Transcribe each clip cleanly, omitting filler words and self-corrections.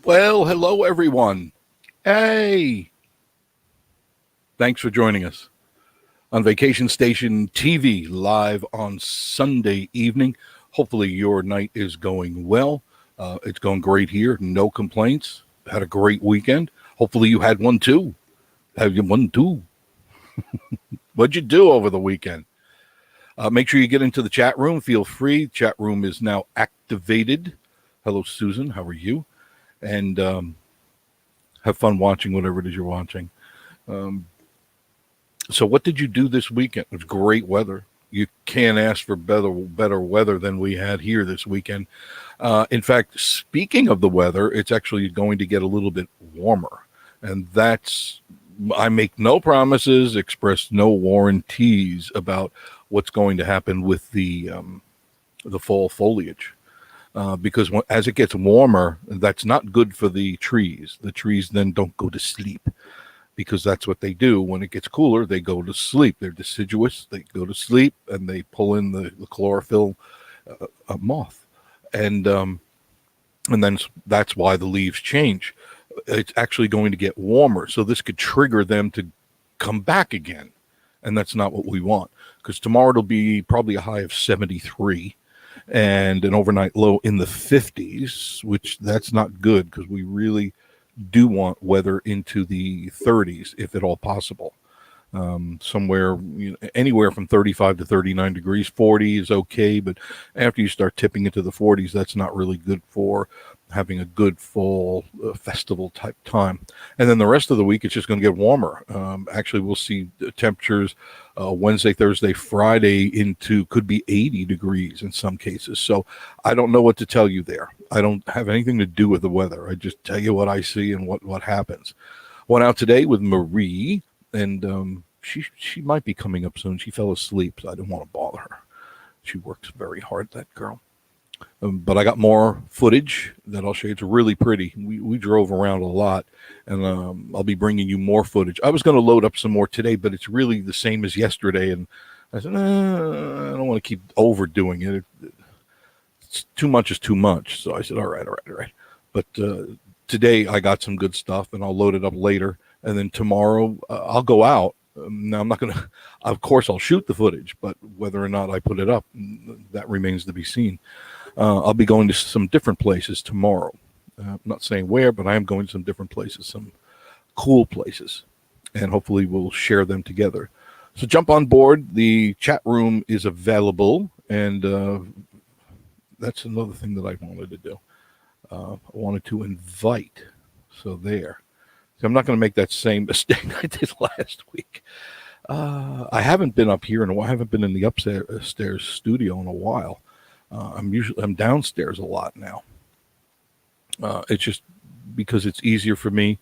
Well, hello, everyone. Hey, thanks for joining us on Vacation Station TV live on Sunday evening. Hopefully, your night is going well. It's going great here. No complaints. Had a great weekend. Hopefully, you had one too. Have you one too? What'd you do over the weekend? Make sure you get into the chat room. Feel free. Chat room is now activated. Hello, Susan. How are you? And have fun watching whatever it is you're watching. Um, So, what did you do this weekend? It was great weather. You can't ask for better weather than we had here this weekend. In fact, speaking of the weather, it's actually going to get a little bit warmer, and that's I make no promises, express no warranties about what's going to happen with the fall foliage. Because as it gets warmer, that's not good for the trees. The trees then don't go to sleep because that's what they do. When it gets cooler, they go to sleep. They're deciduous. They go to sleep and they pull in the chlorophyll moth, and then that's why the leaves change. It's actually going to get warmer, so this could trigger them to come back again, and that's not what we want. Because tomorrow it'll be probably a high of 73 and an overnight low in the 50s, which that's not good because we really do want weather into the 30s if at all possible. Somewhere, anywhere from 35 to 39 degrees. 40 is okay, but after you start tipping into the 40s, that's not really good for having a good fall festival type time. And then the rest of the week, it's just going to get warmer. Actually, we'll see temperatures Wednesday, Thursday, Friday into could be 80 degrees in some cases. So I don't know what to tell you there. I don't have anything to do with the weather. I just tell you what I see and what happens. Went out today with Marie, and she might be coming up soon. She fell asleep, so I didn't want to bother her. She works very hard, that girl. But I got more footage that I'll show you. It's really pretty. We drove around a lot, and I'll be bringing you more footage. I was going to load up some more today, but it's really the same as yesterday, and I said, I don't want to keep overdoing it. It's too much is too much. So I said, all right. But today I got some good stuff, and I'll load it up later. And then tomorrow I'll go out. Now I'm not going to, of course, I'll shoot the footage, but whether or not I put it up, that remains to be seen. I'll be going to some different places tomorrow. I'm not saying where, but I am going to some different places, some cool places, and hopefully we'll share them together. So jump on board. The chat room is available, and that's another thing that I wanted to do. I wanted to invite. So there. So I'm not going to make that same mistake I did last week. I haven't been up here and I haven't been in the upstairs studio in a while. I'm downstairs a lot now. It's just because it's easier for me.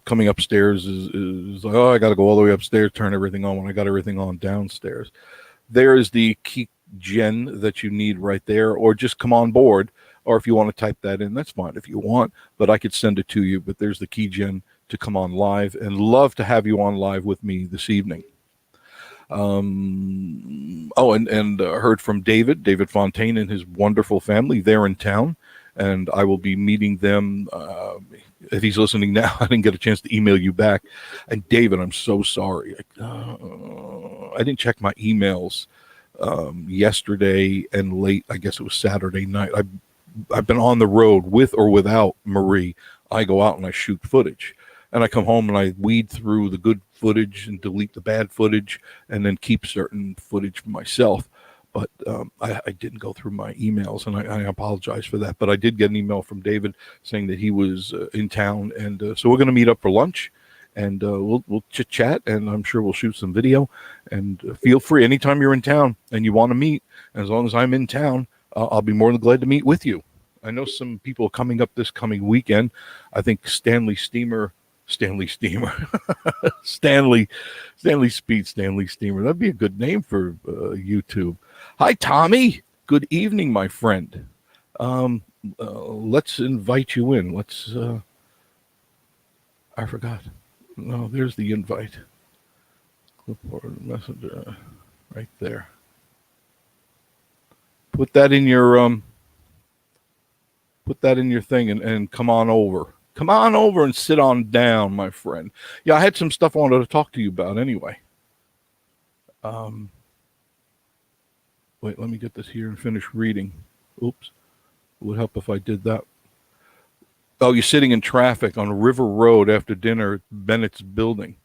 Coming upstairs is like, oh, I got to go all the way upstairs, turn everything on when I got everything on downstairs. There is the key gen that you need right there, or just come on board. Or if you want to type that in, that's fine if you want, but I could send it to you. But there's the key gen to come on live, and love to have you on live with me this evening. And heard from David Fontaine and his wonderful family. They're in town, and I will be meeting them. If he's listening now, I didn't get a chance to email you back. And David, I'm so sorry. I didn't check my emails yesterday and late. I guess it was Saturday night. I've been on the road with or without Marie. I go out and I shoot footage. And I come home and I weed through the good footage and delete the bad footage and then keep certain footage for myself. But I didn't go through my emails, and I apologize for that. But I did get an email from David saying that he was in town. And so we're going to meet up for lunch, and we'll chit-chat, and I'm sure we'll shoot some video. And feel free anytime you're in town and you want to meet, as long as I'm in town, I'll be more than glad to meet with you. I know some people coming up this coming weekend. I think Stanley Steamer, Stanley Speed, Stanley Steamer. That'd be a good name for YouTube. Hi, Tommy. Good evening, my friend. Let's invite you in. I forgot. No, there's the invite. Clipboard messenger right there. Put that in your Put that in your thing and come on over. Come on over and sit on down, my friend. Yeah, I had some stuff I wanted to talk to you about anyway. Wait, let me get this here and finish reading. Oops. It would help if I did that. Oh, you're sitting in traffic on River Road after dinner at Bennett's building.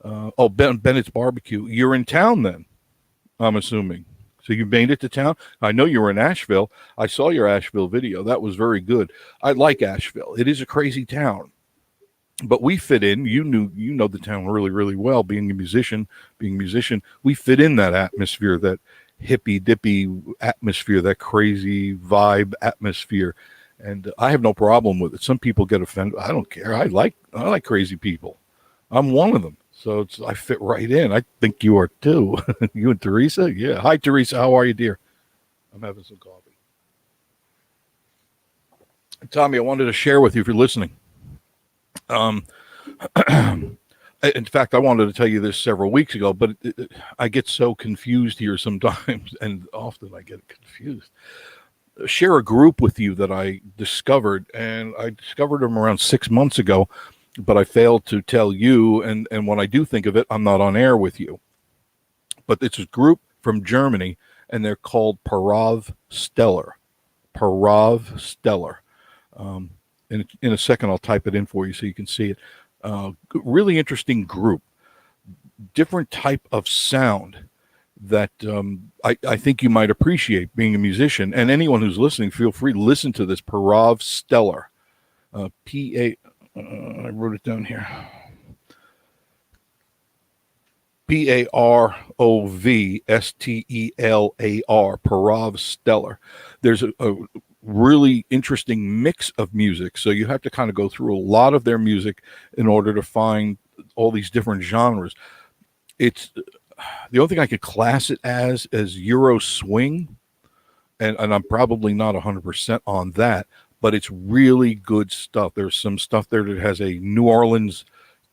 Bennett's barbecue. You're in town then, I'm assuming. So you made it to town? I know you were in Asheville. I saw your Asheville video. That was very good. I like Asheville. It is a crazy town. But we fit in. You know the town really, really well, being a musician. We fit in that atmosphere, that hippy dippy atmosphere, that crazy vibe atmosphere. And I have no problem with it. Some people get offended. I don't care. I like crazy people. I'm one of them. So I fit right in. I think you are too. You and Teresa? Yeah. Hi, Teresa. How are you, dear? I'm having some coffee. Tommy, I wanted to share with you if you're listening. In fact, I wanted to tell you this several weeks ago, but I get so confused here sometimes, and often I get confused. Share a group with you that I discovered, and I discovered them around 6 months ago, but I failed to tell you, and when I do think of it, I'm not on air with you. But it's a group from Germany, and they're called Parav Stellar. Parav Stellar. In a second, I'll type it in for you so you can see it. Really interesting group. Different type of sound that I think you might appreciate being a musician. And anyone who's listening, feel free to listen to this. Parav Stellar. I wrote it down here. Parovstelar. Parav Stellar. There's a really interesting mix of music. So you have to kind of go through a lot of their music in order to find all these different genres. It's the only thing I could class it as Euro swing. And I'm probably not 100% on that, but it's really good stuff. There's some stuff there that has a New Orleans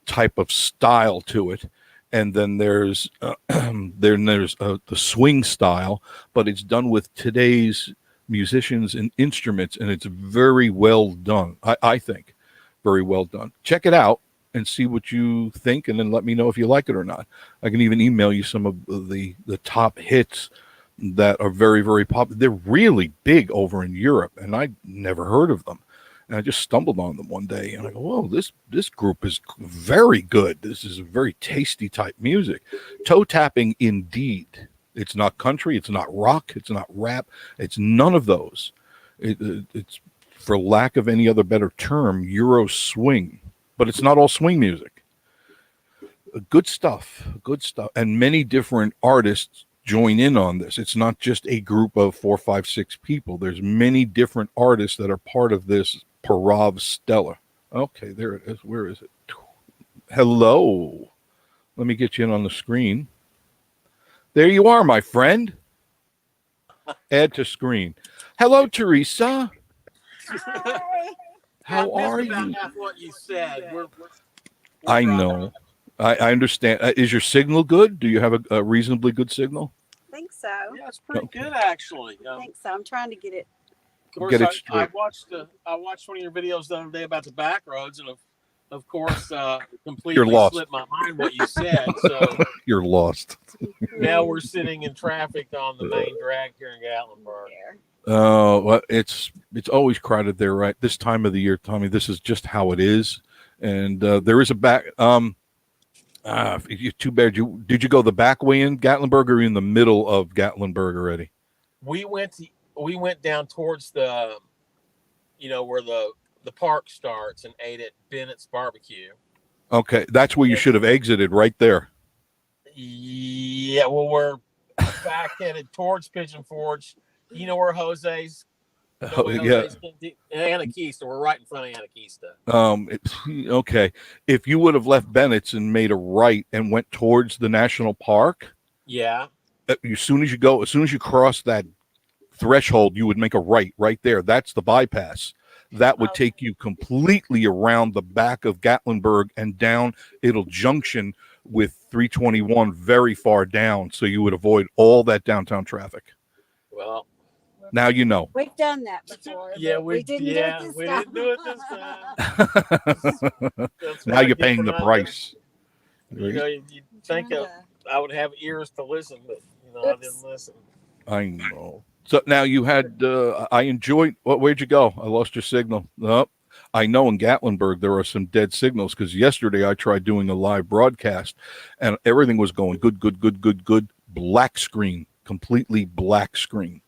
type of style to it. And then there's the swing style, but it's done with today's musicians and instruments, and it's very well done. I think very well done. Check it out and see what you think, and then let me know if you like it or not. I can even email you some of the top hits that are very, very popular. They're really big over in Europe, and I never heard of them. And I just stumbled on them one day, and I go, "Whoa, this group is very good. This is a very tasty type music, toe tapping indeed. It's not country, it's not rock, it's not rap, it's none of those. It's, for lack of any other better term, Euro swing, but it's not all swing music. Good stuff, and many different artists join in on this. It's not just a group of 4, 5, 6 people. There's many different artists that are part of this Parav Stellar. Okay, there it is. Where is it? Hello. Let me get you in on the screen. There you are, my friend. Add to screen. Hello, Teresa. Hi. How are you? Half what you said. I know. I understand. Is your signal good? Do you have a reasonably good signal? I think so. Yeah, it's pretty good actually. I think so. I'm trying to get it. Of course, Get it I straight. watched one of your videos the other day about the back roads, and of course, completely You're lost. slipped my mind what you said. So You're lost. now we're sitting in traffic on the main drag here in Gatlinburg. There. Oh, well, it's always crowded there, right? This time of the year, Tommy. This is just how it is, and there is a back. Too bad. Did you go the back way in Gatlinburg, or are you in the middle of Gatlinburg already? We went down towards the, where the park starts, and ate at Bennett's Barbecue. Okay, that's where you should have exited, right there. Yeah, well, we're back headed towards Pigeon Forge. You know where Jose's? Yeah. Anaquista. We're right in front of Anaquista. Okay. If you would have left Bennett's and made a right and went towards the national park, Yeah. as soon as you cross that threshold, you would make a right there. That's the bypass. That would take you completely around the back of Gatlinburg and down. It'll junction with 321 very far down, so you would avoid all that downtown traffic. Well, Now you know. We've done that before. Yeah, but we didn't do it this we time. didn't do it this time. That's Now what I you're get paying for the not price. You know, you think Trying of, to- I would have ears to listen, but I Oops. didn't listen. I know. So now you had, I enjoyed, where'd you go? I lost your signal. Nope. I know in Gatlinburg there are some dead signals because yesterday I tried doing a live broadcast and everything was going good. Black screen, completely black screen.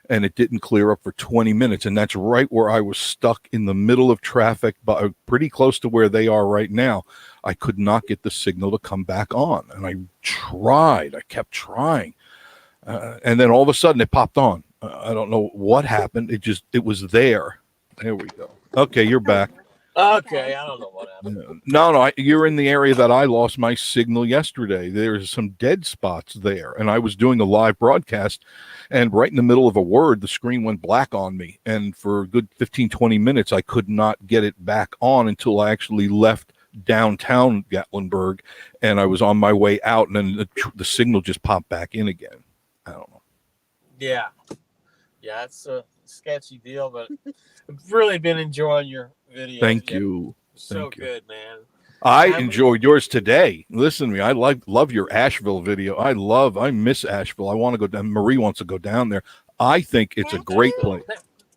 And it didn't clear up for 20 minutes. And that's right where I was stuck in the middle of traffic, but pretty close to where they are right now. I could not get the signal to come back on. And I tried. I kept trying. And then all of a sudden it popped on. I don't know what happened. It was there. There we go. Okay, you're back. Okay, I don't know what happened. No, you're in the area that I lost my signal yesterday. There's some dead spots there. And I was doing a live broadcast, and right in the middle of a word, the screen went black on me. And for a good 15, 20 minutes, I could not get it back on until I actually left downtown Gatlinburg, and I was on my way out, and then the signal just popped back in again. I don't know. Yeah, it's a sketchy deal, but I've really been enjoying your video. Thank you. So Thank you. good, man. I enjoyed yours today. Listen to me. I love your Asheville video. I miss Asheville. I want to go down. Marie wants to go down there. I think it's a great place.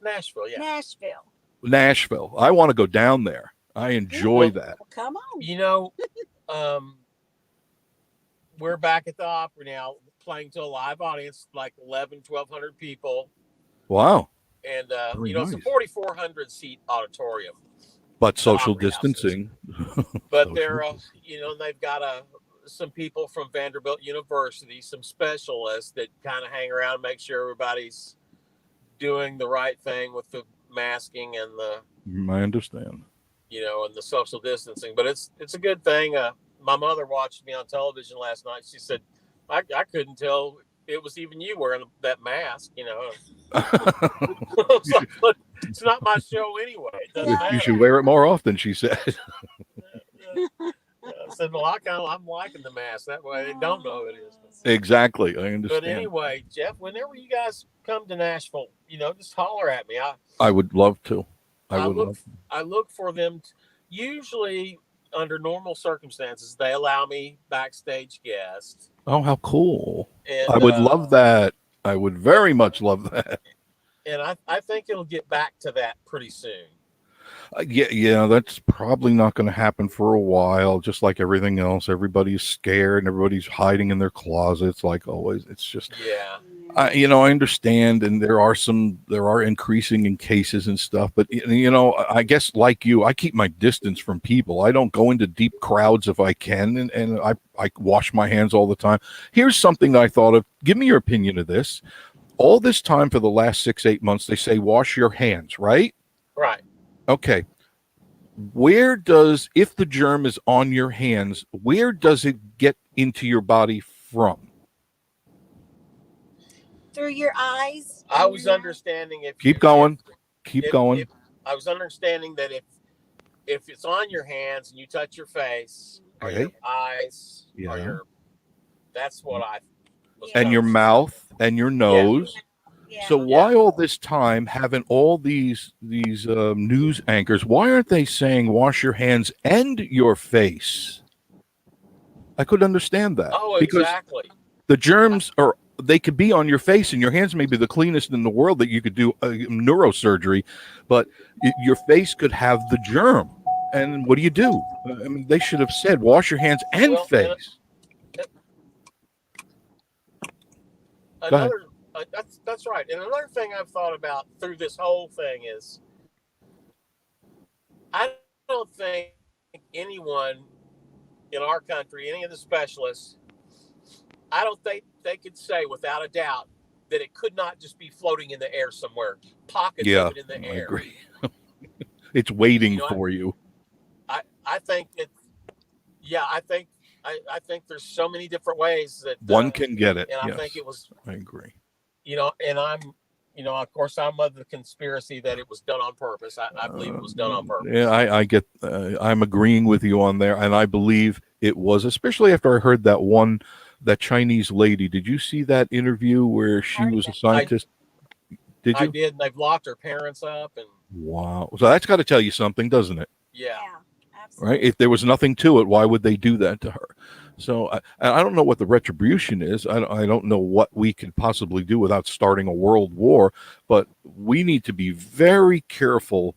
Nashville, yeah. Nashville. Nashville. I want to go down there. I enjoy that. Well, come on. You know, we're back at the Opry now, playing to a live audience, like 1,100 people. Wow. And, Very it's a nice. 4,400 seat auditorium. But social Opry House is. distancing. But Social they're, they've got some people from Vanderbilt University, some specialists that kind of hang around and make sure everybody's doing the right thing with the masking and the, I understand. and the social distancing. But it's a good thing. My mother watched me on television last night. She said, I couldn't tell it was even you wearing that mask, It's like, look, it's not my show anyway. It doesn't matter. You should wear it more often, she said. I said, well, I'm liking the mask. That way they don't know who it is. Exactly. I understand. But anyway, Jeff, whenever you guys come to Nashville, just holler at me. I would love to. I look for them. Usually, under normal circumstances, they allow me backstage guests. Oh, how cool. And, I would love that. I would very much love that. And I think it'll get back to that pretty soon. Yeah, that's probably not going to happen for a while. Just like everything else, everybody's scared and everybody's hiding in their closets, like always. It's just, Yeah. I understand, and there are increasing in cases and stuff. But I guess like you, I keep my distance from people. I don't go into deep crowds if I can, and I wash my hands all the time. Here's something I thought of. Give me your opinion of this. All this time for the last 6-8 months, they say wash your hands, right? Right. Okay. If the germ is on your hands, where does it get into your body from? Through your eyes. I and was your- understanding if Keep going. Keep going. I was understanding that if it's on your hands and you touch your face or Okay. your eyes Yeah. or that's what I was And your told. mouth and your nose. Yeah. So why all this time haven't all these news anchors, why aren't they saying wash your hands and your face? I could understand that. Oh, because exactly. the germs they could be on your face, and your hands may be the cleanest in the world that you could do neurosurgery, but your face could have the germ. And what do you do? I mean, they should have said wash your hands and Well, face. ahead. That's right. And another thing I've thought about through this whole thing is I don't think anyone in our country, any of the specialists, I don't think they could say without a doubt that it could not just be floating in the air somewhere, pockets of it in the I air. agree. It's waiting You know, for you. I think that, I think there's so many different ways that One can get it. and I Yes, think it was, I agree. and I'm, of course, I'm of the conspiracy that it was done on purpose. I believe it was done on purpose. Yeah, I get. I'm agreeing with you on there, and I believe it was, especially after I heard that Chinese lady. Did you see that interview where she was a scientist? Did I you? did, and they've locked her parents up, and Wow. So that's got to tell you something, doesn't it? yeah. Absolutely. Right? If there was nothing to it, why would they do that to her? So I don't know what the retribution is. I don't know what we could possibly do without starting a world war, but we need to be very careful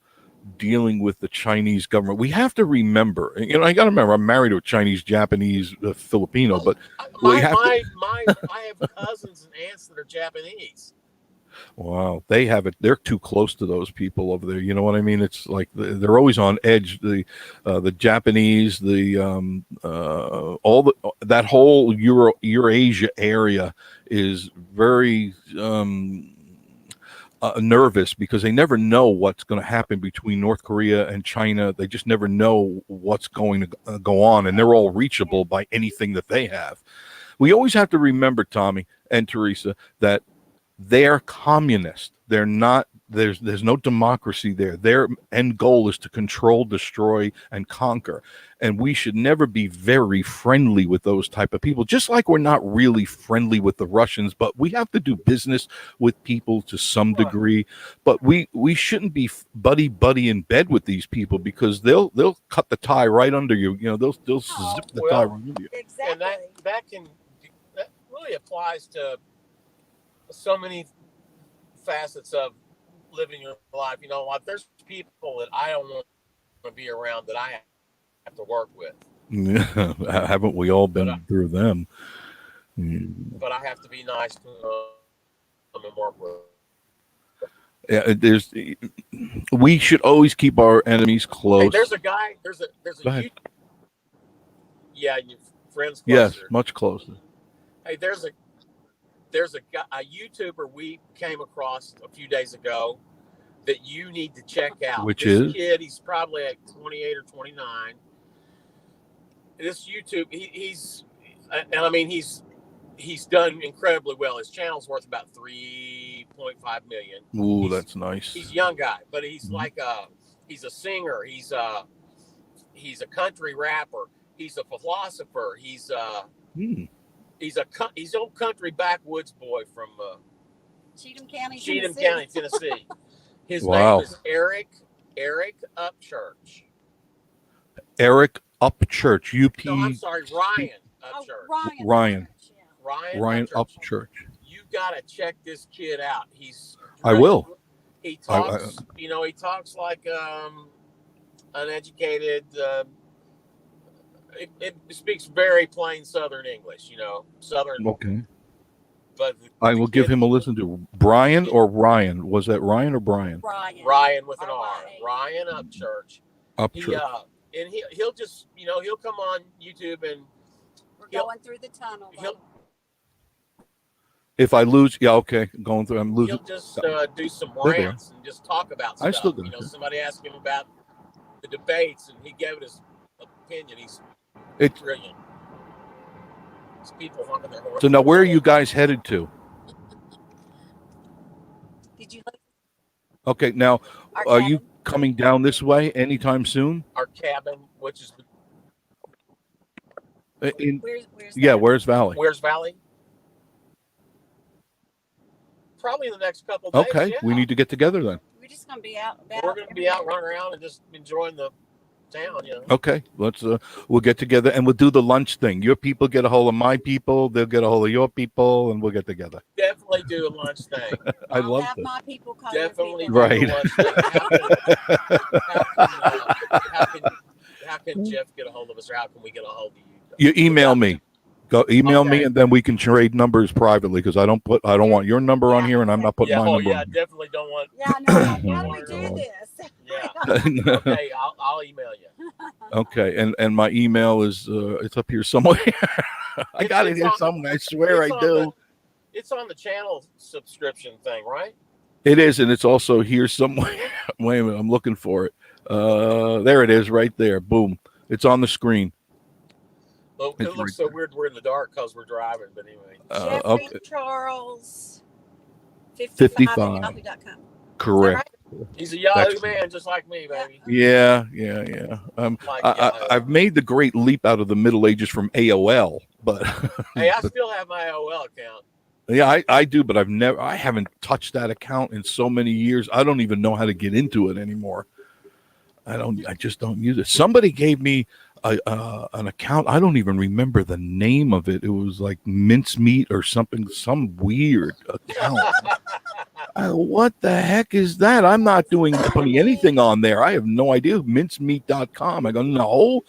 dealing with the Chinese government. We have to remember, I got to remember, I'm married to a Chinese, Japanese, Filipino, but we have to, I have cousins and aunts that are Japanese. wow, they have it. They're too close to those people over there. You know what I mean? It's like they're always on edge. The Japanese, all that whole Eurasia area is very nervous because they never know what's going to happen between North Korea and China. They just never know what's going to go on, and they're all reachable by anything that they have. We always have to remember, Tommy and Teresa, that they're communist. They're not. There's no democracy there. Their end goal is to control, destroy, and conquer. And we should never be very friendly with those type of people. Just like we're not really friendly with the Russians, but we have to do business with people to some degree. But we shouldn't be buddy in bed with these people because they'll cut the tie right under you. They'll zip the tie right under you. Exactly. And that really applies to so many facets of living your life. Like there's people that I don't want to be around that I have to work with. Yeah, haven't we all been through them? But I have to be nice to them and work with them. We should always keep our enemies close. Hey, there's a guy. There's a. Yeah, your friends. Closer. Yes, much closer. Hey, there's a guy, a YouTuber we came across a few days ago that you need to check out. This kid, he's probably like 28 or 29. This YouTube, he's done incredibly well. His channel's worth about 3.5 million. Ooh, that's nice. He's a young guy, but he's he's a singer. He's a country rapper. He's a philosopher. He's old country backwoods boy from Cheatham County, Tennessee. His wow. name is Eric Upchurch. Eric Upchurch. UP. No, I'm sorry, Ryan Upchurch. Ryan. Ryan Upchurch. You got to check this kid out. I will. He talks. He talks like uneducated. It speaks very plain Southern English, Southern. Okay. But I will give him a listen to Brian or Ryan. Was that Ryan or Brian? Ryan with an R. Ryan Upchurch. Upchurch. And he'll just, he'll come on YouTube and we're going through the tunnel. If I lose, yeah, okay, going through. I'm losing. He'll just do some rants and just talk about stuff. I still do. Somebody asked him about the debates, and he gave his opinion. It's brilliant. It's people honking their horses. So now, where are you guys headed to? Did you? Okay, now, are you coming down this way anytime soon? Our cabin, which is where's Valley? Where's Valley? Probably in the next couple of days. Okay, yeah. we need to get together then. We're just gonna be out. We're gonna be out running around and just enjoying the town. Okay, let's we'll get together and we'll do the lunch thing. Your people get a hold of my people, they'll get a hold of your people, and we'll get together. Definitely do a lunch thing. I love have this. my people call Definitely people. Right. Do a lunch thing. How can Jeff get a hold of us, or how can we get a hold of you? You email me. Go email me, and then we can trade numbers privately because I don't want your number on here, and I'm not putting my number. Yeah, definitely don't want. Yeah, no, how do we do this? Yeah. Okay, I'll email you. Okay, and my email is it's up here somewhere. I got it here somewhere. I swear I do. It's on the channel subscription thing, right? It is, and it's also here somewhere. Wait a minute, I'm looking for it. There it is, right there. Boom! It's on the screen. Well, it looks so weird. We're in the dark because we're driving, but anyway. Jeffrey Charles 55. @yahoo.com. Correct. He's a Yahoo man, just like me, baby. Yeah. I've made the great leap out of the Middle Ages from AOL, but hey, I still have my AOL account. Yeah, I do, but I haven't touched that account in so many years. I don't even know how to get into it anymore. I just don't use it. Somebody gave me an account. I don't even remember the name of it. It was like Mincemeat or something, some weird account. What the heck is that? I'm not putting anything on there. I have no idea. Mincemeat.com. I go,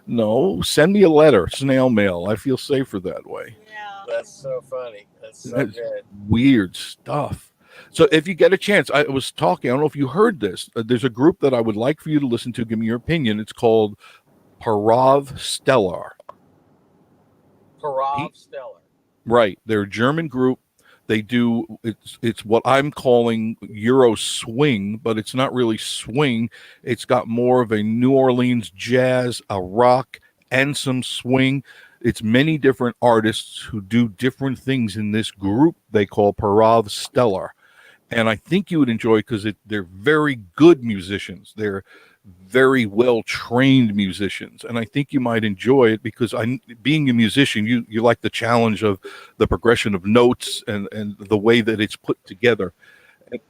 no, send me a letter, snail mail. I feel safer that way. Yeah. That's so funny. That's so That's good. weird stuff. So if you get a chance, I was talking, I don't know if you heard this. There's a group that I would like for you to listen to. Give me your opinion. It's called Parav Stellar. Parav Stellar. Right. They're a German group. They do, it's what I'm calling Euro swing, but it's not really swing. It's got more of a New Orleans jazz, a rock, and some swing. It's many different artists who do different things in this group they call Parav Stellar. And I think you would enjoy because they're very good musicians. They're very well trained musicians, and I think you might enjoy it because being a musician, you like the challenge of the progression of notes and the way that it's put together. Man,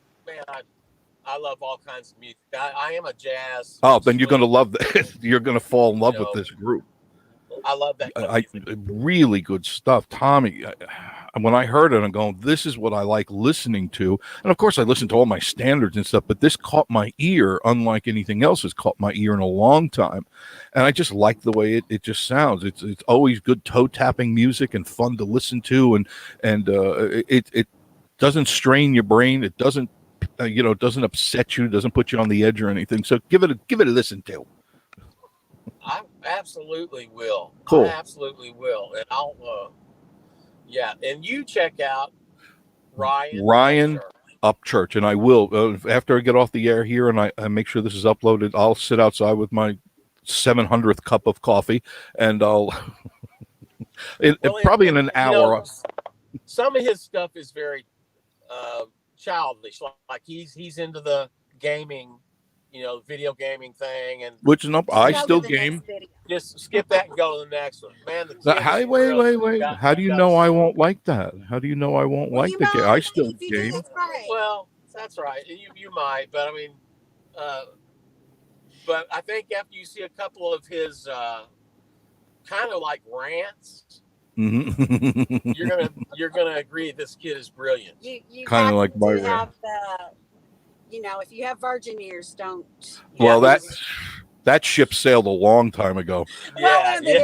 I love all kinds of music. I am a jazz. Oh, then you're going to love that. You're going to fall in love with this group. I love that. Really good stuff, Tommy. When I heard it, I'm going, this is what I like listening to. And of course, I listen to all my standards and stuff, but this caught my ear, unlike anything else has caught my ear in a long time. And I just like the way it just sounds. It's always good toe tapping music and fun to listen to, and it doesn't strain your brain. It doesn't it doesn't upset you. It doesn't put you on the edge or anything. So give it a listen to. I absolutely will. Cool. I absolutely will. And I'll, and you check out Ryan Upchurch. And I will, after I get off the air here and I make sure this is uploaded, I'll sit outside with my 700th cup of coffee and I'll, probably in an hour. Some of his stuff is very childish. Like he's into the gaming, video gaming thing, and which I still game. Just skip that and go to the next one, man. Wait. How do you know I won't like that? How do you know I won't like the game? I still game. Well, that's right. You might, but I mean, but I think after you see a couple of his kind of like rants, you're gonna agree this kid is brilliant. You kind of like my have if you have virgin ears, don't. Well, that ship sailed a long time ago. Yeah. We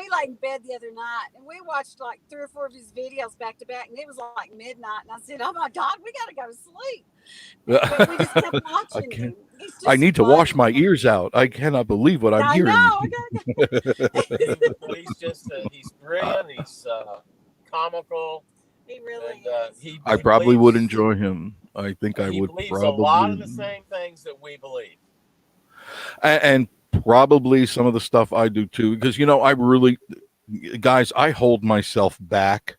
like in bed the other night, and we watched like 3 or 4 of his videos back to back, and it was like midnight, and I said, "Oh my God, we got to go to sleep." But we just kept watching him. I need to wash my ears out. I cannot believe what I'm hearing. He's brilliant. He's comical. He really is. I probably would enjoy him. I think I would believes probably. a lot of the same things that we believe. And probably some of the stuff I do too, because I really, guys, I hold myself back.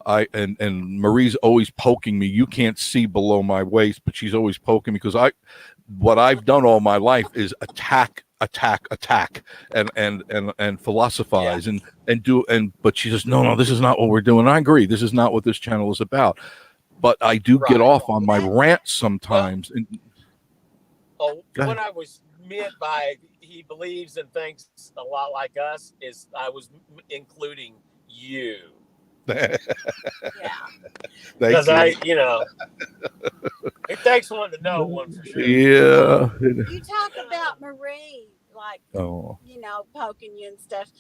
And Marie's always poking me. You can't see below my waist, but she's always poking me because what I've done all my life is attack, and philosophize but she says, no, this is not what we're doing. I agree. This is not what this channel is about. But I do get off on my rants sometimes. What I was meant by he believes and thinks a lot like us is I was including you. Because it takes one to know one for sure. Yeah. You talk about Marie, like poking you and stuff.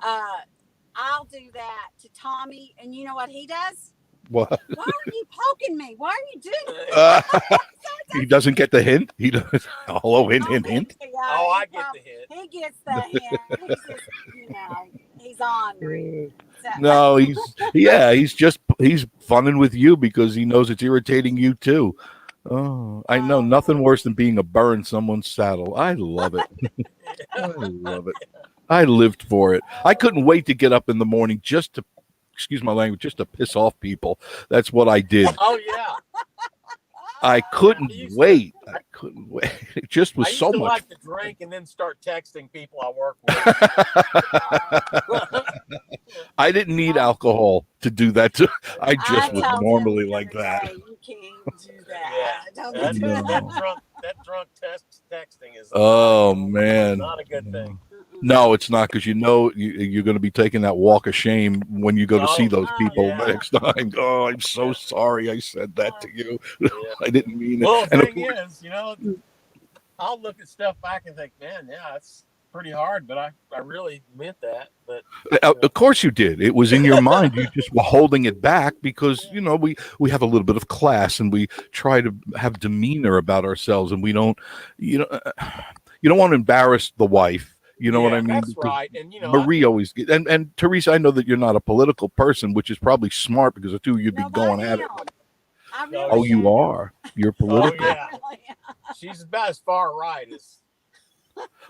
I'll do that to Tommy, and you know what he does? What? Why are you poking me? Why are you doing that? He doesn't get the hint. He does. Hint. I get the hint. He gets the hint. He's just, he's ornery. No, he's funning with you because he knows it's irritating you too. Oh, I know nothing worse than being a burr in someone's saddle. I love it. I love it. I lived for it. I couldn't wait to get up in the morning just to, excuse my language, just to piss off people. That's what I did. Oh yeah. I couldn't wait. It just was so much. I used to like to drink and then start texting people I work with. I didn't need alcohol. to do that. I just was told him normally the like other that. day, you can't do that. Don't be That, doing No. that drunk texting is Oh man. not a good thing. No, it's not, because you're going to be taking that walk of shame when you go to see those people yeah. next time. Oh, I'm so sorry I said that to you. Yeah. I didn't mean it. Well, the And of thing is, I'll look at stuff back and think, man, yeah, it's pretty hard, but I really meant that. But Of course you did. It was in your mind. You just were holding it back because we have a little bit of class and we try to have demeanor about ourselves, and we don't you don't want to embarrass the wife. You know what I mean? That's Because right. And Marie always and Teresa, I know that you're not a political person, which is probably smart because the two of you'd be going at it. Oh, you are. You're political. yeah. She's about as far right as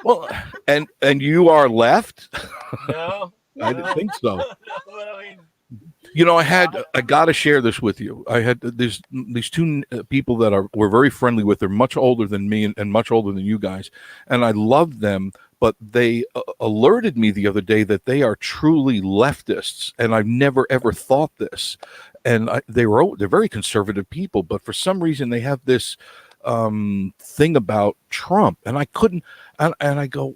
Well, and you are left. no. I didn't think so. But I mean, I got to share this with you. I had these two people that were very friendly with. They're much older than me and much older than you guys, and I love them. But they alerted me the other day that they are truly leftists, and I've never ever thought this. And they're very conservative people, but for some reason they have this thing about Trump, and I couldn't. And I go,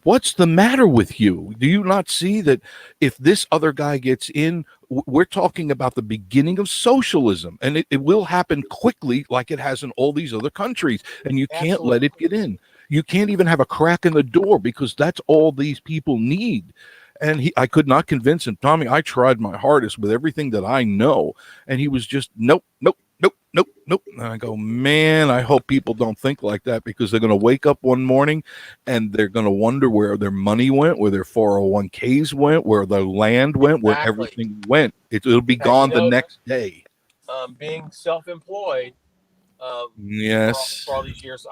What's the matter with you? Do you not see that if this other guy gets in, we're talking about the beginning of socialism, and it will happen quickly like it has in all these other countries, and you can't let it get in. You can't even have a crack in the door because that's all these people need. And I could not convince him. Tommy, I tried my hardest with everything that I know, and he was just, nope. And I go, man, I hope people don't think like that, because they're going to wake up one morning and they're going to wonder where their money went, where their 401ks went, where their land went, where everything went. It'll be gone the next day. Being self-employed, yes, for all these years,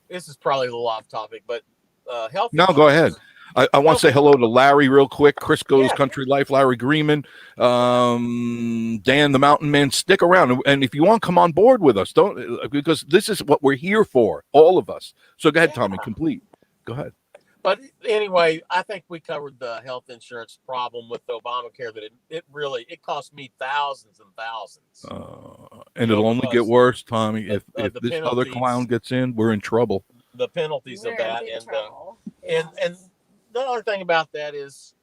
this is probably a little off topic, but health. No, go ahead. I want to say hello to Larry real quick. Crisco's Country Life, Larry Greenman, Dan the Mountain Man. Stick around, and if you want, come on board with us. Because this is what we're here for, all of us. So go ahead, Tommy. Complete. Go ahead. But anyway, I think we covered the health insurance problem with Obamacare. That it cost me thousands and thousands. And it'll only get worse, Tommy. If this other clown gets in, we're in trouble. The penalties of that, and the other thing about that is,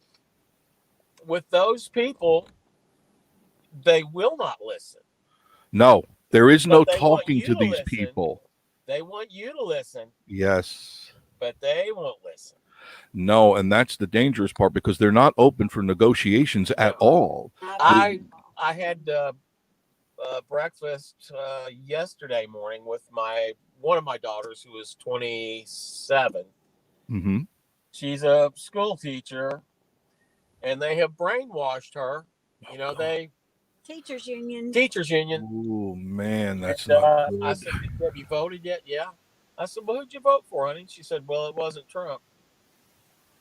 with those people, they will not listen. No, there is no talking to these people. They want you to listen. Yes. But they won't listen. No, and that's the dangerous part, because they're not open for negotiations at all. I had breakfast yesterday morning with one of my daughters, who is 27. Mm-hmm. She's a school teacher, and they have brainwashed her. Teachers union. Oh man, that's not good. I said, "Have you voted yet?" Yeah. I said, "Well, who'd you vote for, honey?" She said, "Well, it wasn't Trump."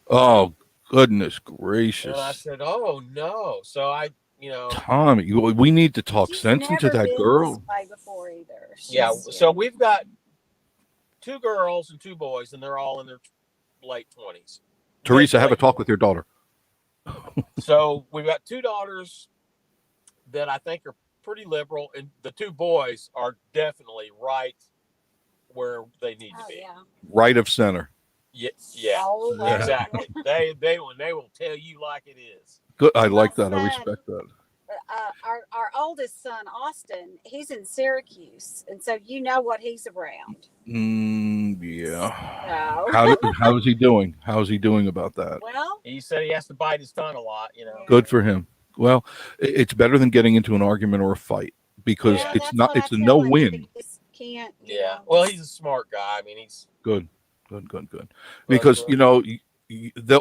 Oh goodness gracious! And I said, "Oh no!" So Tommy, we need to talk sense into that girl. Before either. So we've got 2 girls and 2 boys, and they're all in their late 20s. Teresa, have a talk with your daughter. So we've got 2 daughters that I think are pretty liberal, and the 2 boys are definitely right where they need to be. Yeah. Right of center. Yeah, exactly. They will tell you like it is. Good. I like that. I respect that. Our oldest son, Austin, he's in Syracuse, and so what he's around. Yeah. So. How is he doing? How is he doing about that? Well, he said he has to bite his tongue a lot. Good for him. Well, it's better than getting into an argument or a fight, because it's a no-win. Can't. Well, he's a smart guy. I mean, he's good. Because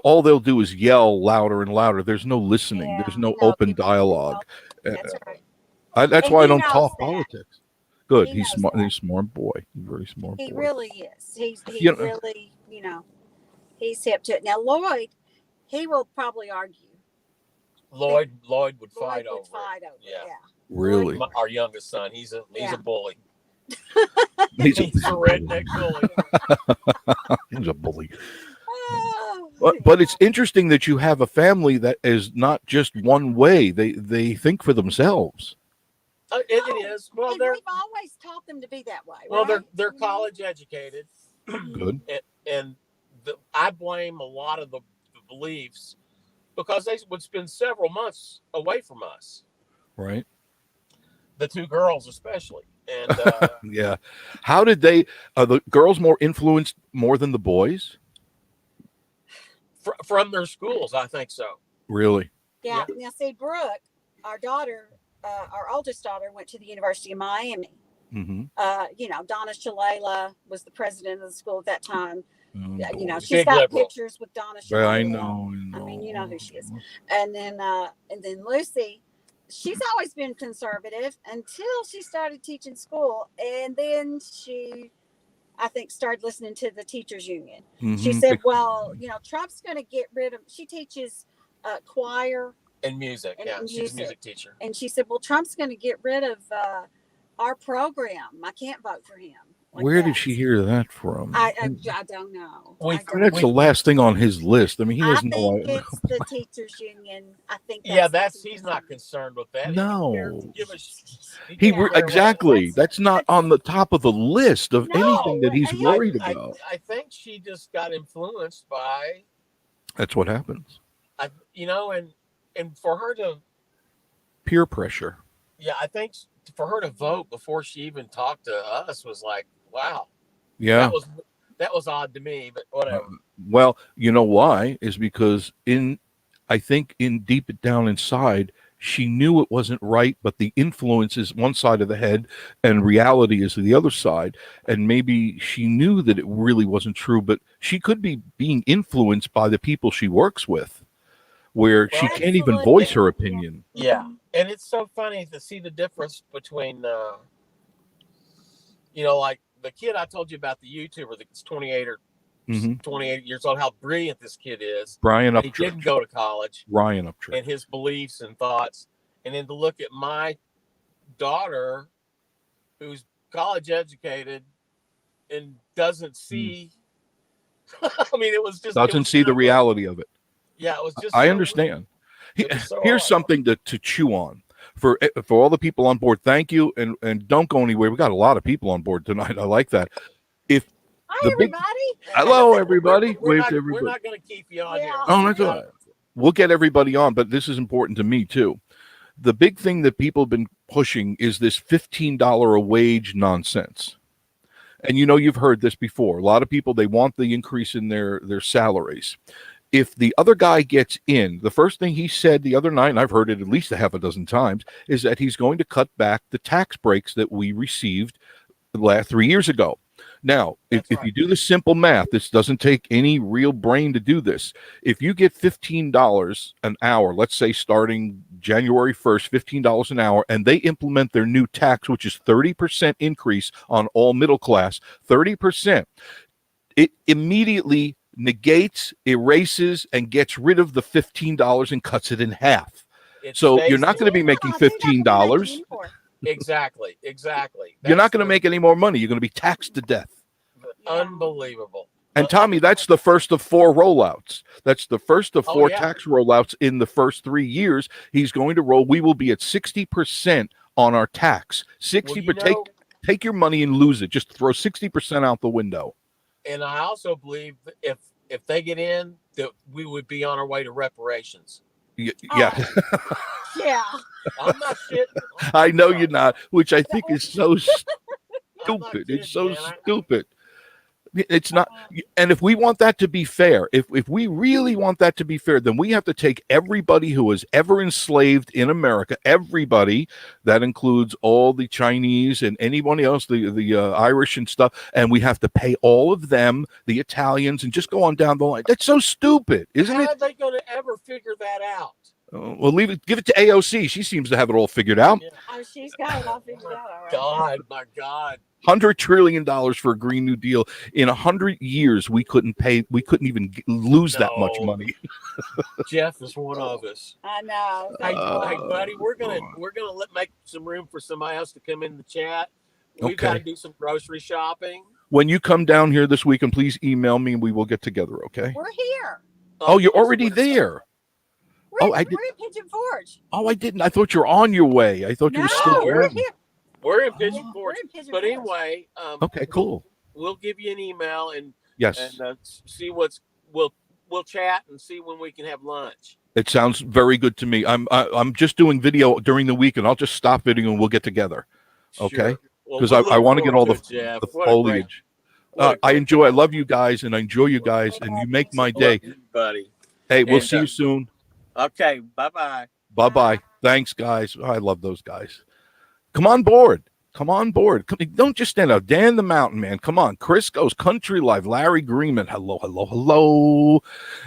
all they'll do is yell louder and louder. There's no listening. There's no open dialogue. That's right. That's why I don't talk politics. Good. He's smart. He's a smart boy. He's a very smart boy. He really is. He really, he's hip to it. Now, Lloyd, he will probably argue. Lloyd would fight over. Yeah. Really? Our youngest son, he's a bully. He's a redneck bully. He's a bully. But it's interesting that you have a family that is not just one way. They think for themselves. It is. Well, And they're we've always taught them to be that way. well, right? they're college educated, Good. and I blame a lot of the beliefs because they would spend several months away from us, Right. the two girls especially. And Yeah. How did they? Are the girls more influenced more than the boys? from their schools, I think so. Really? Yeah. Now, see, Brooke, our daughter, our oldest daughter, went to the University of Miami. Mm-hmm. Donna Shalala was the president of the school at that time. She's Big got liberal. pictures with Donna Shalala. I know. I mean, you know who she is. And then Lucy, she's always been conservative until she started teaching school, and then she, I think, started listening to the teachers union. Mm-hmm. She said, "Well, Trump's going to get rid of." She teaches choir And music. And She's a music teacher. and she said, "Well, Trump's going to get rid of our program. I can't vote for him." Like Where that. did she hear that from? I don't know. We- I don't That's the know. last thing on his list. I mean, he I doesn't know. think it's the teachers union. I think. Yeah, the he's not concerned with that. No. He don't care. He Yeah. exactly. That's not on the top of the list of No, anything that he's I- worried about. I think she just got influenced by, That's what happens. and for her to, Peer pressure. yeah, I think for her to vote before she even talked to us was like, wow, Yeah. that was odd to me, but whatever. Well, you know why? Is because I think deep down inside, she knew it wasn't right, but the influence is one side of the head and reality is the other side. And maybe she knew that it really wasn't true, but she could be being influenced by the people she works with, where she Well, can't even absolutely. voice her opinion. Yeah, and it's so funny to see the difference between, like the kid I told you about, the YouTuber that's 28 or Mhm. 28 years old, how brilliant this kid is. Brian He didn't Upchurch. go to college, Ryan Upchurch. and his beliefs and thoughts, and then to look at my daughter, who's college educated and doesn't see. I mean, it was just Doesn't see the reality of it. Yeah, it was just. I so understand. It was so Here's odd. something to chew on for all the people on board. Thank you, and don't go anywhere. We got a lot of people on board tonight. I like that. Hi, The big- everybody. Hello, everybody. We're Wave not, to everybody. we're not going to keep you on here. Yeah. Oh, that's all right. We'll get everybody on, but this is important to me too. The big thing that people have been pushing is this $15 a wage nonsense. And you've heard this before. A lot of people, they want the increase in their salaries. If the other guy gets in, the first thing he said the other night, and I've heard it at least a half a dozen times, is that he's going to cut back the tax breaks that we received the last 3 years ago. Now, if you do the simple math, this doesn't take any real brain to do this. If you get $15 an hour, let's say starting January 1st, $15 an hour, and they implement their new tax, which is 30% increase on all middle class, 30%, it immediately negates, erases, and gets rid of the $15 and cuts it in half. So you're not going to be making $15. Exactly. You're not going to make any more money. You're going to be taxed to death. Unbelievable. And Tommy, that's the first of 4 rollouts. That's the first of 4 yeah. tax rollouts in the first 3 years. He's going to roll. We will be at 60% on our tax. 60, but take your money and lose it. Just throw 60% out the window. And I also believe that if they get in, that we would be on our way to reparations. Yeah. Yeah. I'm not shitting. I know you're not, which I think is so I'm not stupid. kidding, It's so man. stupid. It's not. And if we want that to be fair, if we really want that to be fair, then we have to take everybody who was ever enslaved in America, everybody, that includes all the Chinese and anyone else, the Irish and stuff, and we have to pay all of them, the Italians, and just go on down the line. That's so stupid, isn't How it? are they going to ever figure that out? Well, give it to AOC. She seems to have it all figured out. Yeah. Oh, she's got it all figured out. All right. God, my God. $100 trillion for a Green New Deal. In 100 years, we couldn't even lose that much No. money. Jeff is one of us. I know. Hey, Thank you. buddy, we're gonna make some room for somebody else to come in the chat. We've Okay. got to do some grocery shopping. When you come down here this weekend, please email me and we will get together, okay? We're here. Oh, you're What's- already what's- there. We're, Oh, I did. we're in Pigeon Forge. Oh, I didn't. I thought you were on your way. I thought you were still No, there. we're driving. here. We're in Oh. Pigeon Yeah, Forge. we're in Pigeon But Forge. anyway, Okay, cool. we'll give you an email and Yes, see we'll chat and see when we can have lunch. it sounds very good to me. I'm just doing video during the week, and I'll just stop video and we'll get together. Okay. Sure. Well, Because we're I looking want to get all forward the to it, Jeff. the What a great- foliage. what a I great- enjoy. I love you guys, and I enjoy you guys, and you make my day. Love you, buddy. Hey, we'll And, see you soon. Okay, bye-bye. Bye bye. Thanks, guys. I love those guys. Come on board. Come on board. Don't just stand out. Dan the Mountain Man. Come on. Crisco's Country Live. Larry Greenman. Hello, hello, hello.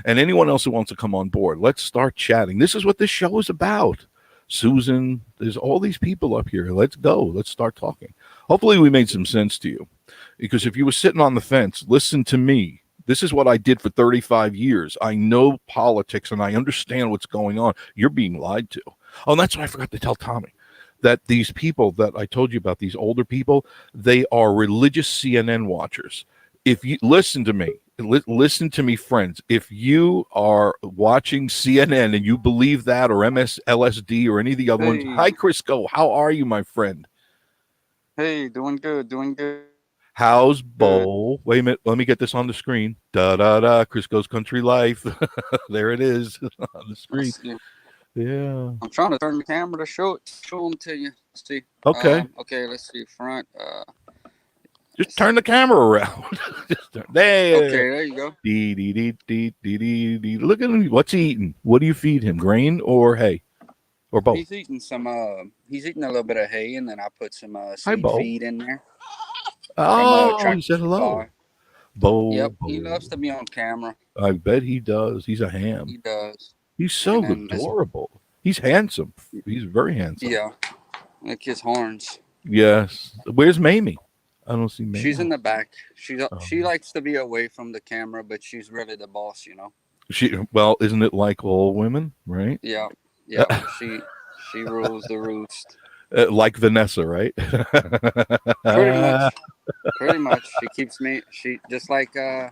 And anyone else who wants to come on board. Let's start chatting. This is what this show is about. Susan, there's all these people up here. Let's go. Let's start talking. Hopefully we made some sense to you. Because if you were sitting on the fence, listen to me. This is what I did for 35 years. I know politics and I understand what's going on. You're being lied to. Oh, and that's what I forgot to tell Tommy. That these people that I told you about, these older people, they are religious CNN watchers. If you listen to me, listen to me, friends. If you are watching CNN and you believe that, or LSD, or any of the other ones, Hey. hi, Crisco. How are you, my friend? Hey, doing good, doing good. How's Bo? Wait a minute. Let me get this on the screen. Da da da. Crisco's Country Life. There it is on the screen. Let's see. Yeah. I'm trying to turn the camera to show them to you. Let's see. Okay. Okay, let's see. Front. Just turn the camera around. Just there. Okay, there you go. Dee, dee, dee, dee, dee, dee, dee. Look at him. What's he eating? What do you feed him? Grain or hay? Or both? He's eating some. He's eating a little bit of hay, and then I put some Hi, seed Bo. feed in there. Oh, he Tractor said hello. Supply. Bo. Yep, he Bo. loves to be on camera. I bet he does. He's a He ham. does. He's so And then this- adorable. He's handsome. He's very handsome. Yeah, like his horns. Yes. Where's Mamie? I don't see Mamie. She's in the back. She Oh. likes to be away from the camera, but she's really the boss, you know. Well, isn't it like all women, right? Yeah, yeah. she rules the roost. Like Vanessa, right? Pretty much. Pretty much. She keeps me. She just like Yeah.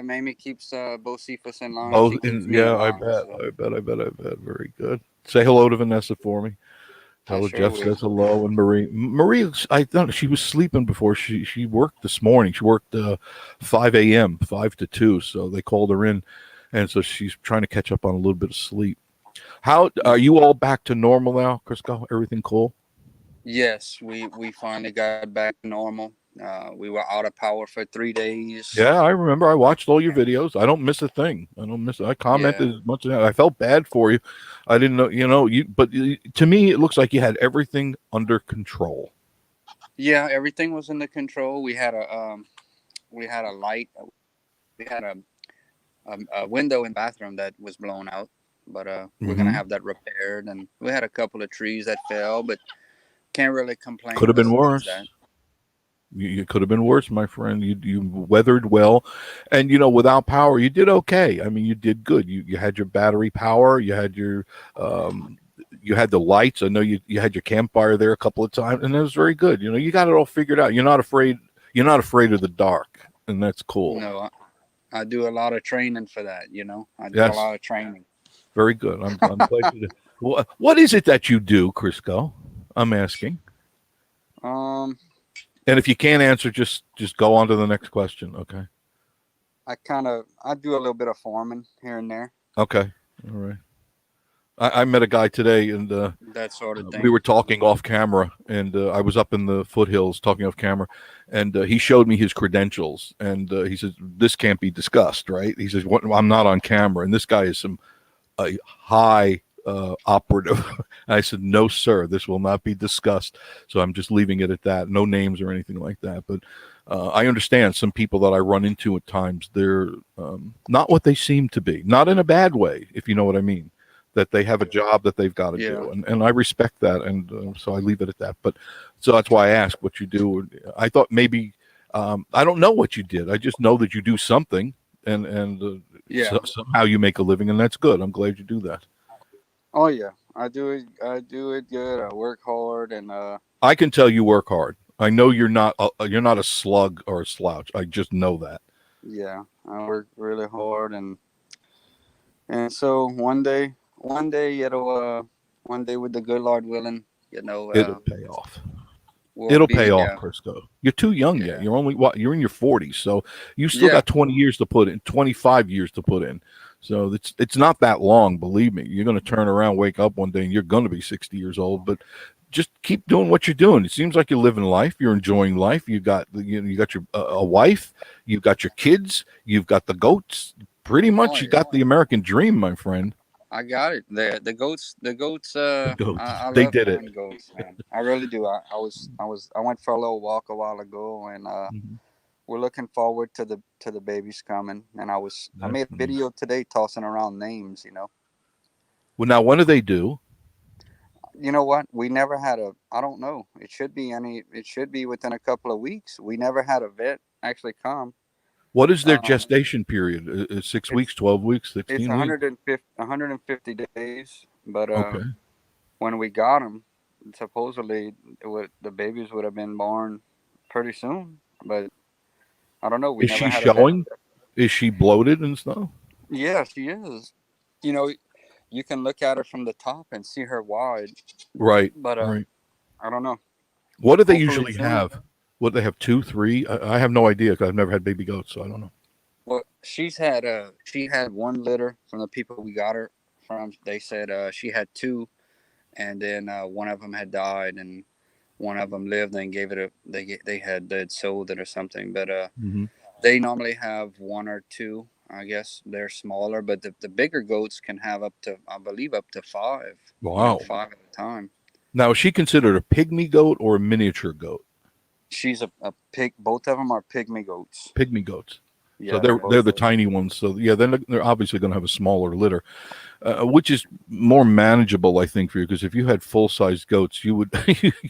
Mamie keeps Bocephus in line. Oh, she keeps me yeah, in I line, bet. so. I bet. Very good. Say hello to Vanessa for me. Tell her sure Jeff will. says hello, and Marie. Marie, I thought she was sleeping before she worked this morning. She worked 5 a.m., 5 to 2, so they called her in, and so she's trying to catch up on a little bit of sleep. How are you all back to normal now, Crisco? Everything cool? Yes, we finally got back to normal. We were out of power for 3 days. Yeah, I remember. I watched all your videos. I don't miss a thing. I commented as much as that. I felt bad for you. I didn't know, but to me, it looks like you had everything under control. Yeah, everything was under control. We had a light. We had a window in the bathroom that was blown out, but we're gonna Mhm. have that repaired. And we had a couple of trees that fell, but can't really complain. Could have been besides worse. that. You could have been worse, my friend. You weathered well, and without power, you did okay. I mean, you did good. You had your battery power. You had your you had the lights. I know you had your campfire there a couple of times, and it was very good. You got it all figured out. You're not afraid. You're not afraid of the dark, and that's cool. No, I do a lot of training for that. I do Yes. a lot of training. Very good. I'm glad you did. What is it that you do, Crisco? I'm asking. And if you can't answer, just go on to the next question. Okay. I do a little bit of farming here and there, Okay. All right. I met a guy today, and that sort of thing. we were talking off camera, and I was up in the foothills talking off camera, and he showed me his credentials, and he says, "This can't be discussed, right?" He says, "I'm not on camera," and this guy is a high operative. And I said, "No, sir, this will not be discussed." So I'm just leaving it at that. No names or anything like that. But I understand some people that I run into at times. They're not what they seem to be. Not in a bad way, if you know what I mean. That they have a job that they've got to do, and I respect that, and so I leave it at that. But so that's why I ask what you do. I thought maybe I don't know what you did. I just know that you do something, and somehow you make a living, and that's good. I'm glad you do that. Oh yeah, I do it good. I work hard, and I can tell you work hard. I know you're not a slug or a slouch. I just know that. yeah, I work really hard, and so one day one day with the good Lord willing, It'll pay off. we'll It'll be, pay off, yeah, Crisco. You're too young yet. yeah, You're only you're in your 40s, so you still yeah. got 20 years to put in, 25 years to put in. So it's not that long, believe me. You're going to turn around, wake up one day, and you're going to be 60 years old. But just keep doing what you're doing. It seems like you're living life. You're enjoying life. You got you got your a wife. You've got your kids. You've got the goats. Pretty Oh, much, you yeah. got the American dream, my friend. I got it. The goats. The goats. I They love did it. having goats, man. I really do. I went for a little walk a while ago, and Mhm. we're looking forward to the babies coming. And I made a That's nice. video today tossing around names. Well, now when do they do? You know what? We never had I don't know. It should be within a couple of weeks. We never had a vet actually come. What is their Um, gestation period? 6 it's weeks, 12 weeks, it's 16 weeks? 150 days. But Okay. when we got them, supposedly the babies would have been born pretty soon. But I don't know. We Is never she had a vet. showing? Is she bloated and stuff? Yeah, she is. You know, you can look at her from the top and see her wide. Right. But Right. I don't know. What do they Hopefully usually soon. have? What they have, 2, 3? I have no idea because I've never had baby goats, so I don't know. Well, she had one litter from the people we got her from. They said she had two, and then one of them had died, and one of them lived and gave it a they'd sold it or something. But Hmm. they normally have one or two. I guess they're smaller, but the bigger goats can have up to, I believe, up to five. Wow. 5 at a time. Now, is she considered a pygmy goat or a miniature goat? She's a pig. Both of them are pygmy goats. Pygmy goats. Yeah, So they're both the of them. tiny ones. So yeah, they're obviously going to have a smaller litter, which is more manageable, I think, for you. Because if you had full sized goats, you would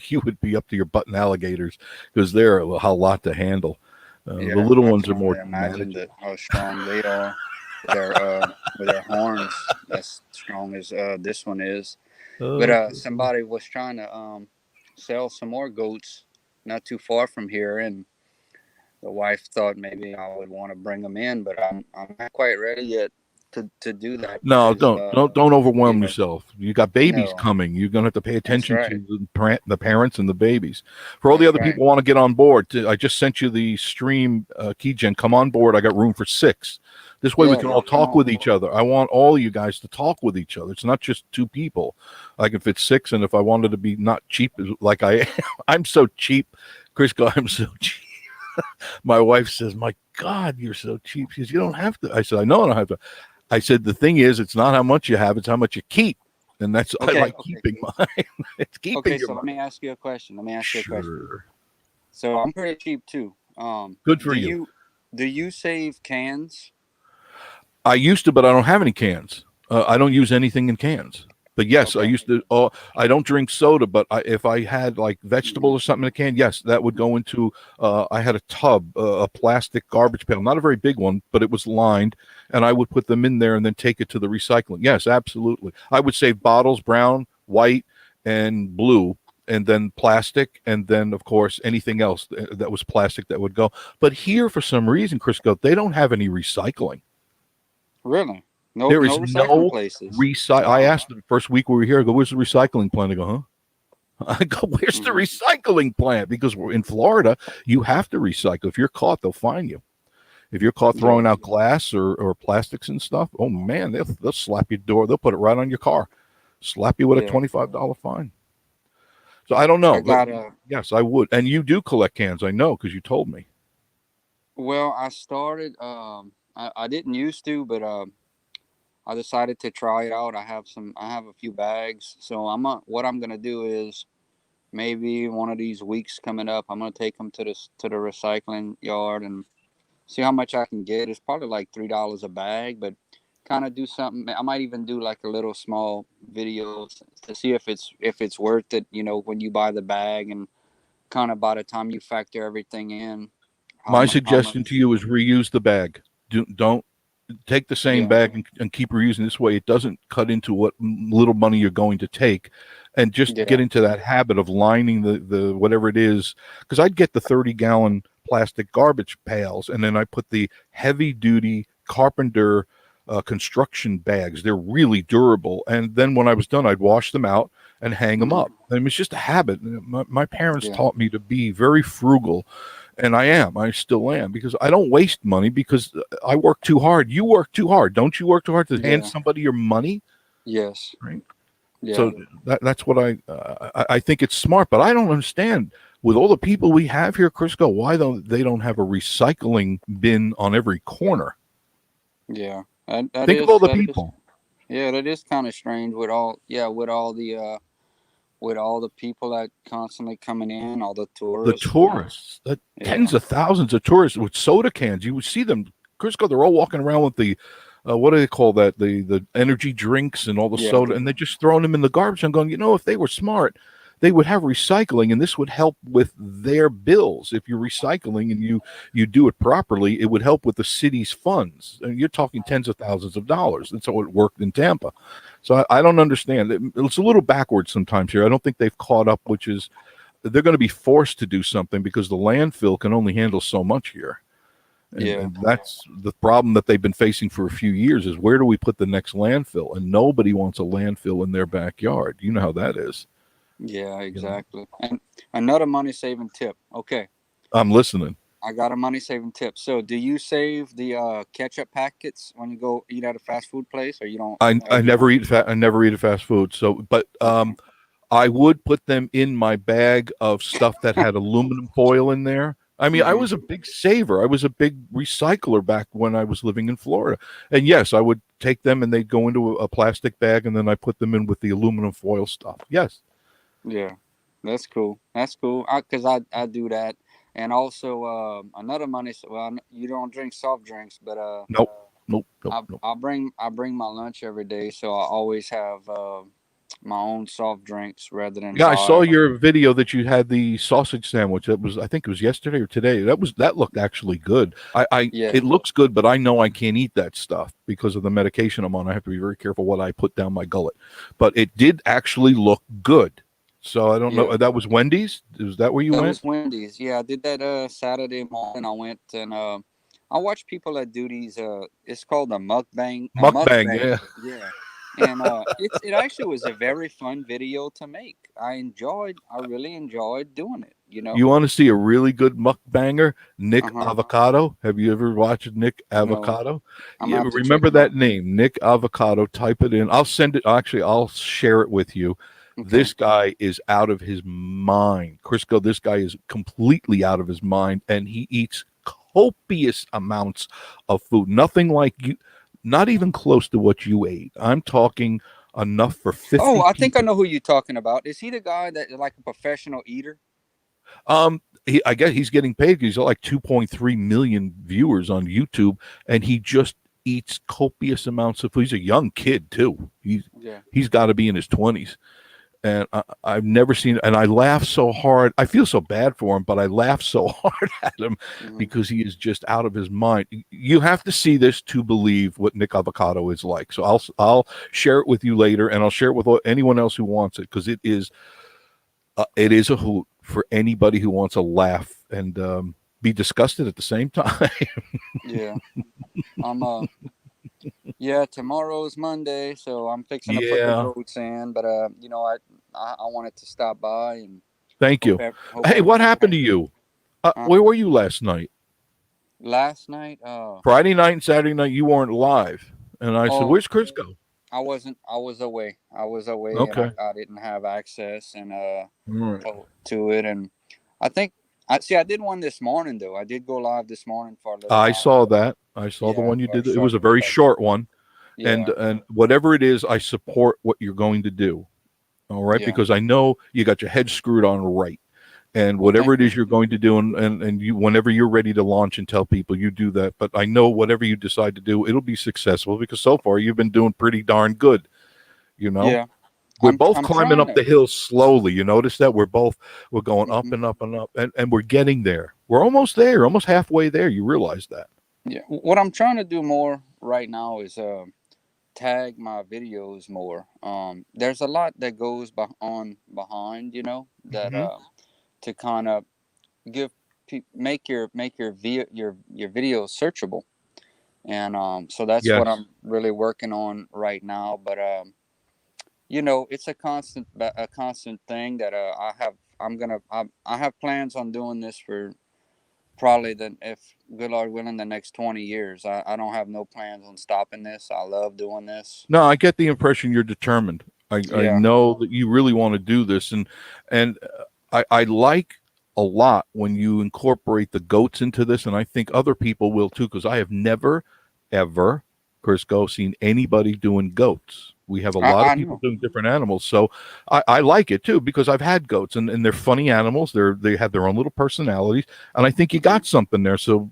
you would be up to your butt in alligators because they're a lot to handle. The little I ones are can more only imagine manageable. how strong they are. With their horns, as strong as this one is. But somebody was trying to sell some more goats not too far from here, and the wife thought maybe I would want to bring them in, but I'm not quite ready yet to do that. No, Because, don't overwhelm yeah, yourself. You got babies no, coming. You're going to have to pay that's attention right. to the parents and the babies. For all the That's other right. people who want to get on board, I just sent you the stream, Keygen. Come on board. I got room for 6. This way we Yeah, can bro, all come talk on with board. each other. I want all you guys to talk with each other. It's not just 2 people. I can fit 6, and if I wanted to be not cheap like I am, I'm so cheap. Crisco, I'm so cheap. My wife says, "My God, you're so cheap." She says, "You don't have to." I said, "I know I don't have to." I said, "The thing is, it's not how much you have; it's how much you keep." And that's I Okay, like okay. keeping mine. It's keeping Okay, your so let money. me ask you a question. Sure. So I'm pretty cheap too. Good for Do you. you save cans? I used to, but I don't have any cans. I don't use anything in cans. But yes, I Okay. used to. Oh, I don't drink soda, but if I had like vegetable or something in a can, yes, that would go into. I had a tub, a plastic garbage pail, not a very big one, but it was lined, and I would put them in there and then take it to the recycling. Yes, absolutely. I would save bottles, brown, white, and blue, and then plastic, and then of course anything else that was plastic that would go. But here, for some reason, Crisco, they don't have any recycling. Really? No, There no is recycling no places. recycle. I Wow. asked them the first week we were here. I go, "Where's the recycling plant?" They go, "Huh?" I go, "Where's the Mhm. recycling plant?" Because we're in Florida. You have to recycle. If you're caught, they'll fine you. If you're caught throwing Yeah. out glass or plastics and stuff, oh man, they'll slap your door. They'll put it right on your car, slap you with a Yeah. $25 fine. So I don't I know, but got yes, I would. And you do collect cans, I know, because you told me. well, I started I didn't used to, but I decided to try it out. I have a few bags. So what I'm gonna do is maybe one of these weeks coming up, I'm gonna take them to the recycling yard and see how much I can get. It's probably like $3 a bag, but kind of do something. I might even do like a little small video to see if it's worth it. When you buy the bag and kind of by the time you factor everything in, My how much? suggestion to you is reuse the bag. Don't take the same Yeah, bag and keep reusing. This way it doesn't cut into what little money you're going to take, and just yeah, get into that habit of lining the whatever it is, because I'd get the 30-gallon plastic garbage pails, and then I put the heavy duty carpenter construction bags. They're really durable. And then when I was done, I'd wash them out and hang them up. And it's just a habit. My parents Yeah. taught me to be very frugal, and I still am, because I don't waste money, because I work too hard. You work too hard. Don't you work too hard to hand Yeah. somebody your money? Yes. Right. Yeah. So that's what I think it's smart, but I don't understand, with all the people we have here, Crisco, why they don't have a recycling bin on every corner. Yeah. Think of all the people. Yeah, that is kind of strange with all the people that constantly coming in, all the The tourists. tourists, tens of thousands of tourists with soda cans. You would see them, Crisco. They're all walking around with the, what do they call that? The energy drinks and all the Yeah. soda, and they're just throwing them in the garbage. I'm going, if they were smart, they would have recycling, and this would help with their bills. If you're recycling and you do it properly, it would help with the city's funds. And you're talking tens of thousands of dollars. That's how it worked in Tampa. So I don't understand. It's a little backwards sometimes here. I don't think they've caught up, which is they're going to be forced to do something, because the landfill can only handle so much here. And that's the problem that they've been facing for a few years, is where do we put the next landfill? And nobody wants a landfill in their backyard. You know how that is. Yeah, exactly. And another money saving tip. Okay, I'm listening. I got a money saving tip. So, do you save the ketchup packets when you go eat at a fast food place, or you don't? I never eat I never eat a fast food. So, but I would put them in my bag of stuff that had aluminum foil in there. I mean, I was a big saver. I was a big recycler back when I was living in Florida. And yes, I would take them and they'd go into a plastic bag, and then I put them in with the aluminum foil stuff. Yes. Yeah, that's cool. That's cool. Because I do that, and also another money. Well, you don't drink soft drinks, but Nope. I bring my lunch every day, so I always have my own soft drinks rather than Yeah, I saw buy. your video that you had the sausage sandwich. That was, I think it was yesterday or today. That looked actually good. Yeah. It looks good, but I know I can't eat that stuff because of the medication I'm on. I have to be very careful what I put down my gullet. But it did actually look good. So I don't know. That was Wendy's? Is that where you went? That was Wendy's. Yeah, I did that Saturday morning. I went and I watch people that do these. It's called a mukbang. Mukbang, yeah. Yeah. And it actually was a very fun video to make. I really enjoyed doing it. You want to see a really good mukbanger? Nick Avocado. Have you ever watched Nick Avocado? No. Remember that name, Nick Avocado. Type it in. I'll send it. Actually, I'll share it with you. Okay. This guy is out of his mind. Crisco, this guy is completely out of his mind, and he eats copious amounts of food. Nothing like you. Not even close to what you ate. I'm talking enough for 50 I think I know who you're talking about. Is he the guy that is like a professional eater? I guess he's getting paid. He's got like 2.3 million viewers on YouTube, and he just eats copious amounts of food. He's a young kid too. He's got to be in his 20s. And I've never seen, and I laugh so hard. I feel so bad for him, but I laugh so hard at him because he is just out of his mind. You have to see this to believe what Nick Avocado is like. So I'll share it with you later, and I'll share it with anyone else who wants it, because it is a hoot for anybody who wants to laugh and be disgusted at the same time. Yeah, Yeah, tomorrow's Monday, so I'm fixing to put the goats in. But I wanted to stop by and thank you. Hey, what happened to you? Where were you last night? Last night, Friday night and Saturday night, you weren't live, and I said, "Where's Crisco?" I wasn't. I was away. Okay. And I didn't have access to it, and I think. I did one this morning though. I did go live this morning for a little I while. saw that. I saw the one you did. It was a very short one. Yeah. And whatever it is, I support what you're going to do. All right. Yeah. Because I know you got your head screwed on right. And whatever it is you're going to do, and you, whenever you're ready to launch and tell people, you do that. But I know whatever you decide to do, it'll be successful, because so far you've been doing pretty darn good. Yeah. We're both climbing up the hill slowly. You notice that we're going up and up and up, and we're getting there. We're almost there, almost halfway there. You realize that? Yeah. What I'm trying to do more right now is tag my videos more. There's a lot that goes behind, that to kind of give make your your videos searchable, and so that's Yes. what I'm really working on right now. But you know, it's a constant thing that I have plans on doing this for probably if good Lord willing the next 20 years. I don't have no plans on stopping this. I love doing this. No, I get the impression you're determined. I Yeah. know that you really want to do this, and I like a lot when you incorporate the goats into this, and I think other people will too, because I have never, ever, Crisco, seen anybody doing goats. We have a lot of people doing different animals, so I like it too, because I've had goats, and they're funny animals. They have their own little personalities, and I think you got something there. So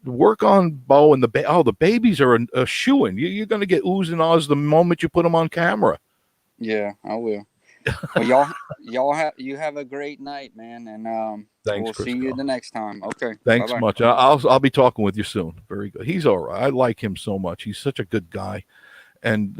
work on Bo and the babies are a shoo-in. You're going to get oohs and ahs the moment you put them on camera. Yeah, I will. Well, you have a great night, man, and Thanks, we'll see Crisco. you the next time. Okay. Thanks Bye-bye. much. I'll be talking with you soon. Very good. He's all right. I like him so much. He's such a good guy. And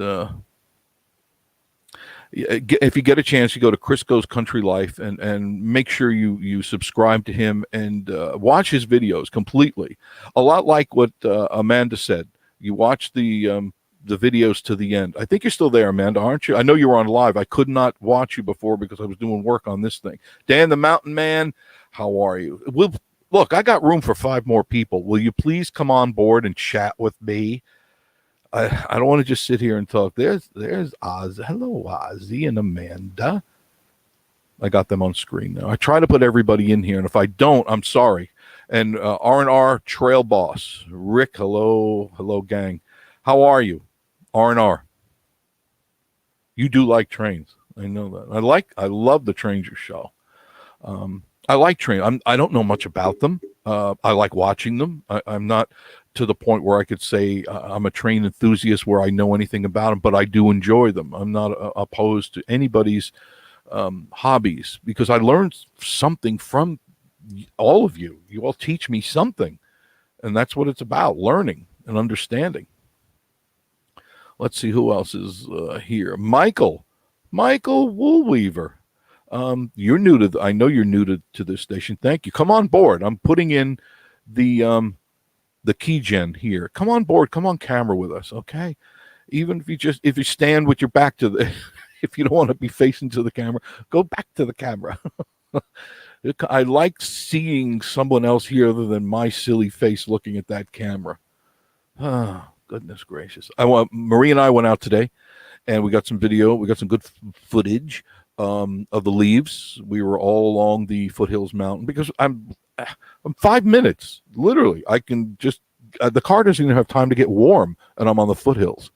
if you get a chance, you go to Crisco's Country Life and make sure you subscribe to him and watch his videos completely. A lot like what Amanda said. You watch the videos to the end. I think you're still there, Amanda, aren't you? I know you were on live. I could not watch you before because I was doing work on this thing. Dan the Mountain Man, how are you? Look, I got room for 5 more people. Will you please come on board and chat with me? I don't want to just sit here and talk. There's Oz. Hello, Ozzy and Amanda. I got them on screen now. I try to put everybody in here, and if I don't, I'm sorry. And R&R Trail Boss, Rick, hello, gang. How are you, R&R? You do like trains. I know that. I love the Tranger show. I like trains. I don't know much about them. I like watching them. I'm not to the point where I could say I'm a train enthusiast where I know anything about them, but I do enjoy them. I'm not opposed to anybody's hobbies because I learned something from all of you. You all teach me something, and that's what it's about, learning and understanding. Let's see who else is here. Michael Woolweaver. You're new to I know you're new to this station. Thank you. Come on board. I'm putting in the key gen here. Come on board. Come on camera with us. Okay. Even if you stand with your back to the if you don't want to be facing to the camera, go back to the camera. I like seeing someone else here other than my silly face looking at that camera. Oh, goodness gracious. Marie and I went out today and we got some video. We got some good footage of the leaves. We were all along the foothills mountain because I'm 5 minutes, literally. I can just the car doesn't even have time to get warm, and I'm on the foothills.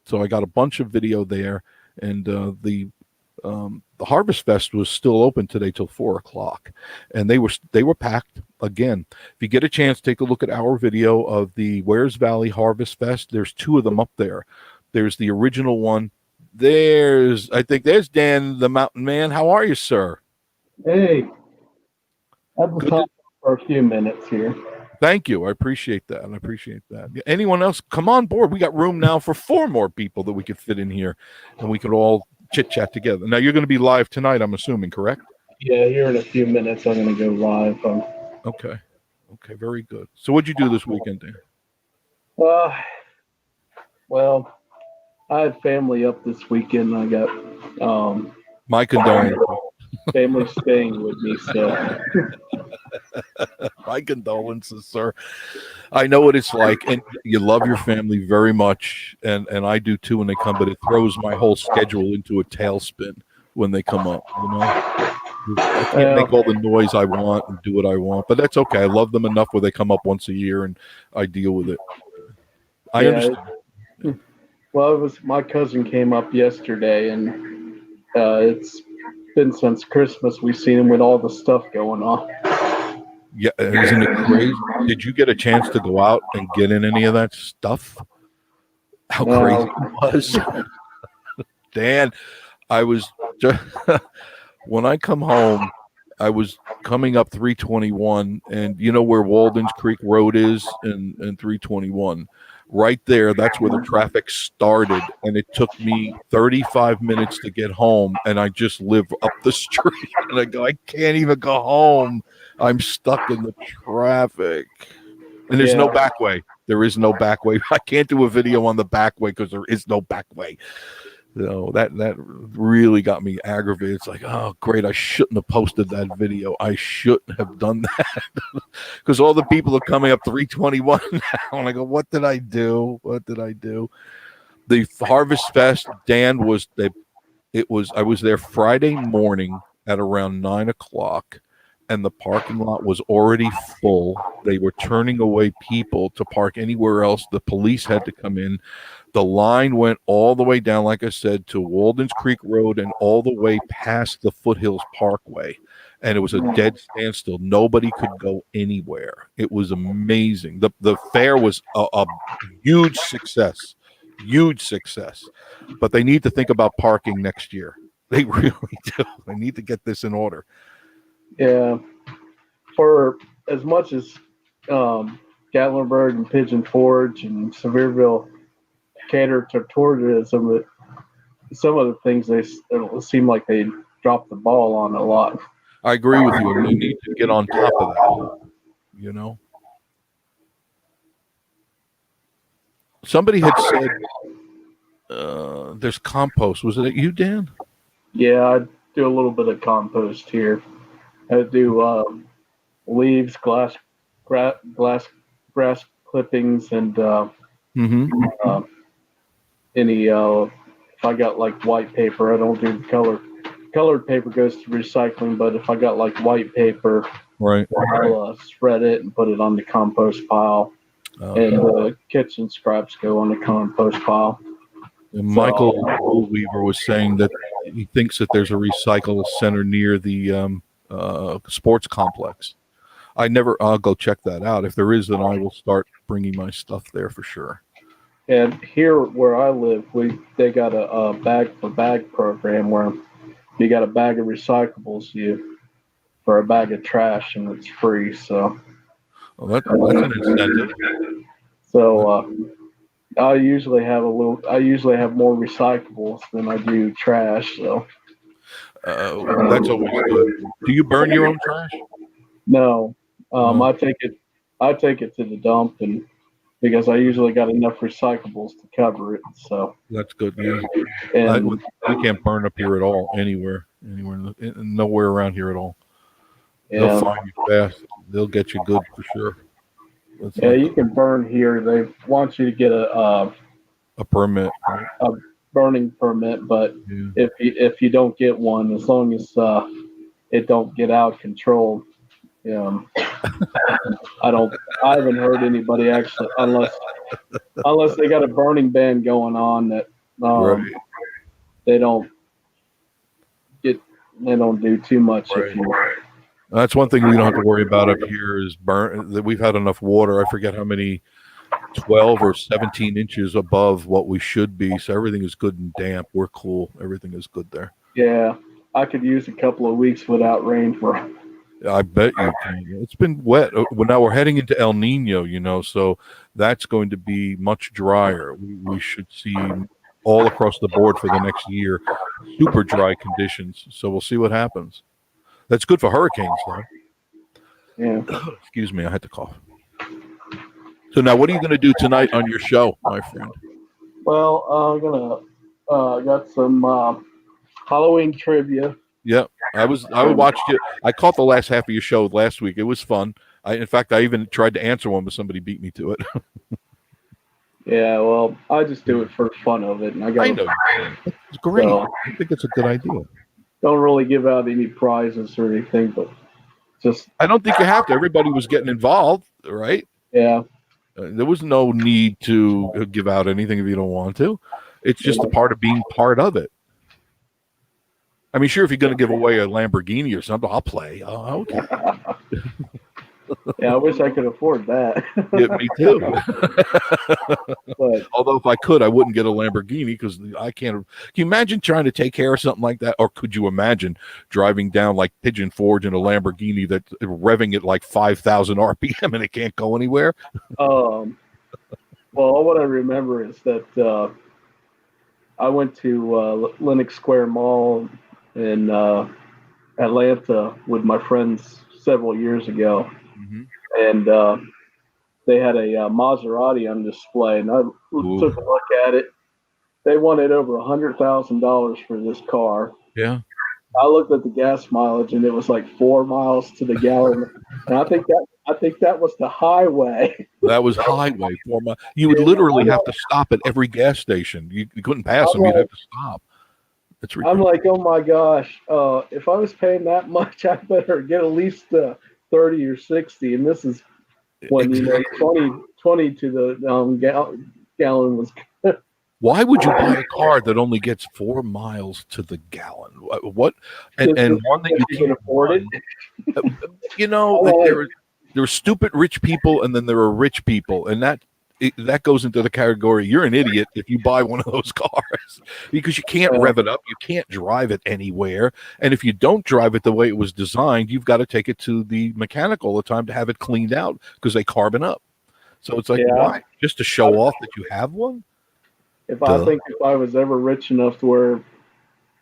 So I got a bunch of video there, and the Harvest Fest was still open today till 4:00, and they were packed again. If you get a chance, take a look at our video of the Wares Valley Harvest Fest. There's 2 of them up there. There's the original one. There's Dan the Mountain Man. How are you, sir? Hey, I've been talking for a few minutes here. Thank you. I appreciate that. Anyone else? Come on board. We got room now for 4 more people that we could fit in here, and we could all chit-chat together. Now, you're going to be live tonight, I'm assuming, correct? Yeah, here in a few minutes, I'm going to go live. Okay, very good. So what'd you do this weekend, Dan? Well, I had family up this weekend. I got My condolences. family staying with me, so My condolences, sir. I know what it's like, and you love your family very much, and I do too when they come, but it throws my whole schedule into a tailspin when they come up, you know? I can't make all the noise I want and do what I want, but that's okay. I love them enough where they come up once a year, and I deal with it. I understand. Well, it was my cousin came up yesterday, and it's been since Christmas we've seen him with all the stuff going on. Yeah, isn't it crazy? Did you get a chance to go out and get in any of that stuff? How crazy it was. Dan, I was just, when I come home, I was coming up 321, and you know where Walden's Creek Road is and 321. right there. That's where the traffic started, and it took me 35 minutes to get home, and I just live up the street, and I go, I can't even go home. I'm stuck in the traffic, and there's no Yeah. back way. There is no back way. I can't do a video on the back way because there is no back way. So that really got me aggravated. It's like, oh, great. I shouldn't have posted that video. I shouldn't have done that because all the people are coming up 321 now. And I go, what did I do? What did I do? The Harvest Fest, Dan I was there Friday morning at around 9:00, and the parking lot was already full. They were turning away people to park anywhere else. The police had to come in. The line went all the way down, like I said, to Walden's Creek Road and all the way past the Foothills Parkway. And it was a dead standstill. Nobody could go anywhere. It was amazing. The fair was a huge success. Huge success. But they need to think about parking next year. They really do. They need to get this in order. Yeah. For as much as Gatlinburg and Pigeon Forge and Sevierville cater to tourism, some of the things it seem like they dropped the ball on a lot. I agree with you. They need to get on top of that. You know? Somebody had said there's compost. Was it you, Dan? Yeah, I do a little bit of compost here. I do leaves, grass clippings, and any if I got like white paper, I don't do colored paper goes to recycling, but if I got like white paper, right, I'll spread it and put it on the compost pile, and the kitchen scraps go on the compost pile. And Michael Weaver was saying that he thinks that there's a recycle center near the sports complex. I'll go check that out. If there is, then I will start bringing my stuff there for sure. And here where I live, they got a bag for bag program where you got a bag of recyclables for a bag of trash, and it's free. So, that's an incentive. So I usually have more recyclables than I do trash. So that's always good. Do you burn your own trash? No, I take it to the dump, and because I usually got enough recyclables to cover it. So that's good. Yeah. And we can't burn up here at all, anywhere, nowhere around here at all. Yeah. They'll find you fast. They'll get you good for sure. You can burn here. They want you to get a permit, a burning permit, but if you don't get one, as long as it don't get out of control, I haven't heard anybody actually, unless they got a burning ban going on that they don't do too much. Right. That's one thing we don't have to worry about up here is that we've had enough water. I forget how many, 12 or 17 inches above what we should be. So everything is good and damp. We're cool. Everything is good there. Yeah. I could use a couple of weeks without rain I bet you can. It's been wet. Well, now we're heading into El Nino, so that's going to be much drier. We should see all across the board for the next year super dry conditions. So we'll see what happens. That's good for hurricanes, though. Yeah. Excuse me, I had to cough. So now, what are you going to do tonight on your show, my friend? Well, I'm gonna got some Halloween trivia. Yeah, I watched it. I caught the last half of your show last week. It was fun. In fact, I even tried to answer one, but somebody beat me to it. Yeah, well, I just do it for the fun of it, and I know it's great. So, I think it's a good idea. Don't really give out any prizes or anything, but just I don't think you have to. Everybody was getting involved, right? Yeah. There was no need to give out anything if you don't want to. It's just a part of being part of it. I mean, sure, if you're going to give away a Lamborghini or something, I'll play. Oh, okay. Yeah, I wish I could afford that. Yeah, me too. But, although if I could, I wouldn't get a Lamborghini because I can't. Can you imagine trying to take care of something like that? Or could you imagine driving down like Pigeon Forge in a Lamborghini that's revving at like 5,000 RPM and it can't go anywhere? Well, what I remember is that I went to Lenox Square Mall in Atlanta with my friends several years ago, and they had a Maserati on display, and I took a look at it. They wanted over $100,000 for this car. Yeah. I looked at the gas mileage, and it was like 4 miles to the gallon, and I think that was the highway. That was highway 4 miles. You would literally have to stop at every gas station. You couldn't pass them. You'd have to stop. It's I'm ridiculous. like, oh my gosh, if I was paying that much, I better get at least 30 or 60. And this is when, Exactly. 20 to the gallon was. Why would you buy a car that only gets 4 miles to the gallon? What? And one that you can can't afford it. You know, there are stupid rich people, and then there are rich people, and that goes into the category you're an idiot if you buy one of those cars, because you can't rev it up, you can't drive it anywhere, and if you don't drive it the way it was designed, you've got to take it to the mechanic all the time to have it cleaned out because they carbon up. So it's like, why? Just to show off that you have one? I think if I was ever rich enough to where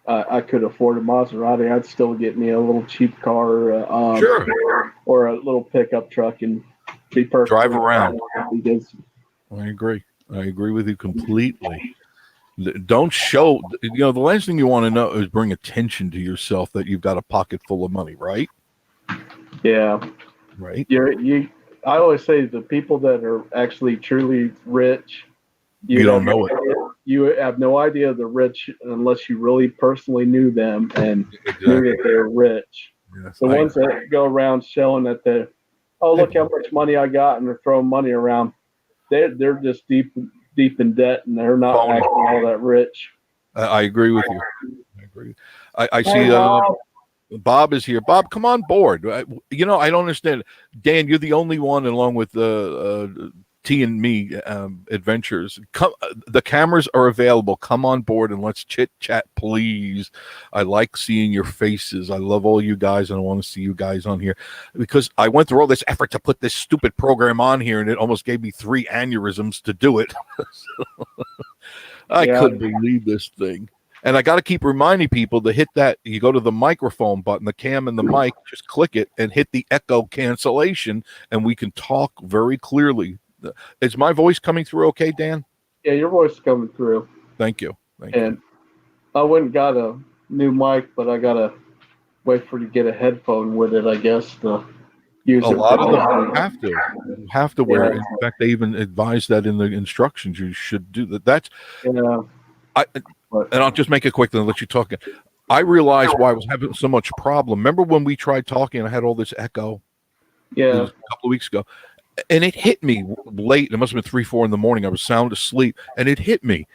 I could afford a Maserati, I'd still get me a little cheap car, Sure. or a little pickup truck, and be perfect. Drive around. Because I agree with you completely. Don't show. The last thing you want to know is bring attention to yourself that you've got a pocket full of money, right? Yeah. Right. I always say the people that are actually truly rich, you don't know it. You have no idea they're rich unless you really personally knew them and knew that they're rich. Yes, the ones that go around showing that look how much money I got, and they're throwing money around. They're just deep in debt, and they're not acting all that rich. I agree with you. I see. Bob is here. Bob, come on board. I don't understand. Dan, you're the only one, along with T and me adventures. The cameras are available. Come on board and let's chit chat, please. I like seeing your faces. I love all you guys, and I want to see you guys on here because I went through all this effort to put this stupid program on here, and it almost gave me 3 aneurysms to do it. I couldn't believe this thing. And I got to keep reminding people to hit that. You go to the microphone button, the cam and the mic, just click it and hit the echo cancellation, and we can talk very clearly. Is my voice coming through okay, Dan? Yeah, your voice is coming through. Thank you. And I went and got a new mic, but I got to wait to get a headphone with it, I guess, to use it. A lot of them have to wear it. In fact, they even advise that in the instructions. You should do that. And I'll just make it quick and let you talk. I realized why I was having so much problem. Remember when we tried talking and I had all this echo? Yeah. It was a couple of weeks ago. And it hit me late. It must have been 3, 4 in the morning. I was sound asleep, and it hit me.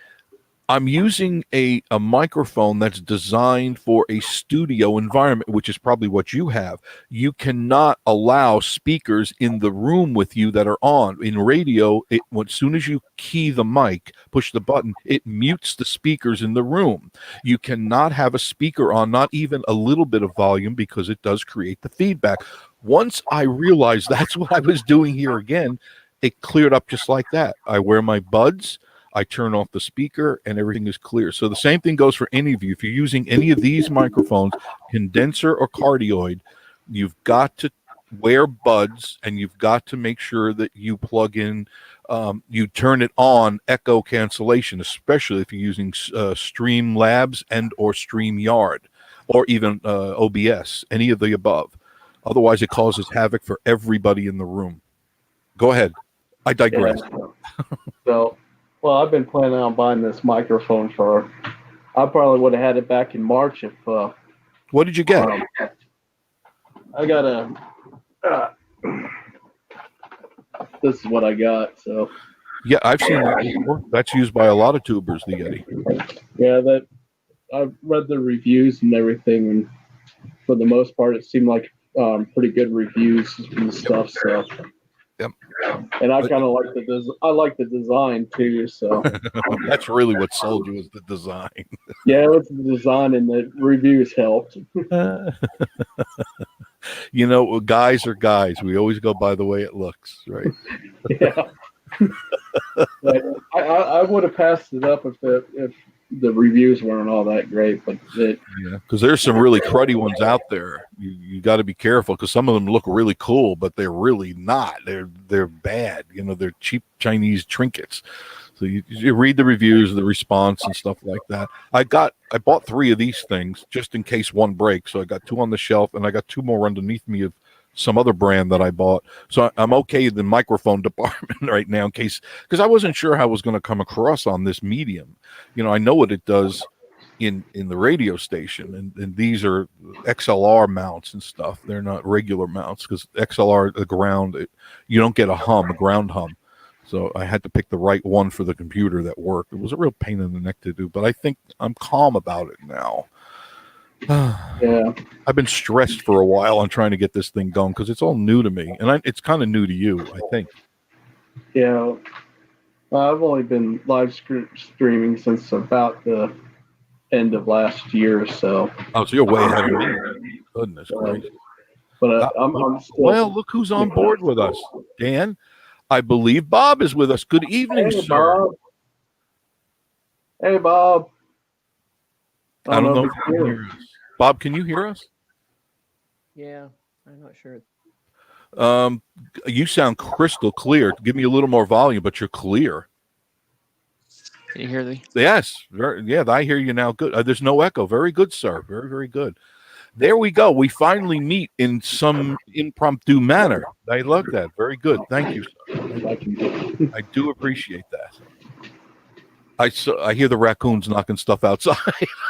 I'm using a microphone that's designed for a studio environment, which is probably what you have. You cannot allow speakers in the room with you that are on. In radio, as soon as you key the mic, push the button, it mutes the speakers in the room. You cannot have a speaker on, not even a little bit of volume, because it does create the feedback. Once I realized that's what I was doing here again, it cleared up just like that. I wear my buds, I turn off the speaker, and everything is clear. So the same thing goes for any of you. If you're using any of these microphones, condenser or cardioid, you've got to wear buds, and you've got to make sure that you plug in, you turn it on echo cancellation, especially if you're using Streamlabs and or StreamYard or even OBS, any of the above. Otherwise, it causes havoc for everybody in the room. Go ahead. I digress. Yeah. Well, I've been planning on buying this microphone I probably would have had it back in March if. What did you get? I got this is what I got. So. Yeah, I've seen that before. That's used by a lot of tubers, the Yeti. Yeah, I've read the reviews and everything, and for the most part, it seemed like pretty good reviews and stuff. So. Yep. And I kind of like the design too. So that's really what sold you, is the design. Yeah, it was the design, and the reviews helped. Guys are guys. We always go by the way it looks, right? Yeah. But I would have passed it up if the reviews weren't all that great. But Yeah, because there's some really cruddy ones out there. You got to be careful because some of them look really cool, but they're really not. They're bad. You know, they're cheap Chinese trinkets. So you read the reviews, the response, and stuff like that. I bought 3 of these things just in case one breaks. So I got 2 on the shelf, and I got 2 more underneath me of some other brand that I bought. So I'm okay in the microphone department right now in case, because I wasn't sure how I was going to come across on this medium. You know, I know what it does in the radio station, and these are XLR mounts and stuff. They're not regular mounts because XLR, the ground, you don't get a ground hum. So I had to pick the right one for the computer that worked. It was a real pain in the neck to do, but I think I'm calm about it now. yeah, I've been stressed for a while on trying to get this thing going because it's all new to me, and it's kind of new to you, I think. yeah. I've only been live streaming since about the end of last year or so. Oh, so you're way ahead of me. Goodness gracious. But I'm still. Well, look who's on board with us, Dan. I believe Bob is with us. Good evening, Hey, sir. Bob. Hey, Bob. I don't know if you can hear us. Bob, can you hear us? Yeah, I'm not sure. You sound crystal clear. Give me a little more volume, but you're clear. Can you hear me? Yes, I hear you now. Good. There's no echo. Very good, sir. Very, very good. There we go. We finally meet in some impromptu manner. I love that. Very good. Thank you, sir. I do appreciate that. I hear the raccoons knocking stuff outside.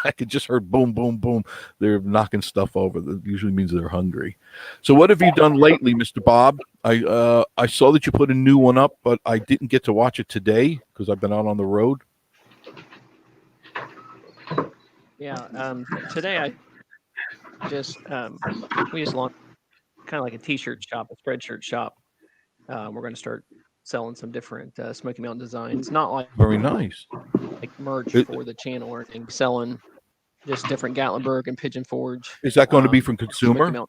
I could just heard boom, boom, boom. They're knocking stuff over. That usually means they're hungry. So what have you done lately, Mr. Bob? I saw that you put a new one up, but I didn't get to watch it today because I've been out on the road. Yeah. Today we just launched kind of like a T-shirt shop, a spreadshirt shop. We're going to start selling some different Smoky Mountain designs, not like Very nice. like merch for the channel or anything. Selling just different Gatlinburg and Pigeon Forge. Is that going to be from consumer?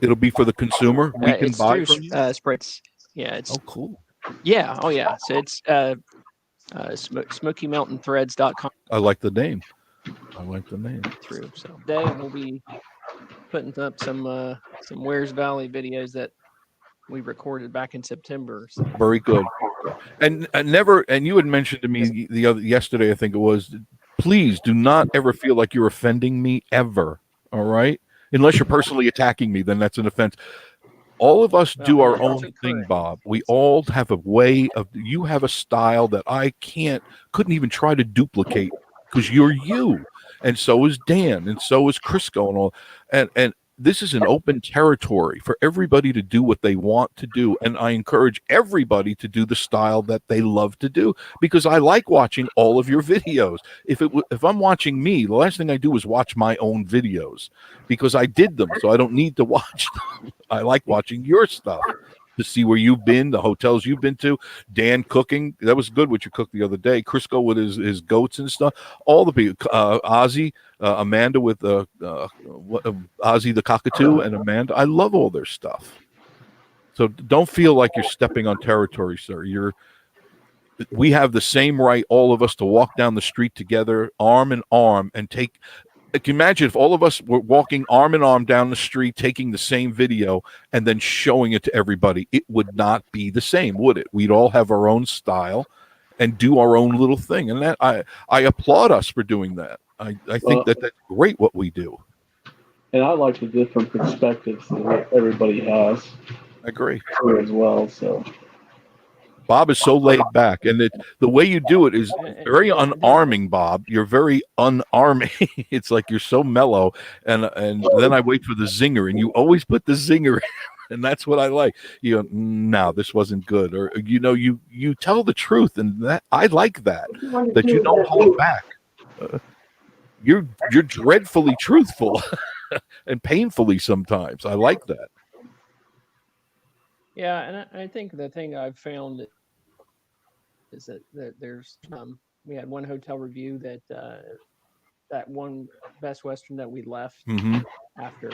It'll be for the consumer. We can buy from you? Spreads. Yeah. It's cool. Yeah. Oh yeah. So it's SmokyMountainThreads.com. I like the name. Through. So today we'll be putting up some Wares Valley videos that we recorded back in September. So. Very good. And you had mentioned to me yesterday, I think it was, please do not ever feel like you're offending me ever. All right. Unless you're personally attacking me, then that's an offense. All of us do our own thing, Bob. We all have a way of, you have a style that I couldn't even try to duplicate because you're you. And so is Dan, and so is Crisco, and all. And this is an open territory for everybody to do what they want to do. And I encourage everybody to do the style that they love to do because I like watching all of your videos. If I'm watching me, the last thing I do is watch my own videos because I did them, so I don't need to watch them. I like watching your stuff to see where you've been, the hotels you've been to. Dan cooking, that was good what you cooked the other day. Crisco with his goats and stuff. All the people, Ozzy, Amanda with Ozzy the cockatoo, and Amanda. I love all their stuff. So don't feel like you're stepping on territory, sir. We have the same right, all of us, to walk down the street together, arm in arm, and take. Can you imagine if all of us were walking arm in arm down the street, taking the same video and then showing it to everybody? It would not be the same, would it? We'd all have our own style and do our own little thing. And that I applaud us for doing that. I think that's great what we do. And I like the different perspectives that everybody has. I agree. As well, so. Bob is so laid back, and the way you do it is very unarming, Bob. You're very unarming. It's like you're so mellow, and then I wait for the zinger, and you always put the zinger in, and that's what I like. You go, no, this wasn't good, or you tell the truth, and that I like that you don't hold back. You're dreadfully truthful, and painfully sometimes. I like that. Yeah, and I think the thing I've found is that there's we had one hotel review that one Best Western that we left after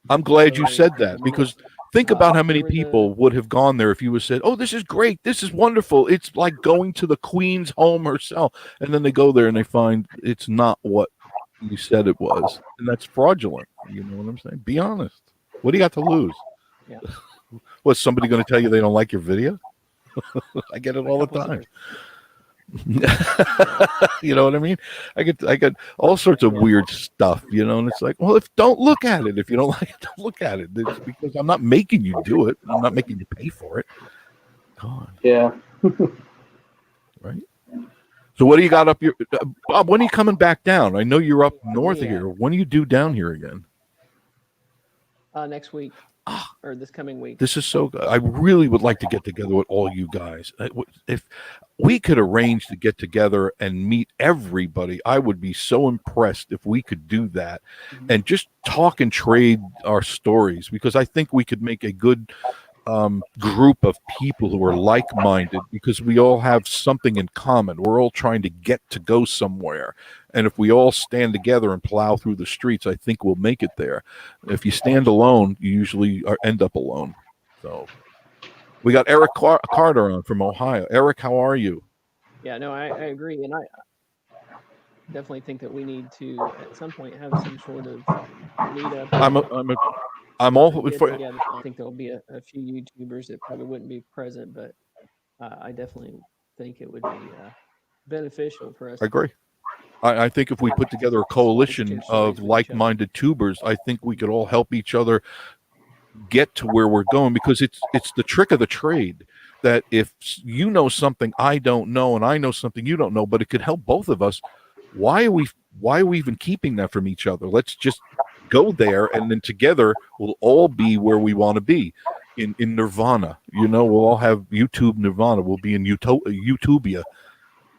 I'm glad you So, said that, because think about how many there was people would have gone there if you would said, "Oh, this is great. This is wonderful. It's like going to the queen's home herself." And then they go there and they find it's not what you said it was. And that's fraudulent. You know what I'm saying? Be honest. What do you got to lose? Yeah. Was somebody going to tell you they don't like your video? I get it a all the couple time. times. You know what I mean? I get all sorts of weird stuff, you know, and it's like, well, if don't look at it. If you don't like it, don't look at it. It's because I'm not making you do it. I'm not making you pay for it. God, Yeah. right? So what do you got up your Bob? When are you coming back down? I know you're up north of Yeah. here. When are you due down here again? Next week or this coming week. This is so good. I really would like to get together with all you guys. If we could arrange to get together and meet everybody, I would be so impressed if we could do that and just talk and trade our stories, because I think we could make a good group of people who are like-minded, because we all have something in common. We're all trying to get to go somewhere. And if we all stand together and plow through the streets, I think we'll make it there. If you stand alone, you usually end up alone. So we got Eric Carter on from Ohio. Eric, how are you? Yeah, no, I agree. And I definitely think that we need to, at some point, have some sort of meetup. I'm all get for. together. I think there'll be a few YouTubers that probably wouldn't be present, but I definitely think it would be beneficial for us. I agree. I think if we put together a coalition of like-minded tubers, I think we could all help each other get to where we're going, because it's the trick of the trade that if you know something I don't know and I know something you don't know, but it could help both of us, why are we even keeping that from each other? Let's just go there, and then together we'll all be where we want to be in nirvana. You know, we'll all have YouTube nirvana. We'll be in Utopia.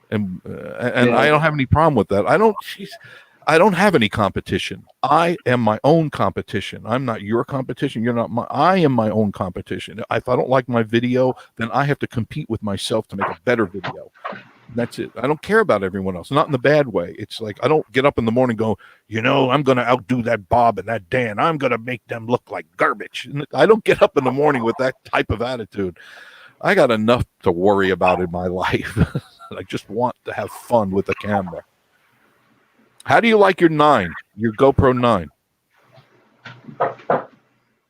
And I don't have any problem with that. I don't have any competition. I am my own competition. I'm not your competition. You're not I am my own competition. If I don't like my video, then I have to compete with myself to make a better video. That's it. I don't care about everyone else. Not in the bad way. It's like I don't get up in the morning and go, you know, I'm going to outdo that Bob and that Dan. I'm going to make them look like garbage. I don't get up in the morning with that type of attitude. I got enough to worry about in my life. I just want to have fun with the camera. How do you like your GoPro 9?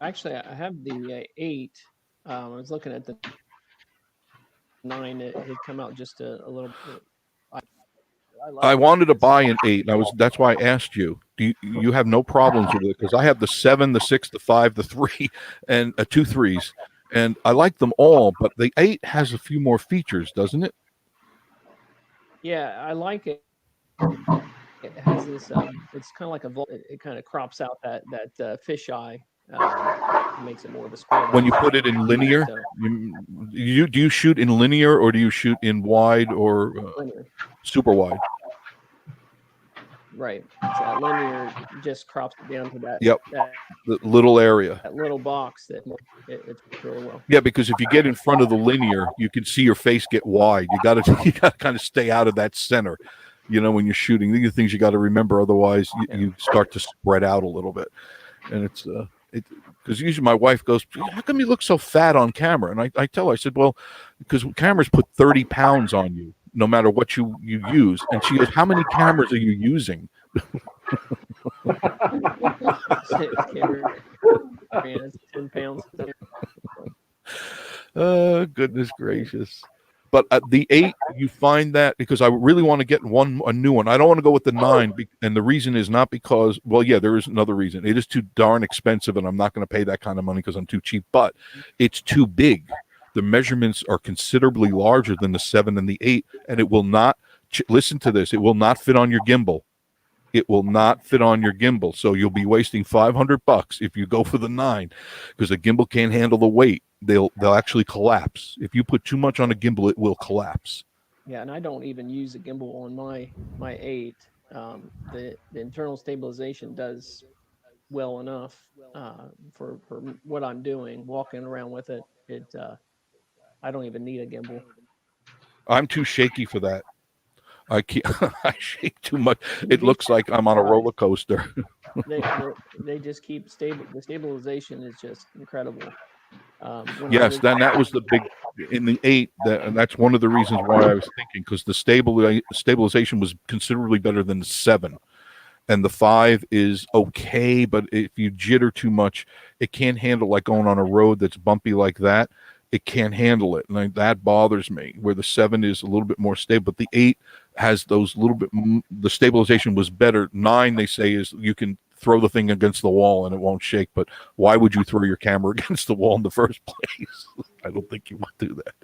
Actually, I have the 8. I was looking at the 9. It had come out just a little bit. I wanted to buy an 8. That's why I asked you. Do you have no problems with it? Because I have the 7, the 6, the 5, the 3, and 2 3s, and I like them all. But the 8 has a few more features, doesn't it? Yeah, I like it. It has this. It's kind of like it kind of crops out that fisheye. Makes it more of a square. When you put it in linear, So, do you shoot in linear or do you shoot in wide or linear. super wide? Right. So linear just crops it down to that. Yep. That The little area. little box that it's really well. Yeah, because if you get in front of the linear, you can see your face get wide. You got to kind of stay out of that center. You know, when you're shooting, these are things you got to remember. Otherwise, you start to spread out a little bit. And it's because usually my wife goes, "How come you look so fat on camera?" And I tell her, I said, "Well, because cameras put 30 pounds on you, no matter what you use." And she goes, "How many cameras are you using?" It's 10 pounds. Goodness gracious. But the 8, you find that, because I really want to get a new one. I don't want to go with the 9, and the reason is not because, well, yeah, there is another reason. It is too darn expensive, and I'm not going to pay that kind of money because I'm too cheap. But it's too big. The measurements are considerably larger than the 7 and the 8, and it will not. Listen to this. It will not fit on your gimbal. It will not fit on your gimbal, so you'll be wasting $500 if you go for the 9, because the gimbal can't handle the weight. They'll actually collapse. If you put too much on a gimbal, it will collapse. Yeah, and I don't even use a gimbal on my 8. The internal stabilization does well enough for what I'm doing. Walking around with it, I don't even need a gimbal. I'm too shaky for that. I can't. I shake too much. It looks like I'm on a roller coaster. they just keep stable. The stabilization is just incredible. When I Yes, was- then that was the big in the 8. And that's one of the reasons why I was thinking, because the stabilization was considerably better than the 7, and the 5 is okay, but if you jitter too much, it can't handle, like going on a road that's bumpy like that. It can't handle it, and that bothers me. Where the 7 is a little bit more stable, but the 8 has those little bit. The stabilization was better. 9, they say, is you can throw the thing against the wall and it won't shake. But why would you throw your camera against the wall in the first place? I don't think you would do that.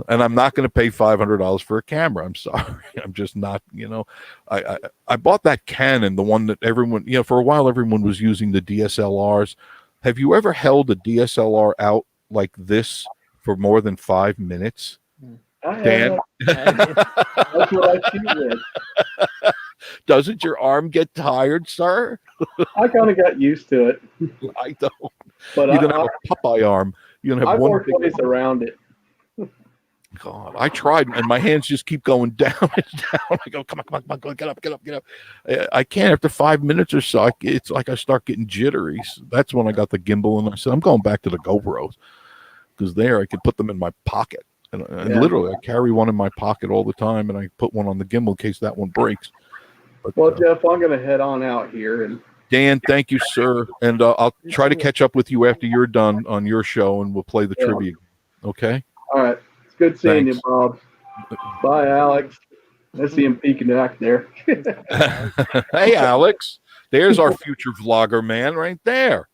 And I'm not going to pay $500 for a camera. I'm sorry. I'm just not. I bought that Canon, the one that everyone, for a while everyone was using the DSLRs. Have you ever held a DSLR out like this for more than 5 minutes? I Dan? have. That's what I shoot with. Doesn't your arm get tired, sir? I kind of got used to it, I don't. but You're gonna have a Popeye arm. You're gonna I have one work big. ways around it. God, I tried, and my hands just keep going down and down. I go, come on, get up. I can't. After 5 minutes or so, it's like I start getting jittery. So that's when I got the gimbal, and I said, I'm going back to the GoPros, because there I could put them in my pocket, and Yeah. literally I carry one in my pocket all the time, and I put one on the gimbal in case that one breaks. But, Well, Jeff, I'm going to head on out here, and Dan, thank you, sir, and I'll try to catch up with you after you're done on your show, and we'll play the Yeah. trivia. Okay. all right. It's good seeing Thanks. you, Bob. Bye, Alex. I see him peeking back there. Hey, Alex. There's our future vlogger, man, right there.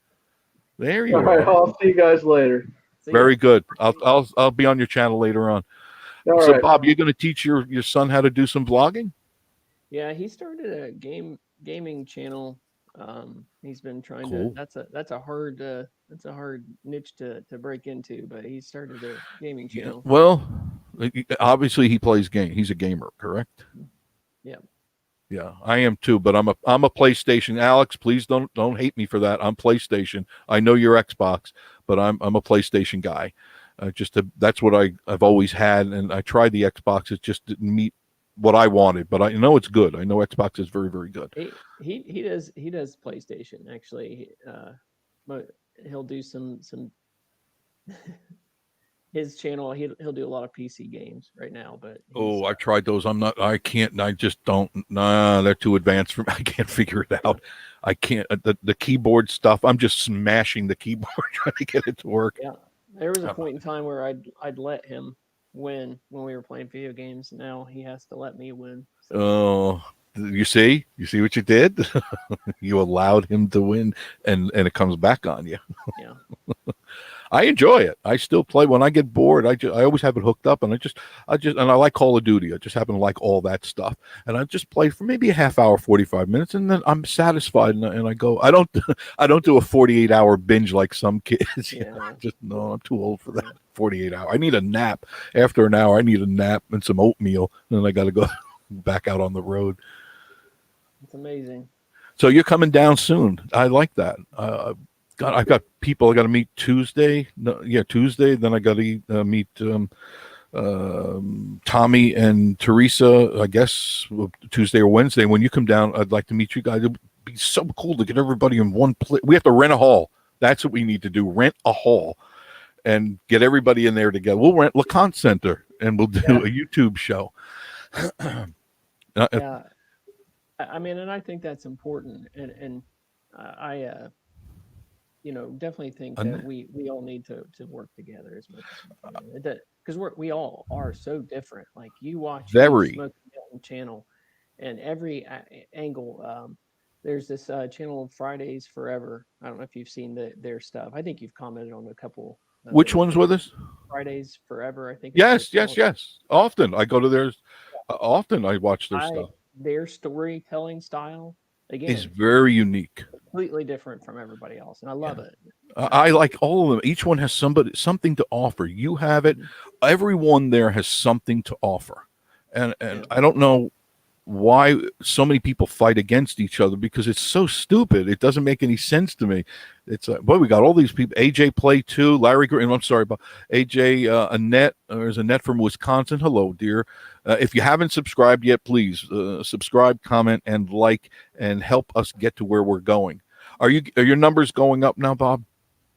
There you All right, are. I'll see you guys later. See, Very good. I'll be on your channel later on. All So, right. Bob, you're going to teach your son how to do some vlogging? yeah, he started a gaming channel. He's been trying Cool. to. That's a hard niche to break into, but he started a gaming channel. Well, obviously he plays game. He's a gamer, correct? Yeah. Yeah, I am too, but I'm a PlayStation. Alex, please don't hate me for that. I'm PlayStation. I know you're Xbox, but I'm a PlayStation guy. That's what I've always had, and I tried the Xbox. It just didn't meet what I wanted, but I know it's good. I know Xbox is very, very good. He does PlayStation actually, but he'll do some his channel. He'll do a lot of PC games right now, but Oh, I've tried those. I can't. I just don't. Nah, they're too advanced for me. I can't figure it out. I can't. The keyboard stuff. I'm just smashing the keyboard trying to get it to work. yeah. There was a point in time where I'd let him win when we were playing video games. Now he has to let me win. So, Oh, you see what you did? You allowed him to win, and it comes back on you. yeah. I enjoy it. I still play when I get bored. I always have it hooked up, and I like Call of Duty. I just happen to like all that stuff, and I just play for maybe a half hour, 45 minutes, and then I'm satisfied, and I go. I don't do a 48-hour binge like some kids. You know? Yeah. No, I'm too old for that. 48 hour. I need a nap. After an hour, I need a nap and some oatmeal, and then I got to go back out on the road. It's amazing. So you're coming down soon. I like that. God, I've got people I got to meet Tuesday. No, yeah, Tuesday. Then I got to meet Tommy and Teresa. I guess Tuesday or Wednesday. When you come down, I'd like to meet you guys. It'd be so cool to get everybody in one place. We have to rent a hall. That's what we need to do. Rent a hall and get everybody in there together. We'll rent LeConte Center and we'll do a YouTube show. Yeah. I mean, and I think that's important, and I definitely think that we all need to work together as much as we can. Because we all are so different. Like you watch the Very. Smoky Mountain channel, and every angle. There's this channel Fridays Forever. I don't know if you've seen their stuff. I think you've commented on a couple. Which one's with us? Fridays Forever, I think. Yes. Often I go to theirs. Often I watch their stuff. Their storytelling style again It's very unique. completely different from everybody else, and I love it. I like all of them. Each one has something to offer. You have it. Everyone there has something to offer, and I don't know why so many people fight against each other, because it's so stupid. It doesn't make any sense to me. It's boy, we got all these people. AJ Play too. Larry Green. I'm sorry about AJ. Annette. There's Annette from Wisconsin. Hello, dear. If you haven't subscribed yet, please subscribe, comment, and like, and help us get to where we're going. Are your numbers going up now, Bob?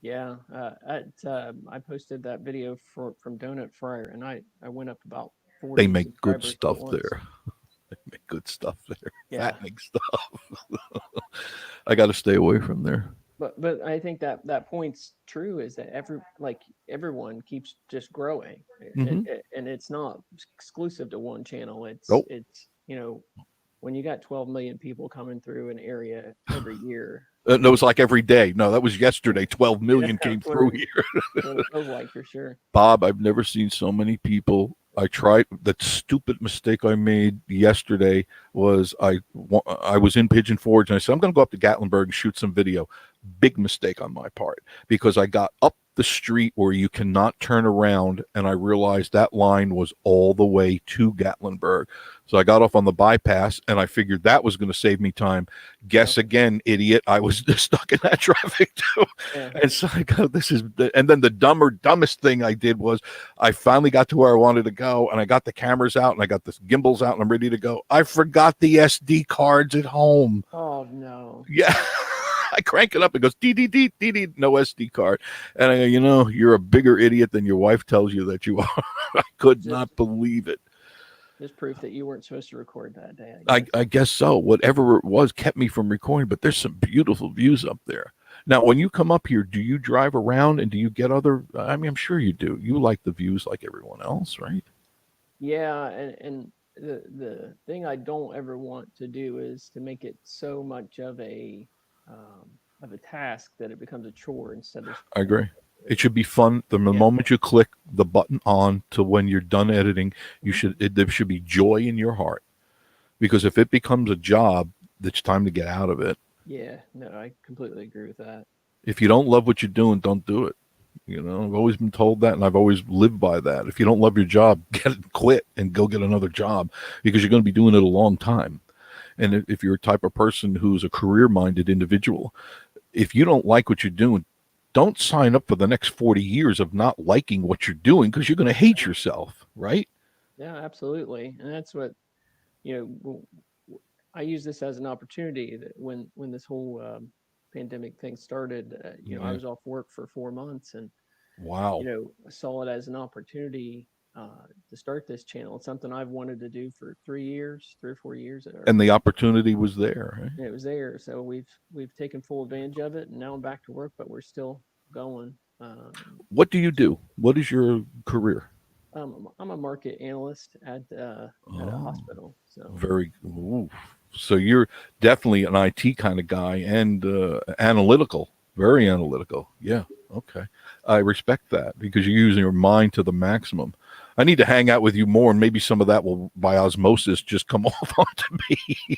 Yeah, I posted that video from Donut Fryer, and I went up about 40. They make good subscribers stuff at once. there. They make good stuff there. Yeah. Fattening stuff. I got to stay away from there. But I think that point's true, is that everyone keeps just growing, Mhm. and it's not exclusive to one channel. Nope. It's when you got 12 million people coming through an area every year. No, it was like every day. No, that was yesterday. 12 million Yeah, came that's what through it- here. What it feels like, for sure. Bob, I've never seen so many people. I tried that stupid mistake I made yesterday was I was in Pigeon Forge and I said, I'm going to go up to Gatlinburg and shoot some video. Big mistake on my part, because I got up the street where you cannot turn around, and I realized that line was all the way to Gatlinburg. So I got off on the bypass, and I figured that was going to save me time. Guess again, idiot, I was stuck in that traffic too. Yeah. And so I go, and then the dumbest thing I did was I finally got to where I wanted to go, and I got the cameras out, and I got the gimbals out, and I'm ready to go. I forgot the SD cards at home. Oh no. Yeah. I crank it up. It goes dee, no SD card. And I go, you're a bigger idiot than your wife tells you that you are. I could not believe it. Just proof that you weren't supposed to record that day. I guess so. Whatever it was kept me from recording, but there's some beautiful views up there. Now, when you come up here, do you drive around and do you get I'm sure you do. You like the views like everyone else, right? Yeah, and the thing I don't ever want to do is to make it so much of a task that it becomes a chore instead of. I agree. It should be fun. The moment you click the button on to when you're done editing, there should be joy in your heart. Because if it becomes a job, it's time to get out of it. Yeah, no, I completely agree with that. If you don't love what you're doing, don't do it. I've always been told that, and I've always lived by that. If you don't love your job, quit and go get another job, because you're going to be doing it a long time. And if you're a type of person who's a career-minded individual, if you don't like what you're doing, don't sign up for the next 40 years of not liking what you're doing, because you're going to hate yourself, right? Yeah, absolutely. And that's what, I use this as an opportunity that when this whole pandemic thing started, I was off work for 4 months, and wow, I saw it as an opportunity to start this channel. It's something I've wanted to do for 3 or 4 years. And the opportunity was there. Right? It was there. So we've taken full advantage of it, and now I'm back to work, but we're still going. What do you do? What is your career? I'm a market analyst at a hospital. So so you're definitely an IT kind of guy, and analytical, very analytical. Yeah. Okay. I respect that, because you're using your mind to the maximum. I need to hang out with you more, and maybe some of that will, by osmosis, just come off onto me.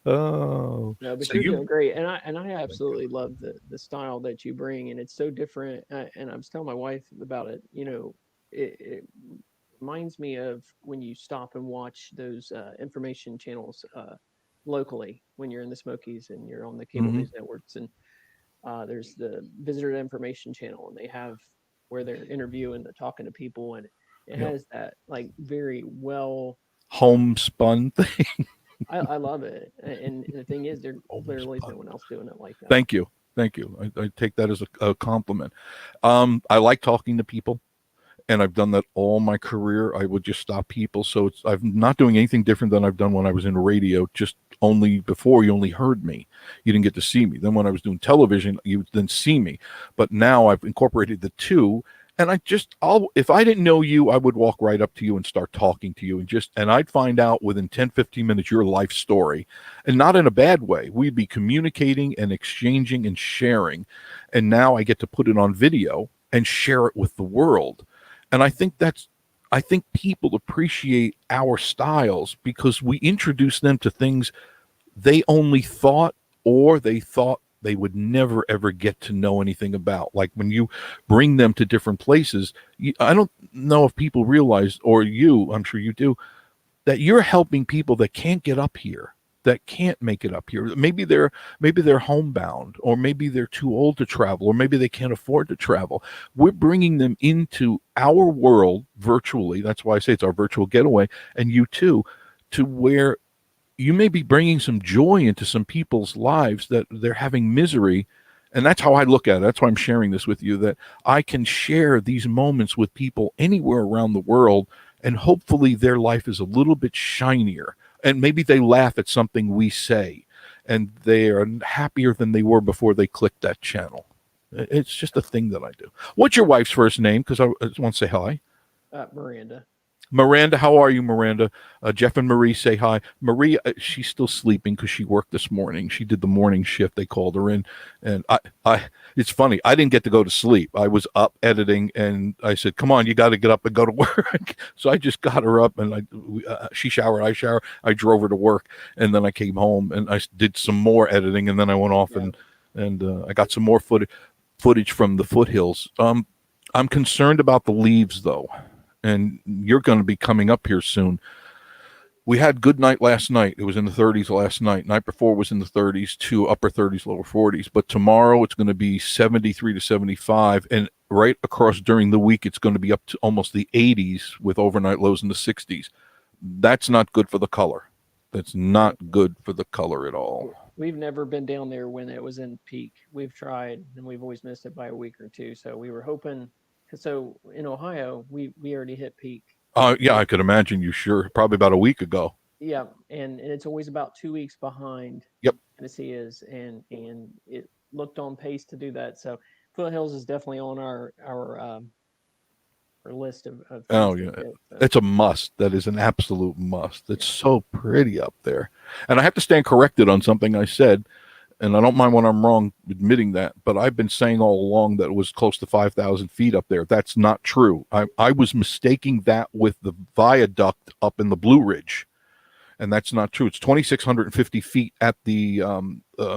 Oh, no, but so you're doing great, and I absolutely love the style that you bring, and it's so different. And I was telling my wife about it. It reminds me of when you stop and watch those information channels locally when you're in the Smokies and you're on the cable news networks, and there's the visitor information channel, and they have where they're interviewing, they're talking to people, and it has that very well homespun thing. I love it, and the thing is, there's literally no one else doing it like that. Thank you. I take that as a compliment. I like talking to people, and I've done that all my career. I would just stop people, so I'm not doing anything different than I've done when I was in radio. Just only before, you only heard me, you didn't get to see me. Then when I was doing television, you would then see me. But now I've incorporated the two. And if I didn't know you, I would walk right up to you and start talking to you, and I'd find out within 10, 15 minutes your life story, and not in a bad way. We'd be communicating and exchanging and sharing. And now I get to put it on video and share it with the world. And I think people appreciate our styles, because we introduce them to things they only thought, or they thought they would never, ever get to know anything about. Like when you bring them to different places, I don't know if people realize, or I'm sure you do, that you're helping people that can't get up here. that can't make it up here. Maybe they're homebound, or maybe they're too old to travel, or maybe they can't afford to travel. We're bringing them into our world virtually. That's why I say it's our virtual getaway, and you too, to where you may be bringing some joy into some people's lives that they're having misery. And that's how I look at it. That's why I'm sharing this with you, that I can share these moments with people anywhere around the world, and hopefully their life is a little bit shinier. And maybe they laugh at something we say, and they are happier than they were before they clicked that channel. It's just a thing that I do. What's your wife's first name? Because I just want to say hi. Miranda. Miranda, how are you, Miranda? Jeff and Marie say hi. Marie, she's still sleeping because she worked this morning. She did the morning shift. They called her in, and it's funny. I didn't get to go to sleep. I was up editing, and I said, "Come on, you got to get up and go to work." So I just got her up, and she showered, I showered, I drove her to work, and then I came home and I did some more editing, and then I went off and I got some more footage from the foothills. I'm concerned about the leaves, though. And you're going to be coming up here soon. We had good night last night. It was in the 30s last night. Night before was in the 30s to upper 30s, lower 40s. But tomorrow it's going to be 73 to 75. And right across during the week, it's going to be up to almost the 80s with overnight lows in the 60s. That's not good for the color. That's not good for the color at all. We've never been down there when it was in peak. We've tried, and we've always missed it by a week or two. So we were hoping. So in Ohio, we already hit peak. Yeah, I could imagine you sure. Probably about a week ago. Yeah, and it's always about 2 weeks behind. Yep. Tennessee is, and it looked on pace to do that. So Foothills is definitely on our list of Oh yeah, it's a must. That is an absolute must. It's so pretty up there, and I have to stand corrected on something I said. And I don't mind when I'm wrong admitting that, but I've been saying all along that it was close to 5,000 feet up there. That's not true. I was mistaking that with the viaduct up in the Blue Ridge, and that's not true. It's 2,650 feet at the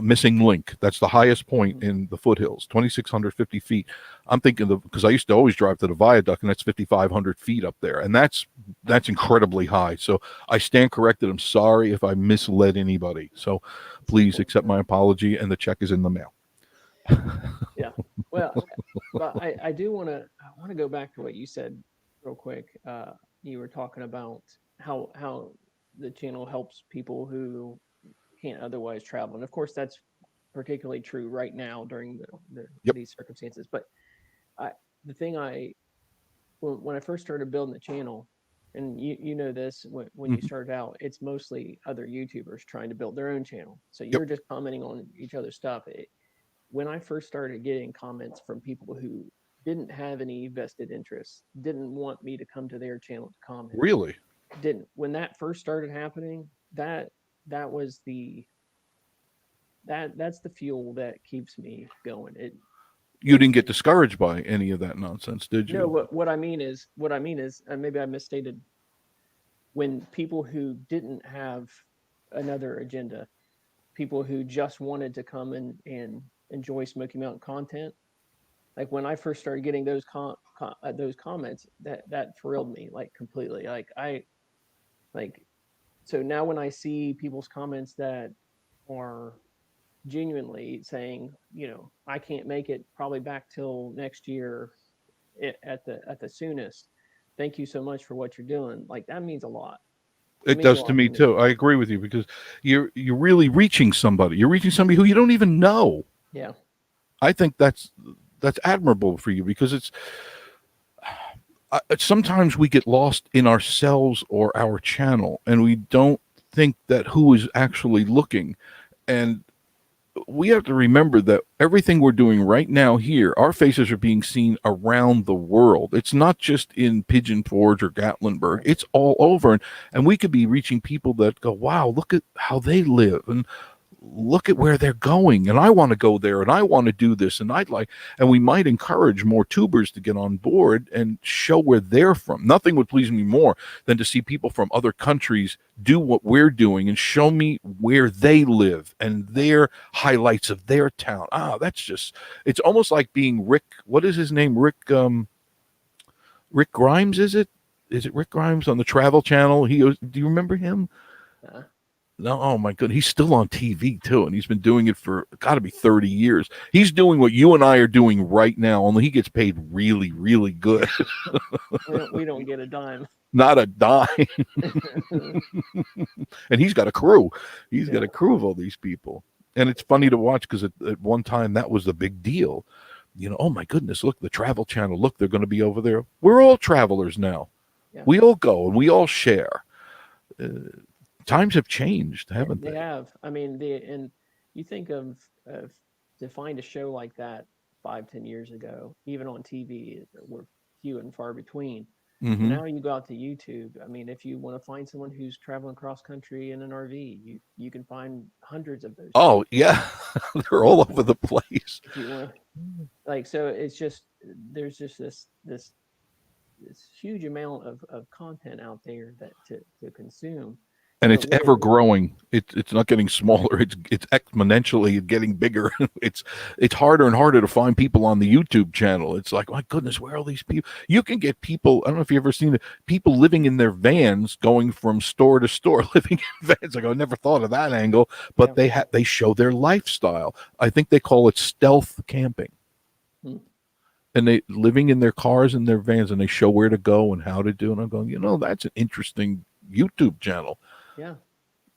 missing link. That's the highest point in the foothills, 2,650 feet. I'm thinking because I used to always drive to the viaduct, and that's 5,500 feet up there, and that's incredibly high. So I stand corrected. I'm sorry if I misled anybody. So please accept my apology, and the check is in the mail. Yeah. Well, but I want to go back to what you said real quick. You were talking about how the channel helps people who can't otherwise travel, and of course that's particularly true right now during these circumstances. But the thing when I first started building the channel, and you know this, when you started out, it's mostly other YouTubers trying to build their own channel. So you're just commenting on each other's stuff. When I first started getting comments from people who didn't have any vested interests, didn't want me to come to their channel to comment. Really? When that first started happening, that's the fuel that keeps me going. You didn't get discouraged by any of that nonsense, did you? No, what I mean is, and maybe I misstated, when people who didn't have another agenda, people who just wanted to come and enjoy Smoky Mountain content, like when I first started getting those comments, that thrilled me like completely. So now when I see people's comments that are genuinely saying, I can't make it probably back till next year at the soonest. Thank you so much for what you're doing. Like that means a lot. It does to me too. I agree with you because you're really reaching somebody. You're reaching somebody who you don't even know. Yeah. I think that's admirable for you because it's sometimes we get lost in ourselves or our channel and we don't think that who is actually looking. And we have to remember that everything we're doing right now here, our faces are being seen around the world. It's not just in Pigeon Forge or Gatlinburg. It's all over. And we could be reaching people that go, wow, look at how they live. And look at where they're going, and I want to go there, and I want to do this, and and we might encourage more tubers to get on board and show where they're from. Nothing would please me more than to see people from other countries do what we're doing and show me where they live and their highlights of their town. It's almost like being Rick. What is his name? Rick Grimes, is it? Is it Rick Grimes on the Travel Channel? Do you remember him? No, oh my goodness, he's still on TV too, and he's been doing it for got to be 30 years. He's doing what you and I are doing right now, only he gets paid really, really good. We don't get a dime. Not a dime. And he's got a crew. He's got Yeah. a crew of all these people. And it's funny to watch because at one time that was the big deal. You know, oh my goodness, look, the Travel Channel, look, they're going to be over there. We're all travelers now. Yeah. We all go and we all share. Times have changed, haven't They they? have. I mean, and you think of to find a show like that 5, 10 years ago, even on TV, were few and far between. Mhm. Now you go out to YouTube. I mean, if you want to find someone who's traveling cross country in an RV, you can find hundreds of those. Oh, yeah. They're all over the place. If you want, like, so it's just there's just this huge amount of content out there that to consume. And You it's know, ever literally- growing. It's not getting smaller. It's exponentially getting bigger. It's harder and harder to find people on the YouTube channel. It's like, my goodness, where are all these people? You can get people. I don't know if you've ever seen it. People living in their vans, going from store to store, living in vans. Like, I never thought of that angle, but Yeah. they show their lifestyle. I think they call it stealth camping. Hmm. And they living in their cars and their vans, and they show where to go and how to do. And I'm going, you know, that's an interesting YouTube channel. Yeah.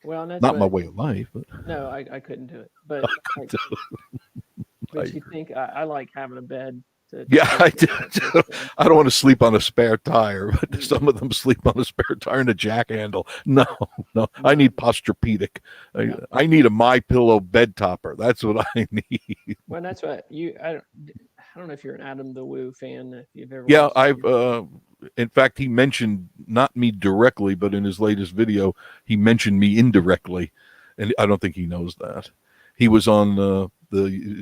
Well, and that's Not my what- way of life, but No, I couldn't do it. But like, but you think I like having a bed. Yeah, I do to- too. I don't want to sleep on a spare tire, but some of them sleep on a spare tire and a jack handle. No, I need Posturepedic. I need a My Pillow bed topper. That's what I need. Well, that's what I don't know if you're an Adam the Woo fan. If you've ever Yeah, watched I've. In fact, he mentioned not me directly, but in his latest video, he mentioned me indirectly, and I don't think he knows that. He was on the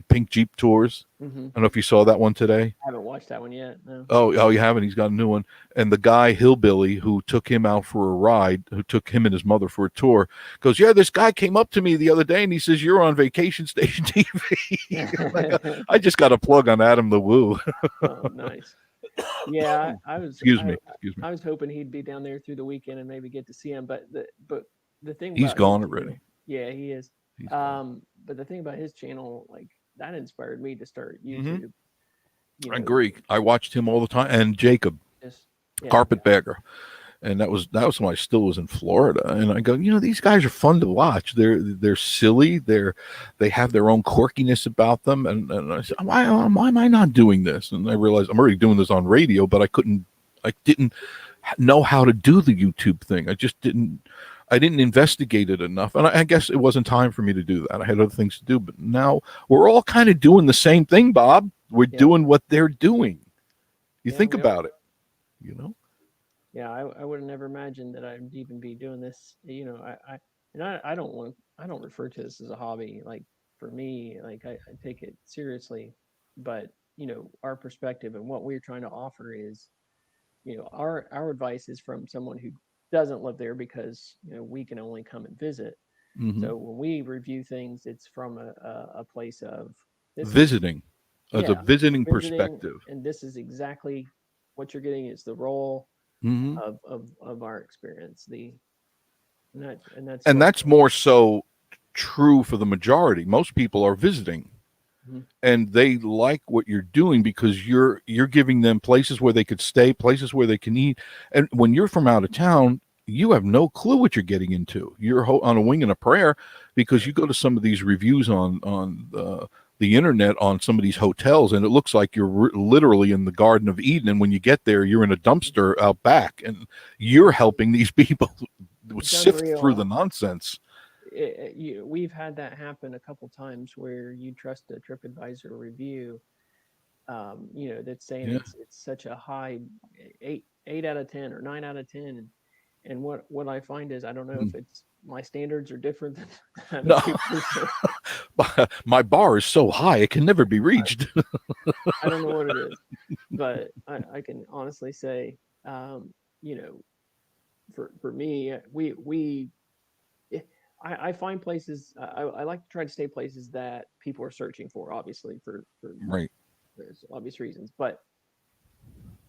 Pink Jeep tours. Mhm. I don't know if you saw that one today. I haven't watched that one yet. No. Oh, you haven't? He's got a new one. And the guy, Hillbilly, who took him out for a ride, who took him and his mother for a tour, goes, yeah, this guy came up to me the other day and he says, you're on Vacation Station TV. I just got a plug on Adam the Woo. Oh, nice. Yeah, I was. Excuse I- me. I was hoping he'd be down there through the weekend and maybe get to see him, but the thing He's about gone his already. channel- Yeah, he is. He's gone. But the thing about his channel, like that inspired me to start Mhm. YouTube. You I know, agree. I watched him all the time. And Jacob, just- yeah, Carpetbagger. And that was when I still was in Florida. And I go, you know, these guys are fun to watch. They're silly. They have their own quirkiness about them. And I said, why am I not doing this? And I realized I'm already doing this on radio, but I didn't know how to do the YouTube thing. I didn't investigate it enough. And I guess it wasn't time for me to do that. I had other things to do. But now we're all kind of doing the same thing, Bob. We're Yeah. doing what they're doing. You Yeah, think we are. about it, you know? Yeah, I would have never imagined that I'd even be doing this. You know, I don't refer to this as a hobby. Like for me, like I take it seriously, but you know, our perspective and what we're trying to offer is, you know, our advice is from someone who doesn't live there because, you know, we can only come and visit. Mhm. So when we review things, it's from a place of this is- Visiting as a Yeah, visiting visiting, perspective. and this is exactly what you're getting is the role Mhm. of our experience. And that's And what- that's more so true for the majority. Most people are visiting. Mhm. And they like what you're doing because you're giving them places where they could stay, places where they can eat. And when you're from out of town, you have no clue what you're getting into. You're on a wing and a prayer because you go to some of these reviews on the internet on some of these hotels, and it looks like you're literally in the Garden of Eden. And when you get there, you're in a dumpster out back, and you're helping these people It's sift unreal. through the nonsense. We've had that happen a couple times where you trust a TripAdvisor review, you know, that's saying Yeah. it's such a high 8 out of 10 or 9 out of 10. And what I find is I don't know if it's my standards are different than other No. people's. My bar is so high it can never be reached. I don't know what it is, but I can honestly say, you know, for me, I find places. I like to try to stay places that people are searching for, obviously for Right. there's obvious reasons, but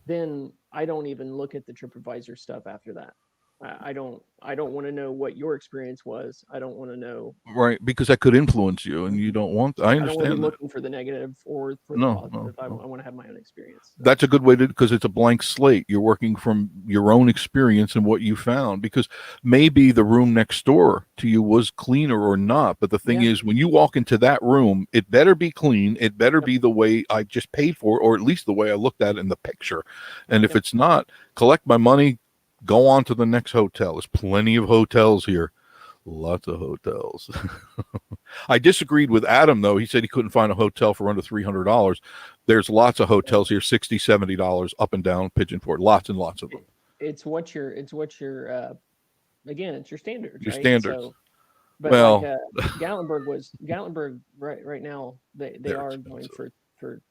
then I don't even look at the TripAdvisor stuff after that. I don't want to know what your experience was. I don't want to know. Right, because that could influence you, and you don't want. I I don't want to be understand that. looking for the negative or for the No, positive. I no. want to have my own experience. So. That's a good way to, because it's a blank slate. You're working from your own experience and what you found, because maybe the room next door to you was cleaner or not. But the thing Yeah. is, when you walk into that room, it better be clean. It better Yep. be the way I just paid for, or at least the way I looked at it in the picture. And if Yep. it's not, collect my money, go on to the next hotel. There's plenty of hotels here. Lots of hotels. I disagreed with Adam, though. He said he couldn't find a hotel for under $300. There's lots of hotels here, $60, $70 up and down Pigeon Forge. Lots and lots of them. It's what your again, it's your standards. Your right? standards. So, but Well- like Gatlinburg right now they They're are expensive. going for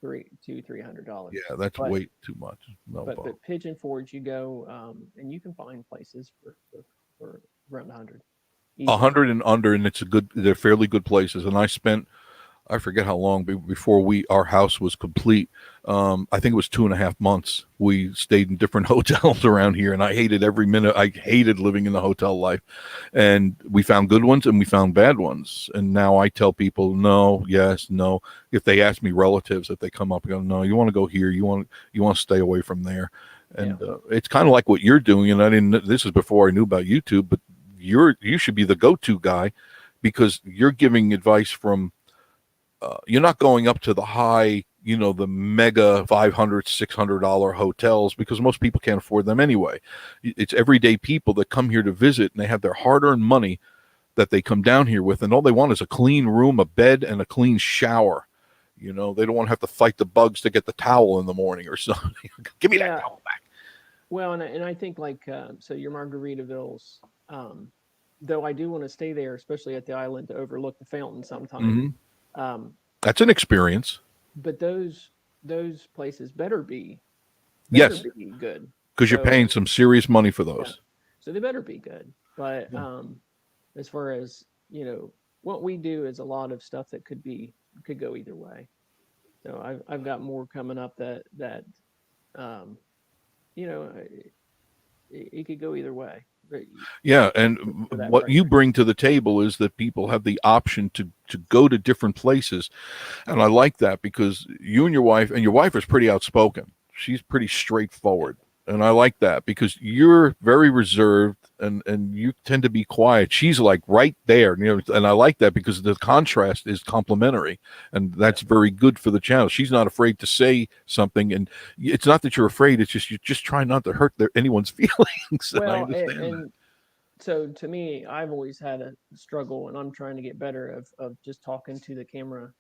$300. Yeah, that's But- way too much. No, But Pigeon Forge, you go and you can find places for around 100. 100 and under, and they're fairly good places. And I forget how long before our house was complete. I think it was 2.5 months. We stayed in different hotels around here, and I hated every minute. I hated living in the hotel life. And we found good ones and we found bad ones. And now I tell people no, yes, no. If they ask me relatives, if they come up and go, no, you want to go here, you want to stay away from there. And it's kind of like what you're doing. And this is before I knew about YouTube, but you should be the go-to guy, because you're giving advice from you're not going up to the high, the mega $500, $600 hotels, because most people can't afford them anyway. It's everyday people that come here to visit, and they have their hard-earned money that they come down here with, and all they want is a clean room, a bed, and a clean shower. They don't want to have to fight the bugs to get the towel in the morning or something. Give me that towel back. Well, and I think so your Margaritavilles, though I do want to stay there, especially at the island, to overlook the fountain sometime. Mm-hmm. That's an experience. But those places better be yes, good, because you're paying some serious money for those. Yeah. So they better be good. But as far as what we do is a lot of stuff that could go either way. So I've got more coming up that it could go either way. Yeah, and what you bring to the table is that people have the option to go to different places, and I like that, because you and your wife is pretty outspoken. She's pretty straightforward, and I like that, because you're very reserved and you tend to be quiet. She's like right there, and I like that, because the contrast is complementary, and that's very good for the channel. She's not afraid to say something, and it's not that you're afraid, it's just you're just trying not to hurt anyone's feelings. Well, I understand and so to me, I've always had a struggle, and I'm trying to get better of just talking to the camera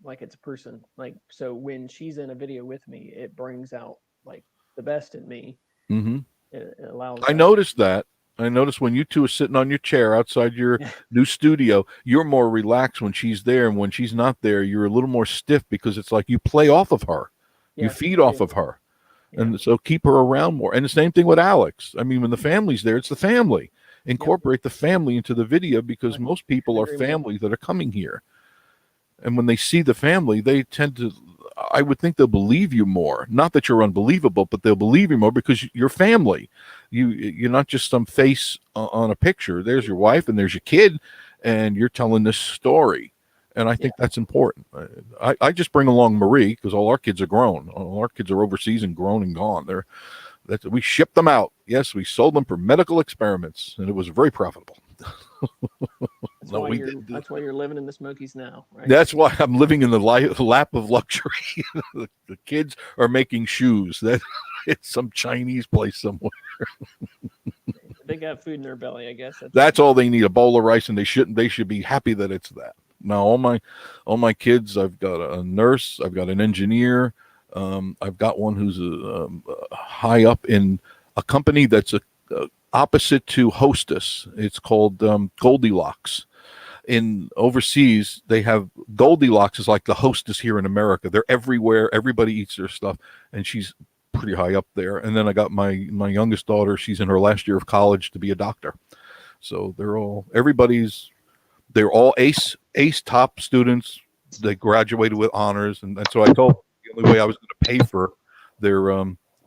like it's a person. Like, so when she's in a video with me, it brings out like the best in me. Mm-hmm. It allows. I noticed that. I noticed when you two are sitting on your chair outside your new studio, you're more relaxed when she's there, and when she's not there, you're a little more stiff, because it's like you play off of her, you feed off of her, and so keep her around more. And the same thing with Alex. I mean, when the family's there, it's the family. Incorporate the family into the video, because most people are families that are coming here, and when they see the family, they tend to. I would think they'll believe you more. Not that you're unbelievable, but they'll believe you more because you're family. You're not just some face on a picture. There's your wife and there's your kid, and you're telling this story. And I think that's important. I just bring along Marie, because all our kids are grown. All our kids are overseas and grown and gone. We shipped them out. Yes, we sold them for medical experiments, and it was very profitable. That's why you're living in the Smokies now, right? That's why I'm living in the lap of luxury. The kids are making shoes. It's some Chinese place somewhere. They got food in their belly, I guess. That's all they need, a bowl of rice, and they should be happy that it's that. Now all my kids, I've got a nurse, I've got an engineer, I've got one who's high up in a company that's opposite to Hostess. It's called Goldilocks. In overseas, they have Goldilocks is like the Hostess here in America. They're everywhere. Everybody eats their stuff, and she's pretty high up there. And then I got my youngest daughter. She's in her last year of college to be a doctor. So they're all ace top students. They graduated with honors, and so I told them the only way I was going to pay for their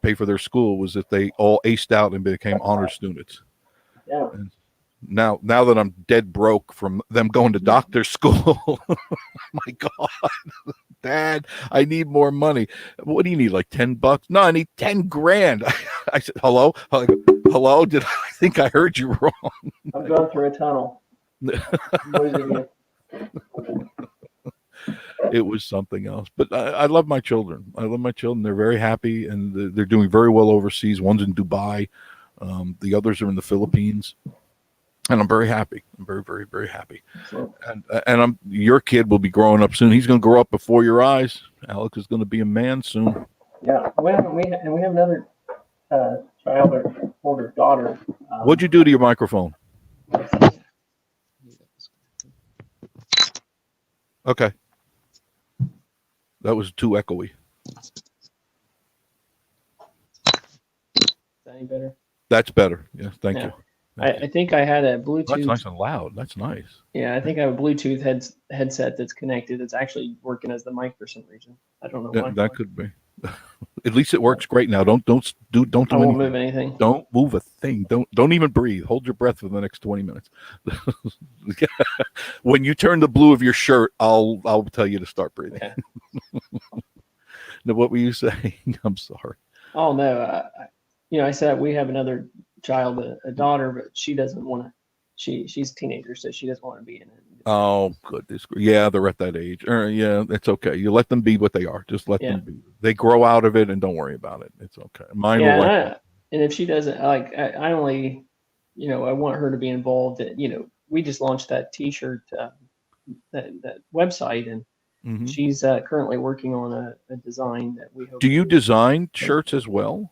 pay for their school was if they all aced out and became honor students. Yeah. And now that I'm dead broke from them going to doctor school, my God, Dad, I need more money. What do you need? Like $10? No, I need 10 grand. I said, hello? Hello? Did I think I heard you wrong? I'm going through a tunnel. Losing you. It was something else. But I love my children. I love my children. They're very happy, and they're doing very well overseas. One's in Dubai. The others are in the Philippines. And I'm very happy. I'm very, very, very happy. And your kid will be growing up soon. He's going to grow up before your eyes. Alex is going to be a man soon. Yeah. Well, we have another child or older daughter. What'd you do to your microphone? Okay. That was too echoey. Any better? That's better. Yes, thank you. I think I had a That's Bluetooth. nice and loud. That's nice. Yeah, I think I have a Bluetooth headset that's connected. It's actually working as the mic for some reason. I don't know why. That could be. At least it works great now. Don't do I won't anything. move anything. Don't move a thing. Don't even breathe. Hold your breath for the next 20 minutes. When you turn the blue of your shirt, I'll tell you to start breathing. Okay. Now, what were you saying? I'm sorry. Oh no, I said we have another child, a daughter, but she doesn't want to. She's a teenager, so she doesn't want to be in it. Oh, goodness. Yeah, they're at that age. Yeah, it's okay. You let them be what they are. Just let them be. They grow out of it, and don't worry about it. It's okay. Mine will and if she doesn't like, I only, I want her to be involved. We just launched that T-shirt, that website, and she's currently working on a design that we hope. Do you design shirts as well?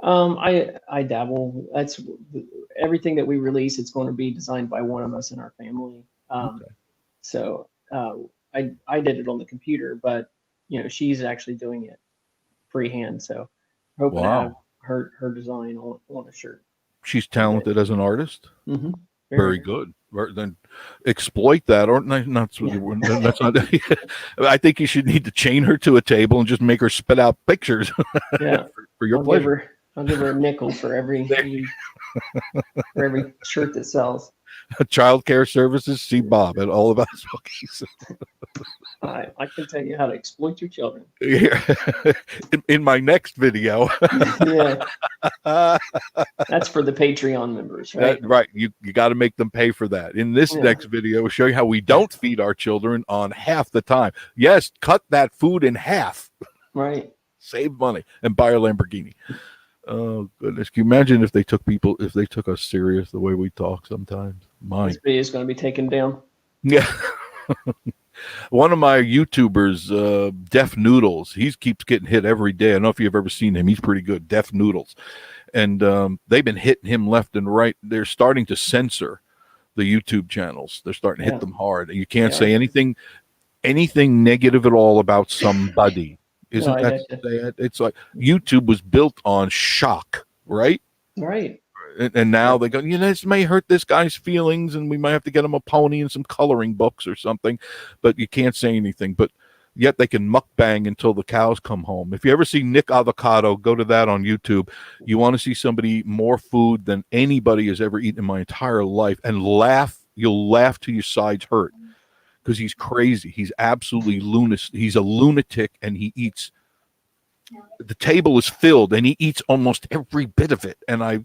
I dabble. That's everything that we release. It's going to be designed by one of us in our family. So I did it on the computer, but she's actually doing it freehand. So hoping to have her design on a shirt. She's talented as an artist. Mm-hmm. Very good. Then exploit that, or not. That's not. I think you should need to chain her to a table and just make her spit out pictures. Yeah, for your pleasure. I'll give her a nickel for every shirt that sells. Child care services. See Bob at All About Smokies. I can tell you how to exploit your children. Yeah. In my next video. Yeah. That's for the Patreon members, right? Right. You got to make them pay for that. In this next video, we'll show you how we don't feed our children on half the time. Yes, cut that food in half. Right. Save money and buy a Lamborghini. Oh goodness! Can you imagine if they took us serious the way we talk sometimes? This video is going to be taken down. Yeah. One of my YouTubers, Def Noodles, he keeps getting hit every day. I don't know if you've ever seen him. He's pretty good, Def Noodles. And they've been hitting him left and right. They're starting to censor the YouTube channels. They're starting to hit them hard. You can't say anything negative at all about somebody. Isn't that sad? It's like YouTube was built on shock, right? Right. And now they go, this may hurt this guy's feelings, and we might have to get him a pony and some coloring books or something, but you can't say anything. But yet they can mukbang until the cows come home. If you ever see Nick Avocado, go to that on YouTube. You want to see somebody eat more food than anybody has ever eaten in my entire life, and laugh. You'll laugh till your sides hurt because he's crazy. He's absolutely lunatic. He's a lunatic, and he eats. The table is filled, and he eats almost every bit of it. And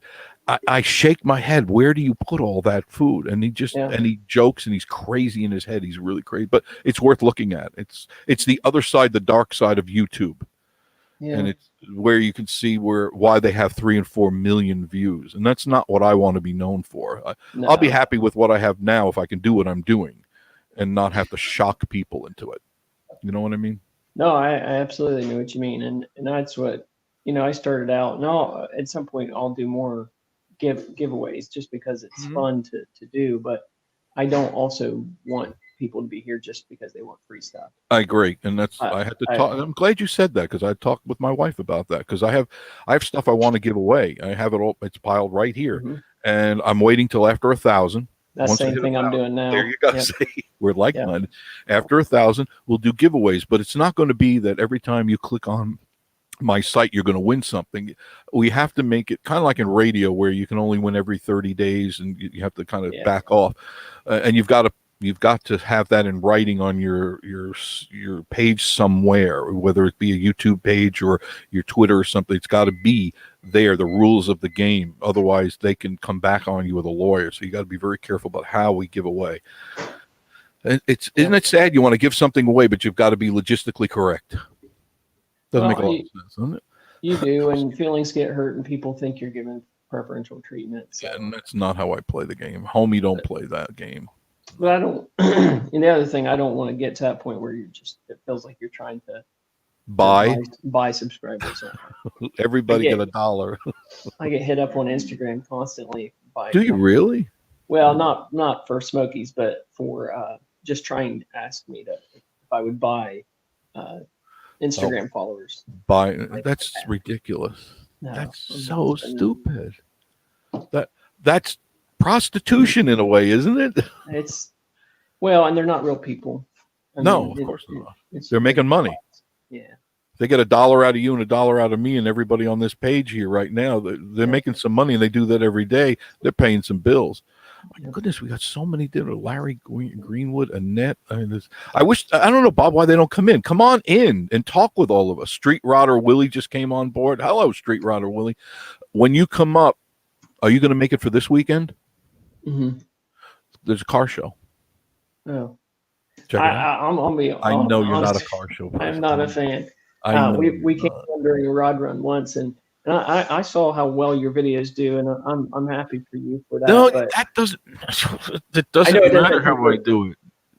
I shake my head. Where do you put all that food? And he just and he jokes, and he's crazy in his head. He's really crazy, but it's worth looking at. It's the other side, the dark side of YouTube, and it's where you can see why they have 3 and 4 million views, and that's not what I want to be known for. I'll be happy with what I have now if I can do what I'm doing, and not have to shock people into it. You know what I mean? No, I absolutely know what you mean, and that's what I started out. No, at some point I'll do more giveaways just because it's fun to do, but I don't also want people to be here just because they want free stuff. I agree, and that's I had to talk. I'm glad you said that because I talked with my wife about that because I have stuff I want to give away. I have it all. It's piled right here, and I'm waiting till after 1,000. That's the same thing I'm doing now. There you go. See, we're like-minded. After 1,000, we'll do giveaways, but it's not going to be that every time you click on my site, you're going to win something. We have to make it kind of like in radio, where you can only win every 30 days, and you have to kind of back off, and you've got to have that in writing on your page somewhere, whether it be a YouTube page or your Twitter or something. It's got to be there, the rules of the game. Otherwise, they can come back on you with a lawyer. So you got to be very careful about how we give away. Isn't it sad? You want to give something away, but you've got to be logistically correct. Doesn't make a lot of sense, doesn't it? You do, and feelings get hurt, and people think you're giving preferential treatment. So. Yeah, and that's not how I play the game. Homie, don't play that game. But I don't. And the other thing, I don't want to get to that point where it feels like you're trying to buy subscribers. Everybody get $1. I get hit up on Instagram constantly by. Do you really? Well, not for Smokies, but for just trying to ask me if I would buy Instagram followers. That's ridiculous. No, that's so stupid. That's prostitution in a way, isn't it? And they're not real people. Of course not. They're making money. Yeah. They get $1 out of you and $1 out of me and everybody on this page here right now. They're making some money, and they do that every day. They're paying some bills. My goodness, we got so many different. Larry Greenwood, Annette. I don't know, Bob, why they don't come in. Come on in and talk with all of us. Street Rodder Willie just came on board. Hello, Street Rodder Willie. When you come up, are you going to make it for this weekend? Mm-hmm. There's a car show. Oh. Check it out. I know you're not a car show person. I'm not a fan. We came on during a rod run once, and I saw how well your videos do, and I'm happy for you for that. No, but that doesn't matter how I do it.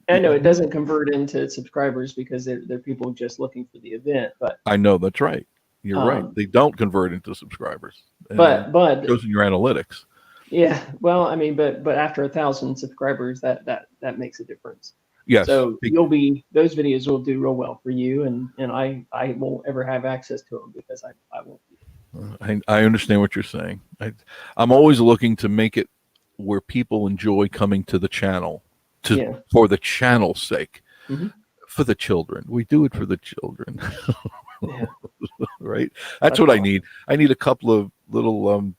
I know it doesn't convert into subscribers because they're people just looking for the event. But I know that's right. You're right. They don't convert into subscribers. But it goes in your analytics. Yeah. Well, I mean, but after 1,000 subscribers, that makes a difference. Yes. So those videos will do real well for you, and I won't ever have access to them because I won't. I understand what you're saying. I'm always looking to make it where people enjoy coming to the channel for the channel's sake, for the children. We do it for the children, right? That's what I need. I need a couple of little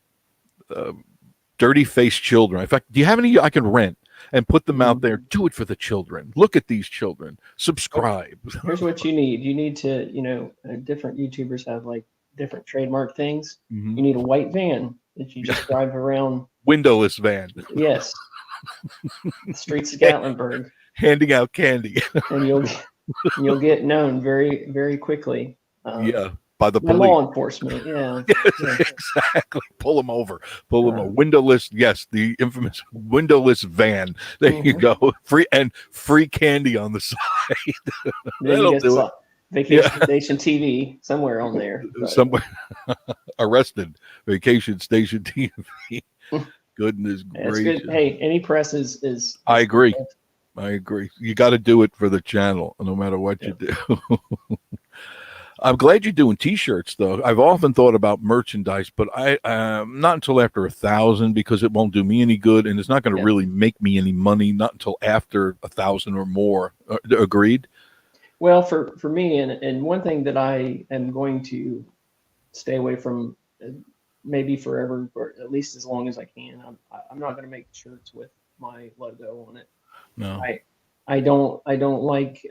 dirty-faced children. In fact, do you have any I can rent and put them out there? Do it for the children. Look at these children. Subscribe. Here's what you need. You need to, different YouTubers have like different trademark things. You need a white van that you just drive around. Windowless van. Yes. The streets of Gatlinburg. Handing out candy. And you'll get known very, very quickly. By the police. Law enforcement. Yeah. Exactly. Pull them over. Windowless. Yes, the infamous windowless van. There you go. Free candy on the side. That'll do it. Vacation Station TV somewhere on there. Somewhere. Arrested. Vacation Station TV. Goodness gracious. Good. Hey, any press is I agree. You got to do it for the channel, no matter what you do. I'm glad you're doing T-shirts, though. I've often thought about merchandise, but I not until after 1,000 because it won't do me any good, and it's not going to really make me any money. Not until after 1,000 or more. Agreed. Well, for me, and one thing that I am going to stay away from, maybe forever, or at least as long as I can. I'm not going to make shirts with my logo on it. No, I don't like.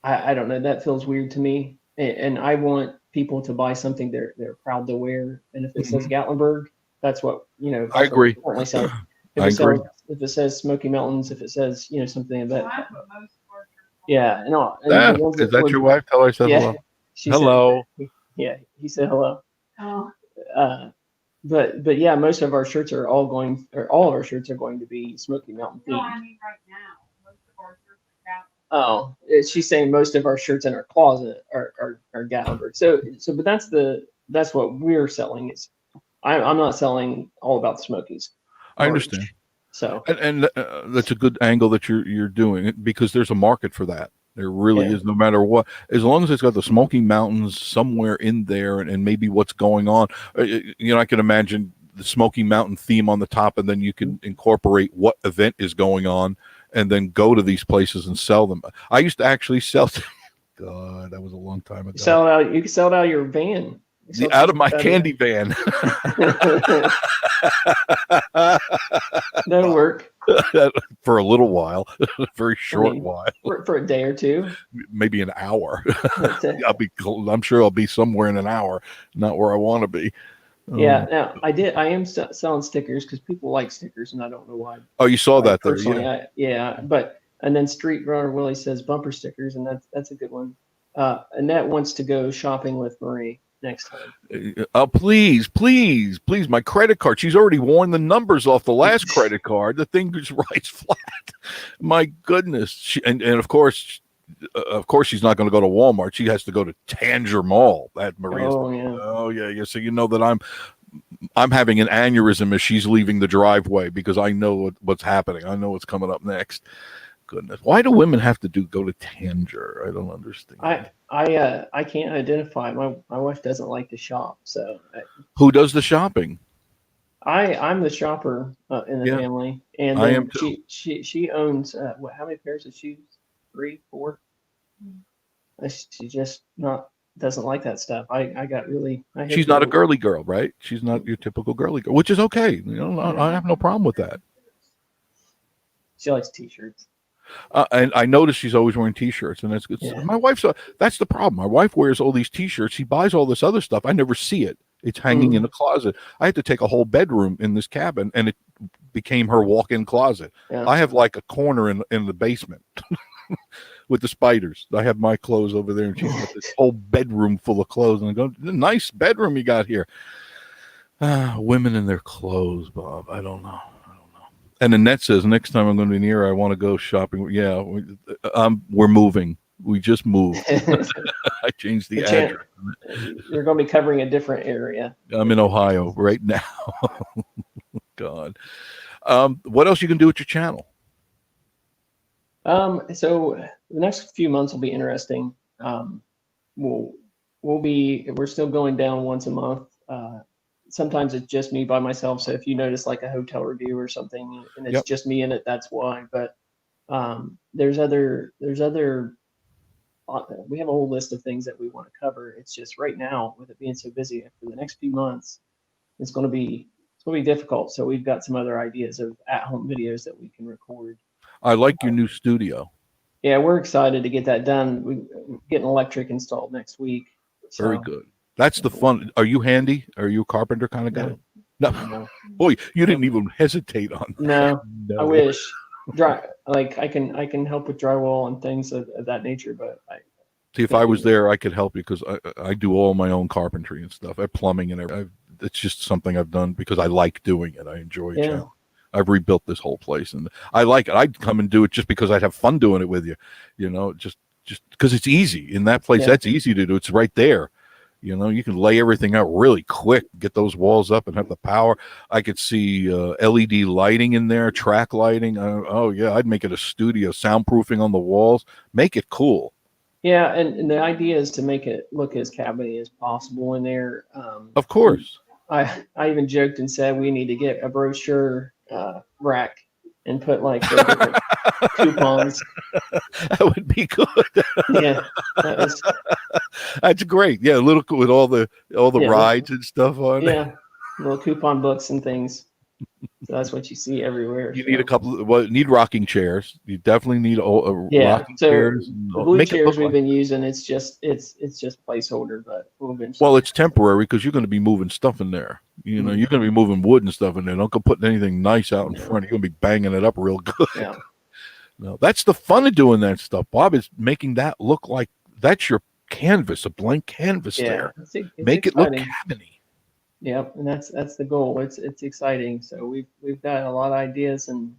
I don't know. That feels weird to me, and I want people to buy something they're proud to wear. And if it says Gatlinburg, that's what I agree. If it says Smoky Mountains, if it says something that. Yeah, no. Is that your wife? Tell her I said hello. Hello. He said hello. Oh. But yeah, most of our shirts are all of our shirts are going to be Smoky Mountain themed. No, I mean right now. Most of our shirts are Gatlinburg. Oh, she's saying most of our shirts in our closet are Gatlinburg. So, but that's what we're selling. I'm not selling all about the Smokies. I understand. So, and that's a good angle that you're doing it because there's a market for that. There really is, no matter what. As long as it's got the Smoky Mountains somewhere in there and maybe what's going on. I can imagine the Smoky Mountain theme on the top, and then you can incorporate what event is going on and then go to these places and sell them. I used to actually sell God, that was a long time ago. Sell it out. You can sell it out of your van. You sell Out of my something candy van. That'll work For a little while, a very short mean, while, for a day or two. maybe an hour. But, I'm sure I'll be somewhere in an hour, not where I want to be. yeah. Now I am selling stickers because people like stickers, and I don't know why. Oh, you saw that there, Personally, yeah. yeah. But and then Street Runner Willie says bumper stickers, and that's a good one. Annette wants to go shopping with Marie next time. Oh, please, please, please! My credit card. She's already worn the numbers off the last credit card. The thing just writes flat. My goodness! And of course, she's not going to go to Walmart. She has to go to Tanger Mall. That Maria's. Oh yeah. Oh yeah. So you know that I'm having an aneurysm as she's leaving the driveway because I know what's happening. I know what's coming up next. Goodness, why do women have to go to Tanger? I don't understand. I can't identify. My wife doesn't like to shop, so Who does the shopping? I'm the shopper in the Yeah, family, and I then am too. she owns how many pairs of shoes? 3, 4. She just doesn't like that stuff. I got really. She's not a girly girl, right? She's not your typical girly girl, which is okay. You know, I have no problem with that. She likes t-shirts. And I notice she's always wearing T-shirts, and that's good. Yeah. My wife's that's the problem. My wife wears all these T-shirts. She buys all this other stuff. I never see it. It's hanging in the closet. I had to take a whole bedroom in this cabin, and it became her walk-in closet. Yeah. I have like a corner in the basement with the spiders. I have my clothes over there, and she's got this whole bedroom full of clothes. And I go, nice bedroom you got here. Women in their clothes, Bob. I don't know. And Annette says, next time I'm going to be near, I want to go shopping. Yeah, we're moving. We just moved. I changed the address. You're going to be covering a different area. I'm in Ohio right now. God. What else you can do with your channel? So the next few months will be interesting. We're still going down once a month. Sometimes it's just me by myself. So if you notice like a hotel review or something and it's just me in it, that's why. But there's other we have a whole list of things that we want to cover. It's just right now with it being so busy for the next few months, it's going to be difficult. So we've got some other ideas of at-home videos that we can record. I like your new studio. Yeah, we're excited to get that done. We're getting electric installed next week. So. Very good. That's the fun. Are you handy? Are you a carpenter kind of guy? No. Boy, you didn't even hesitate on that. No. I wish. I can help with drywall and things of that nature, but see, if I was there, I could help you because I do all my own carpentry and stuff. I plumbing and everything. It's just something I've done because I like doing it. I enjoy it. I've rebuilt this whole place and I like it. I'd come and do it just because I'd have fun doing it with you. You know, just because it's easy in that place. That's easy to do. It's right there. You know, you can lay everything out really quick, get those walls up and have the power. I could see LED lighting in there, track lighting. I'd make it a studio, soundproofing on the walls, make it cool. Yeah, and the idea is to make it look as cabiny as possible in there. Of course. I even joked and said we need to get a brochure rack and put like the different coupons. That would be good. Yeah, that's great. Yeah, a little with all the rides and stuff on it. Yeah, little coupon books and things. So that's what you see everywhere. You need a couple. Need rocking chairs. You definitely need rocking chairs. The blue chairs we've been using. It's just placeholder, but we'll eventually. Well, it's temporary because you're going to be moving stuff in there. You know, you're going to be moving wood and stuff in there. Don't go putting anything nice out in front. You're going to be banging it up real good. Yeah. No, that's the fun of doing that stuff, Bob. Is making that look like that's your canvas, a blank canvas there. It's Make exciting. It look cabiny. Yep, and that's the goal. It's exciting. So we've got a lot of ideas and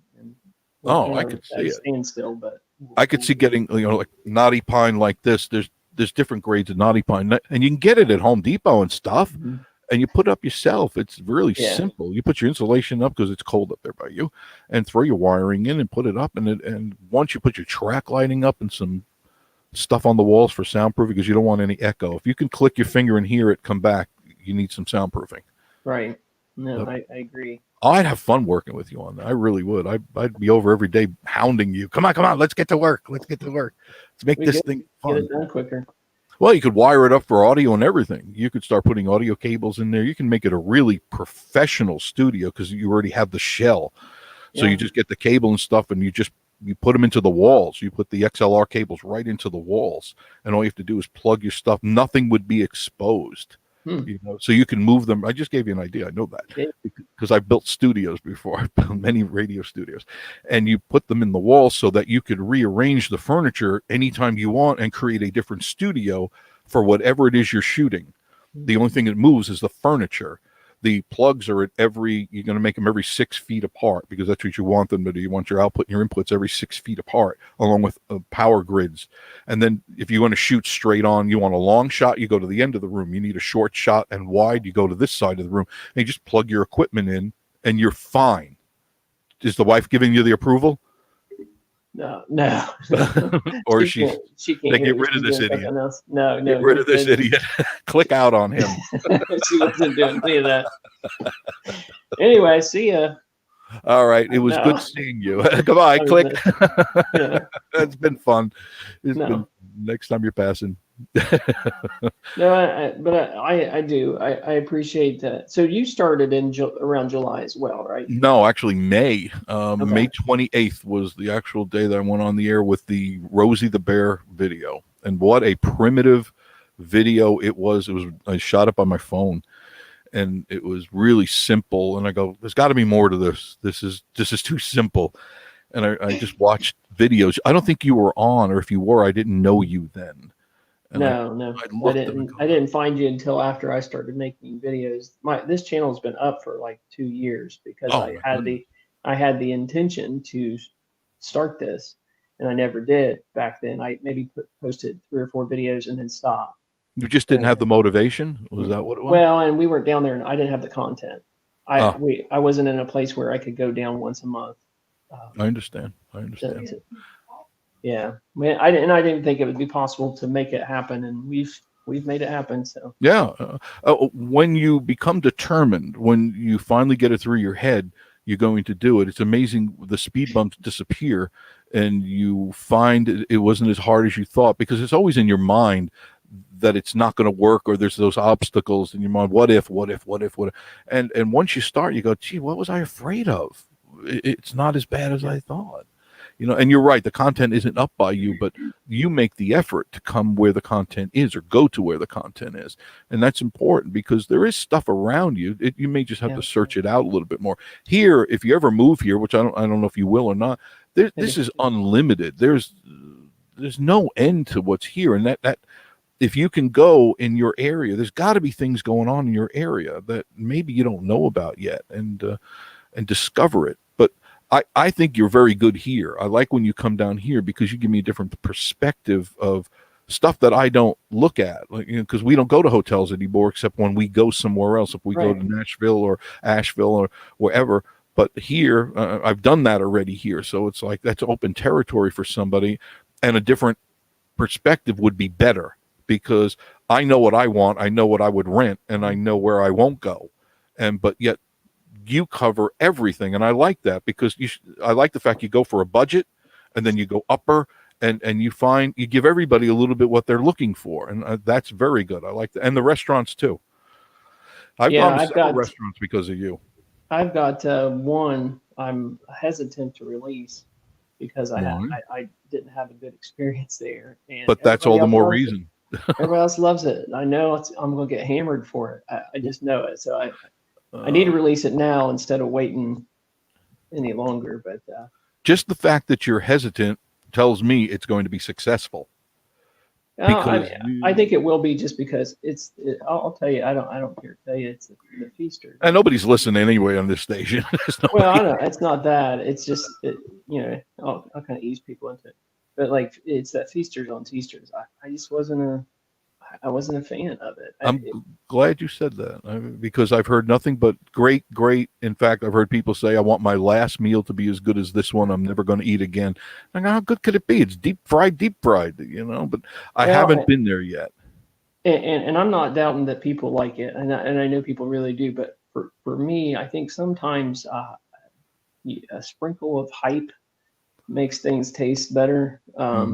I could see it. Standstill, but I could see getting like knotty pine like this. There's different grades of knotty pine, and you can get it at Home Depot and stuff. Mm-hmm. And you put up yourself. It's really simple. You put your insulation up because it's cold up there by you, and throw your wiring in and put it up. And once you put your track lighting up and some stuff on the walls for soundproofing because you don't want any echo. If you can click your finger and hear it come back, you need some soundproofing. Right. No, I agree. I'd have fun working with you on that. I really would. I'd be over every day hounding you. Come on, let's get to work. Let's make We this get- thing Get fun. it done quicker. Well, you could wire it up for audio and everything. You could start putting audio cables in there. You can make it a really professional studio because you already have the shell. So Yeah. you just get the cable and stuff, and you put them into the walls. You put the XLR cables right into the walls, and all you have to do is plug your stuff. Nothing would be exposed. You know, so you can move them. I just gave you an idea. I know that Yeah. because I've built studios before. I've built many radio studios, and you put them in the wall so that you could rearrange the furniture anytime you want and create a different studio for whatever it is you're shooting. The only thing that moves is the furniture. The plugs are you're going to make them every 6 feet apart because that's what you want them to do. You want your output and your inputs every 6 feet apart, along with power grids. And then if you want to shoot straight on, you want a long shot, you go to the end of the room. You need a short shot and wide, you go to this side of the room. And you just plug your equipment in and you're fine. Is the wife giving you the approval? No. Or she can't they hear get me. rid of She's this doing idiot. something else. No. Get rid of this idiot. Click out on him. She wasn't doing any of that. Anyway, see ya. All right. It was No. good seeing you. Goodbye. Oh, Click. Yeah. It's been fun. No. Been next time you're passing. No, but I do. I appreciate that. So you started in around July as well, right? No, actually May. Okay. May 28th was the actual day that I went on the air with the Rosie the Bear video. And what a primitive video it was. I shot it on my phone and it was really simple. And I go, there's got to be more to this. This is too simple. And I just watched videos. I don't think you were on, or if you were, I didn't know you then. And No, I'd I love to didn't. go. I didn't find you until after I started making videos. This channel's been up for like 2 years because Oh, I my had the intention to start this, and I never did back then. I maybe posted 3 or 4 videos and then stopped. You just didn't have the motivation? Was that what it was? Well, and we weren't down there, and I didn't have the content. Oh. I wasn't in a place where I could go down once a month. I understand. Yeah, man, I didn't think it would be possible to make it happen, and we've made it happen. So Yeah. When you become determined, when you finally get it through your head, you're going to do it. It's amazing. The speed bumps disappear and you find it wasn't as hard as you thought, because it's always in your mind that it's not going to work, or there's those obstacles in your mind. What if? And once you start, you go, gee, what was I afraid of? It's not as bad as I thought. You know, and you're right. The content isn't up by you, but you make the effort to come where the content is, or go to where the content is. And that's important because there is stuff around you. You may just have to search it out a little bit more. Here, if you ever move here, which I don't know if you will or not, this is unlimited. There's no end to what's here. And that if you can go in your area, there's got to be things going on in your area that maybe you don't know about yet, and discover it. But I think you're very good here. I like when you come down here because you give me a different perspective of stuff that I don't look at, like, you know, because we don't go to hotels anymore except when we go somewhere else. If we go to Nashville or Asheville or wherever. But here, I've done that already here. So it's like that's open territory for somebody, and a different perspective would be better because I know what I want. I know what I would rent, and I know where I won't go. But yet you cover everything. And I like that because I like the fact you go for a budget and then you go upper, and you give everybody a little bit what they're looking for. And that's very good. I like that. And the restaurants too. I've gone to several restaurants because of you. I've got one I'm hesitant to release because I didn't have a good experience there. And but that's all the more reason. Everybody else loves it. I know I'm going to get hammered for it. I just know it. So I need to release it now instead of waiting any longer. But just the fact that you're hesitant tells me it's going to be successful. I think it will be, just because I'll tell you, I don't care to tell you, it's the Feasters. And nobody's listening anyway on this station. Well, I know it's not that. It's just I'll kind of ease people into it. But like, it's that Feasters on Teasters. I just wasn't a fan of it. I'm glad you said that, because I've heard nothing but great. In fact, I've heard people say, I want my last meal to be as good as this one. I'm never going to eat again. I go, how good could it be? It's deep fried, but I haven't been there yet. And I'm not doubting that people like it. And I know people really do, but for me, I think sometimes a sprinkle of hype makes things taste better. I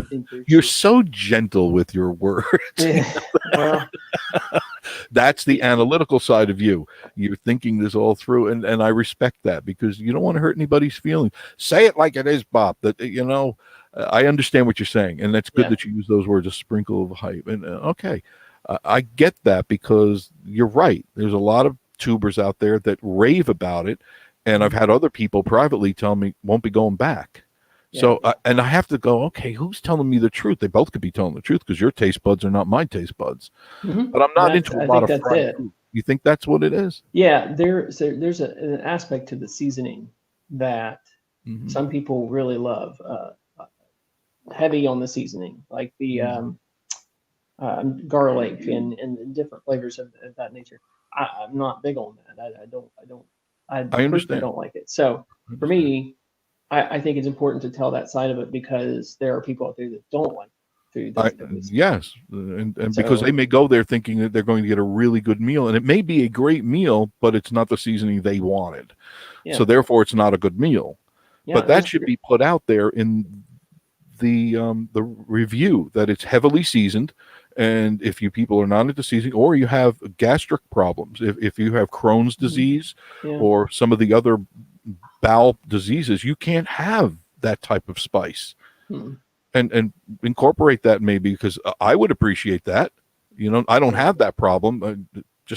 think there's You're so gentle with your words. yeah, well, That's the analytical side of you. You're thinking this all through, and I respect that because you don't want to hurt anybody's feelings. Say it like it is, Bob. That I understand what you're saying, and that's good Yeah. that you use those words, a sprinkle of hype. And okay, I get that because you're right. There's a lot of tubers out there that rave about it, and I've had other people privately tell me won't be going back. So, and I have to go, okay, who's telling me the truth? They both could be telling the truth because your taste buds are not my taste buds. Mhm. But I'm not That's- into a I lot think of that's fried it. food. You think that's what it is? Yeah, there's an aspect to the seasoning that Mhm. some people really love. Heavy on the seasoning, like the garlic and different flavors of that nature. I'm not big on that. I personally understand. don't like it. So for me, I think it's important to tell that side of it because there are people out there that don't like food. That's heavy. Yes, and because So- they may go there thinking that they're going to get a really good meal, and it may be a great meal, but it's not the seasoning they wanted. Yeah. So therefore, it's not a good meal. Yeah, But that there's- should be put out there in the review that it's heavily seasoned, and if you people are not into seasoning, or you have gastric problems, if you have Crohn's disease yeah. or some of the other bowel diseases, you can't have that type of spice. Hmm. And incorporate that maybe because I would appreciate that. I don't have that problem.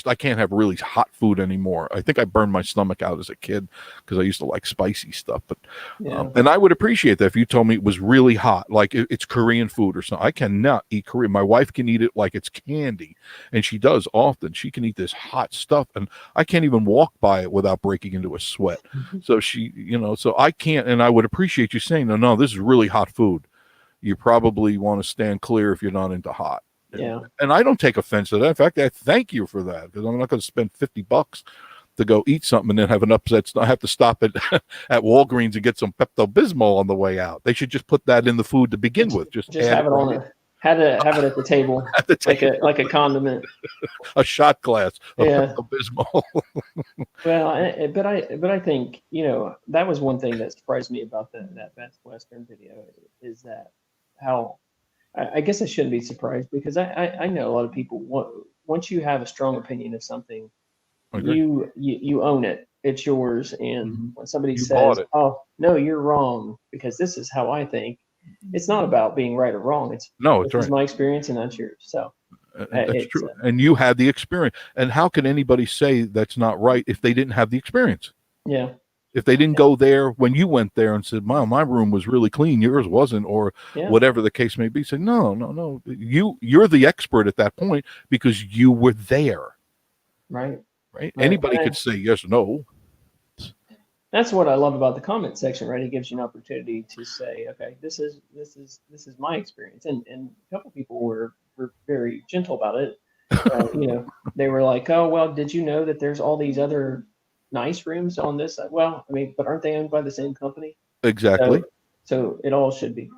I can't have really hot food anymore. I think I burned my stomach out as a kid because I used to like spicy stuff. But Yeah. and I would appreciate that if you told me it was really hot, like it's Korean food or something. I cannot eat Korean. My wife can eat it like it's candy, and she does often. She can eat this hot stuff, and I can't even walk by it without breaking into a sweat. So so I can't. And I would appreciate you saying, no, this is really hot food. You probably want to stand clear if you're not into hot. Yeah. And I don't take offense to that. In fact, I thank you for that because I'm not going to spend $50 to go eat something and then have an upset. I have to stop at Walgreens and get some Pepto-Bismol on the way out. They should just put that in the food to begin with. Just add have it on right have it at the table, at the like a condiment. a shot glass of Yeah. Pepto-Bismol. Well, but I think that was one thing that surprised me about that Best Western video is that how I guess I shouldn't be surprised because I know a lot of people once you have a strong opinion of something, I agree. you own it. It's yours. And when somebody You bought says, it. "Oh no, you're wrong," because this is how I think, it's not about being right or wrong. It's No, it's this is right. my experience and that's yours. So That's it's, true. And you had the experience. And how can anybody say that's not right if they didn't have the experience? yeah. If they didn't go there when you went there and said, "Wow, my room was really clean, yours wasn't," or Yeah. whatever the case may be, say, "No, you're the expert at that point because you were there." Right. Right? Right. Anybody Right. could say yes or no. That's what I love about the comment section, right? It gives you an opportunity to say, okay, this is my experience, and a couple people were very gentle about it. They were like, oh well, did you know that there's all these other nice rooms on this side? Well, I mean, but aren't they owned by the same company? Exactly. So it all should be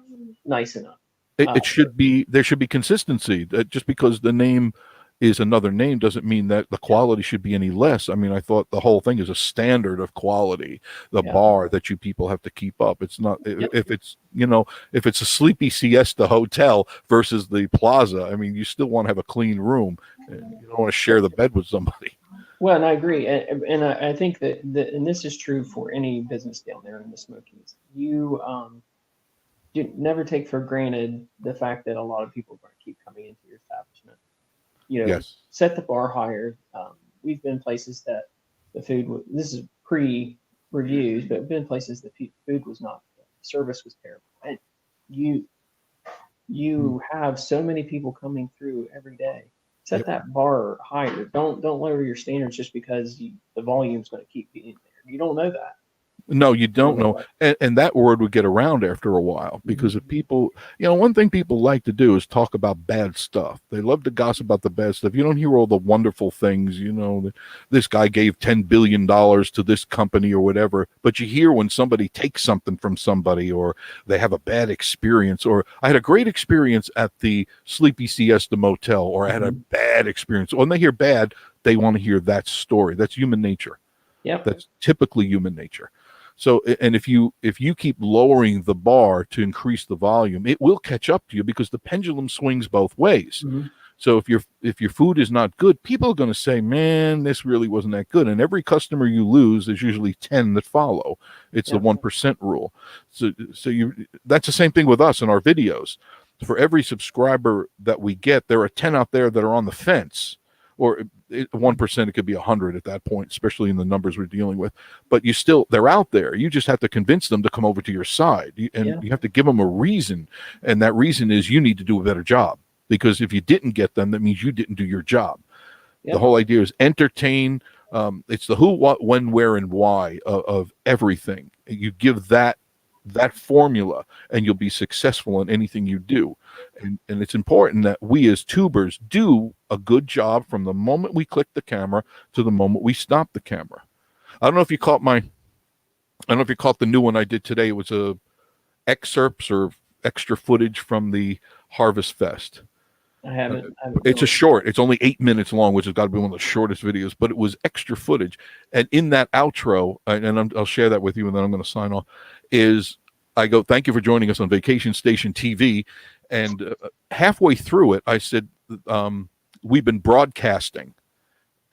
nice enough. It should be, there should be consistency. Just because the name is another name doesn't mean that the quality should be any less. I mean, I thought the whole thing is a standard of quality, the Yeah. bar that you people have to keep up. It's not, Yep. if it's a sleepy siesta hotel versus the plaza, I mean, you still want to have a clean room. You don't want to share the bed with somebody. Well, and I agree, and I think that and this is true for any business down there in the Smokies. You never take for granted the fact that a lot of people are going to keep coming into your establishment. Yes. Set the bar higher. We've been places that the food this is pre-reviews, but been places that food was not, service was terrible, and you have so many people coming through every day. Set Yep. that bar higher. Don't lower your standards just because the volume's going to keep being there. You don't know that. No, you don't know. And that word would get around after a while because if people, one thing people like to do is talk about bad stuff. They love to gossip about the bad stuff. You don't hear all the wonderful things, this guy gave $10 billion to this company or whatever, but you hear when somebody takes something from somebody or they have a bad experience, or I had a great experience at the Sleepy Siesta Motel, or I had a bad experience. When they hear bad, they want to hear that story. That's human nature. Yep. That's typically human nature. So, and if you keep lowering the bar to increase the volume, it will catch up to you because the pendulum swings both ways. Mhm. So if your food is not good, people are going to say, "Man, this really wasn't that good." And every customer you lose, there's usually 10 that follow. It's the Yep. 1% rule. So that's the same thing with us in our videos. For every subscriber that we get, there are 10 out there that are on the fence. Or 1%, it could be 100 at that point, especially in the numbers we're dealing with. But they're out there. You just have to convince them to come over to your side, and Yeah. you have to give them a reason. And that reason is you need to do a better job. Because if you didn't get them, that means you didn't do your job. Yep. The whole idea is entertain. It's the who, what, when, where, and why of everything. You give that formula, and you'll be successful in anything you do. And it's important that we as tubers do a good job from the moment we click the camera to the moment we stop the camera. I don't know if you caught the new one I did today. It was excerpts or extra footage from the Harvest Fest. I haven't. It's a short. It's only 8 minutes long, which has got to be one of the shortest videos. But it was extra footage, and in that outro, I'll share that with you, and then I'm going to sign off. I go, "Thank you for joining us on Vacation Station TV," and halfway through it, I said, "We've been broadcasting,"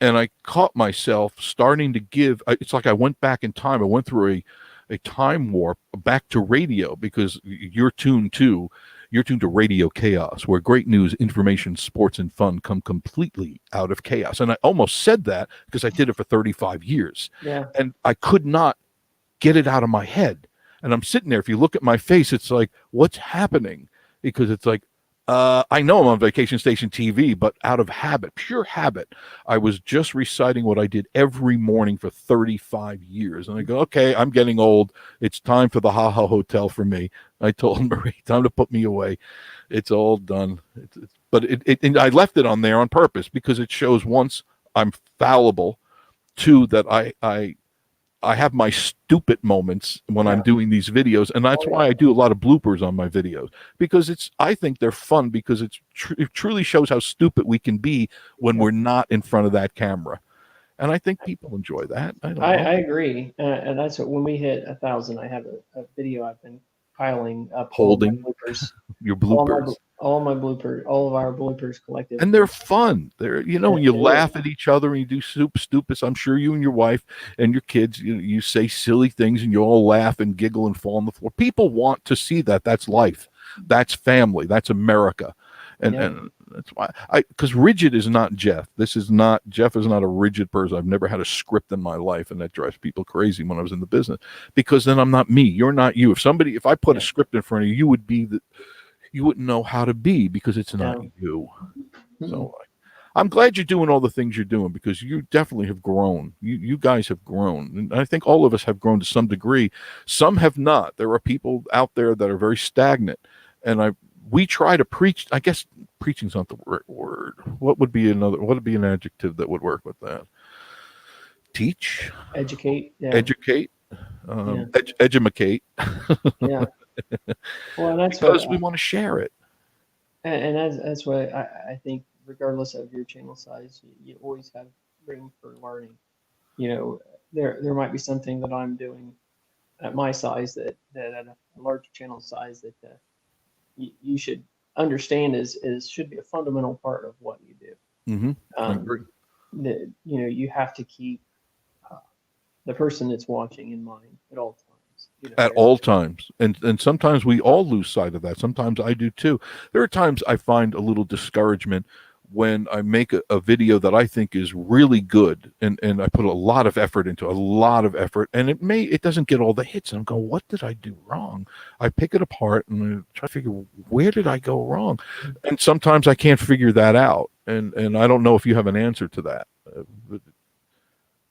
and I caught myself starting to give. It's like I went back in time. I went through a time warp back to radio because you're tuned to Radio Chaos, where great news, information, sports, and fun come completely out of chaos. And I almost said that because I did it for 35 years. Yeah. And I could not get it out of my head. And I'm sitting there. If you look at my face, it's like, what's happening? Because it's like, I know I'm on Vacation Station TV, but out of habit, pure habit, I was just reciting what I did every morning for 35 years. And I go, okay, I'm getting old. It's time for the Ha Ha Hotel for me. I told Marie, time to put me away. It's all done. But and I left it on there on purpose because it shows, once, I'm fallible. Two, that I have my stupid moments when I'm doing these videos, and that's why I do a lot of bloopers on my videos, because I think they're fun because it truly shows how stupid we can be when we're not in front of that camera, and I think people enjoy that. I agree, and that's what, when we hit 1,000, I have a video I've been piling up, holding all my bloopers, your bloopers. all my bloopers, all of our bloopers collected, and they're fun. They're, when you laugh at each other and you do stupid. I'm sure you and your wife and your kids, you say silly things and you all laugh and giggle and fall on the floor. People want to see that. That's life. That's family. That's America. And that's why because rigid is not Jeff. Jeff is not a rigid person. I've never had a script in my life, and that drives people crazy when I was in the business, because then I'm not me. You're not you. If I put a script in front of you, you would be you wouldn't know how to be, because it's not you. So I'm glad you're doing all the things you're doing, because you definitely have grown. You guys have grown. And I think all of us have grown to some degree. Some have not. There are people out there that are very stagnant. And we try to preach. I guess preaching's not the right word. What would be an adjective that would work with that? Teach? educate. Yeah. Educate? Edumacate. Yeah. Well, that's because we want to share it. And that's why I think, regardless of your channel size, you always have room for learning. There might be something that I'm doing at my size that at a large channel size that you should understand should be a fundamental part of what you do. Mm-hmm. I agree. You have to keep the person that's watching in mind at all times. At all times. And sometimes we all lose sight of that. Sometimes I do too. There are times I find a little discouragement when I make a video that I think is really good, and I put a lot of effort into and it doesn't get all the hits, and I'm going, what did I do wrong? I pick it apart and I try to figure, where did I go wrong? And sometimes I can't figure that out, and I don't know if you have an answer to that.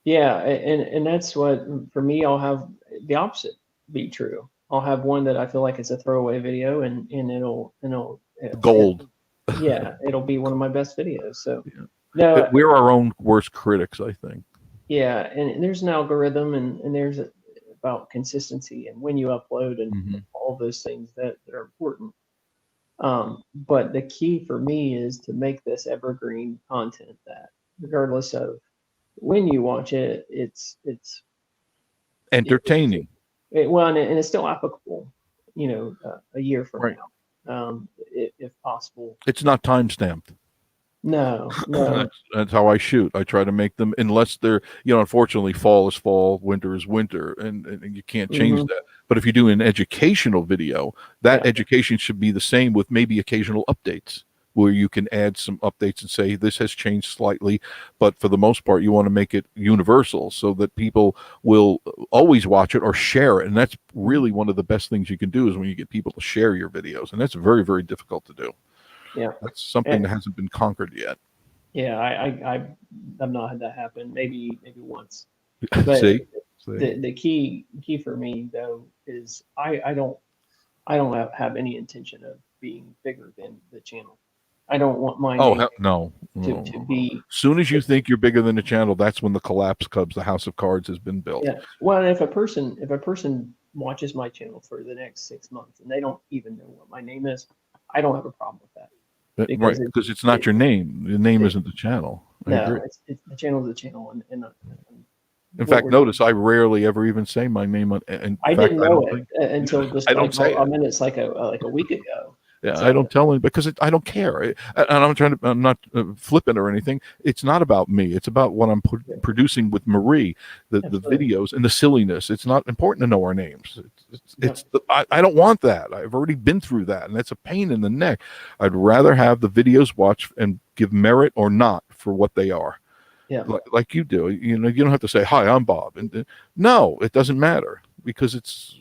Yeah, and that's what, for me, I'll have the opposite be true. I'll have one that I feel like it's a throwaway video, and it'll gold. Yeah, it'll be one of my best videos. So no, we're our own worst critics, I think. Yeah, and there's an algorithm, and there's about consistency and when you upload and all those things that are important. But the key for me is to make this evergreen content that regardless of when you watch it, it's Entertaining. well, and it's still applicable, a year from Right. now, if possible. It's not time stamped. No. That's how I shoot. I try to make them, unless they're, unfortunately, fall is fall, winter is winter, and you can't change Mhm. that. But if you do an educational video, that Yeah. education should be the same with maybe occasional updates, where you can add some updates and say this has changed slightly, but for the most part, you want to make it universal so that people will always watch it or share it. And that's really one of the best things you can do, is when you get people to share your videos, and that's very, very difficult to do. Yeah. That's something that hasn't been conquered yet. Yeah, I've not had that happen. Maybe once. But See? the key for me though is I don't have any intention of being bigger than the channel. I don't want my Oh, name no. to be. As soon as you think you're bigger than the channel, that's when the collapse comes. The House of Cards has been built. Yeah. Well, if a person watches my channel for the next 6 months and they don't even know what my name is, I don't have a problem with that. Right, because it's not your name. Your name isn't the channel. I No, agree. it's the channel is the channel, and In what fact, we're- notice I rarely ever even say my name. I didn't know it until just I don't like say I mean, it's like a week ago. Yeah, So- I don't tell him because I don't care. And I'm not flippant or anything. It's not about me. It's about what I'm producing with Marie, the Absolutely. videos and the silliness. It's not important to know our names. I don't want that. I've already been through that, and that's a pain in the neck. I'd rather have the videos watched and give merit or not for what they are. Yeah. Like you do. You don't have to say, "Hi, I'm Bob." And no, it doesn't matter, because it's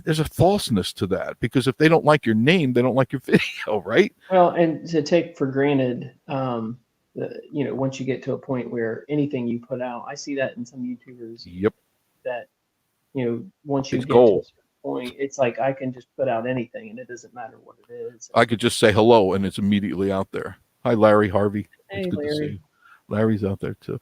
there's a falseness to that, because if they don't like your name, they don't like your video, right? Well, and to take for granted, once you get to a point where anything you put out, I see that in some YouTubers Yep. that, once you It's get gold. to a certain point, it's like I can just put out anything and it doesn't matter what it is. I could just say hello and it's immediately out there. Hi, Larry Harvey. Hey, It's good to see Larry. you. Larry's out there too.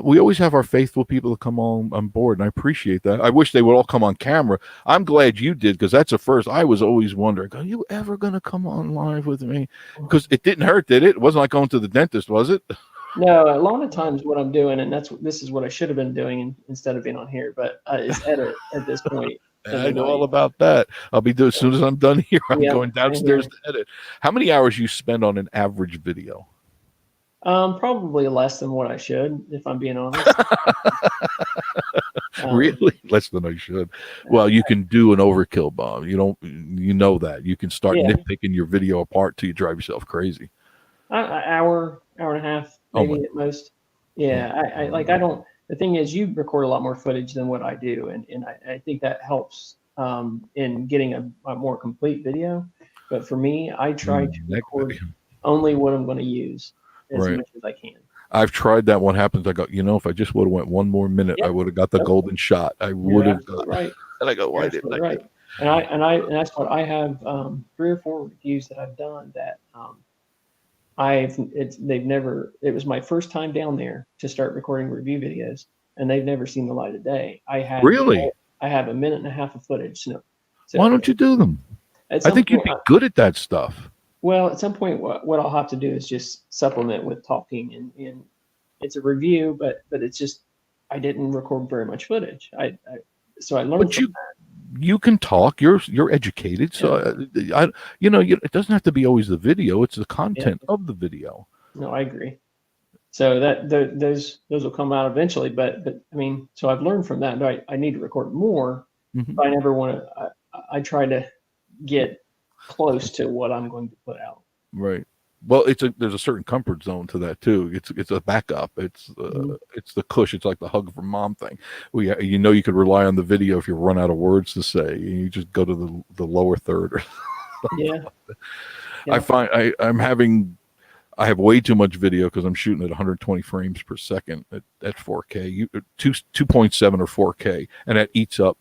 We always have our faithful people that come on board, and I appreciate that. I wish they would all come on camera. I'm glad you did, because that's a first. I was always wondering, are you ever going to come on live with me? Because it didn't hurt, did it? It wasn't like going to the dentist, was it? No, a lot of times what I'm doing, and this is what I should have been doing instead of being on here, but is edit at this point. I know all about that. I'll be doing as soon as I'm done here. I'm Yeah, going downstairs to edit. How many hours you spend on an average video? Probably less than what I should, if I'm being honest. Really? Less than I should. Well, you can do an overkill, Bob. You know that. You can start Yeah. nitpicking your video apart till you drive yourself crazy. An hour and a half, Oh maybe at most. Yeah, I don't. The thing is, you record a lot more footage than what I do, and I think that helps in getting a more complete video. But for me, I try to Neck record video. only what I'm going to use as Right. much as I can. I've tried that. What happens? I go, if I just would have went one more minute, Yeah. I would have got the Yep. golden shot. I You're would have absolutely got. right. And I go, why You're didn't I? absolutely right. And that's what I have 3 or 4 reviews that I've done that it was my first time down there to start recording review videos, and they've never seen the light of day. I have a minute and a half of footage. So Why don't you do them? at I some think you'd point, be good at that stuff. well, at some point, what I'll have to do is just supplement with talking, and it's a review, but it's just I didn't record very much footage. So I learned. But from you can talk. You're educated, so it doesn't have to be always the video. It's the content of the video. No, I agree. So those will come out eventually, but I mean, so I've learned from that. But I need to record more. Mhm. But I never want to. I try to get close to what I'm going to put out. Right. Well, there's a certain comfort zone to that too. It's a backup. It's the cush. It's like the hug from mom thing. You could rely on the video if you run out of words to say. You just go to the lower third. Yeah. I find I have way too much video because I'm shooting at 120 frames per second at 4K. 2.7 or 4K, and that eats up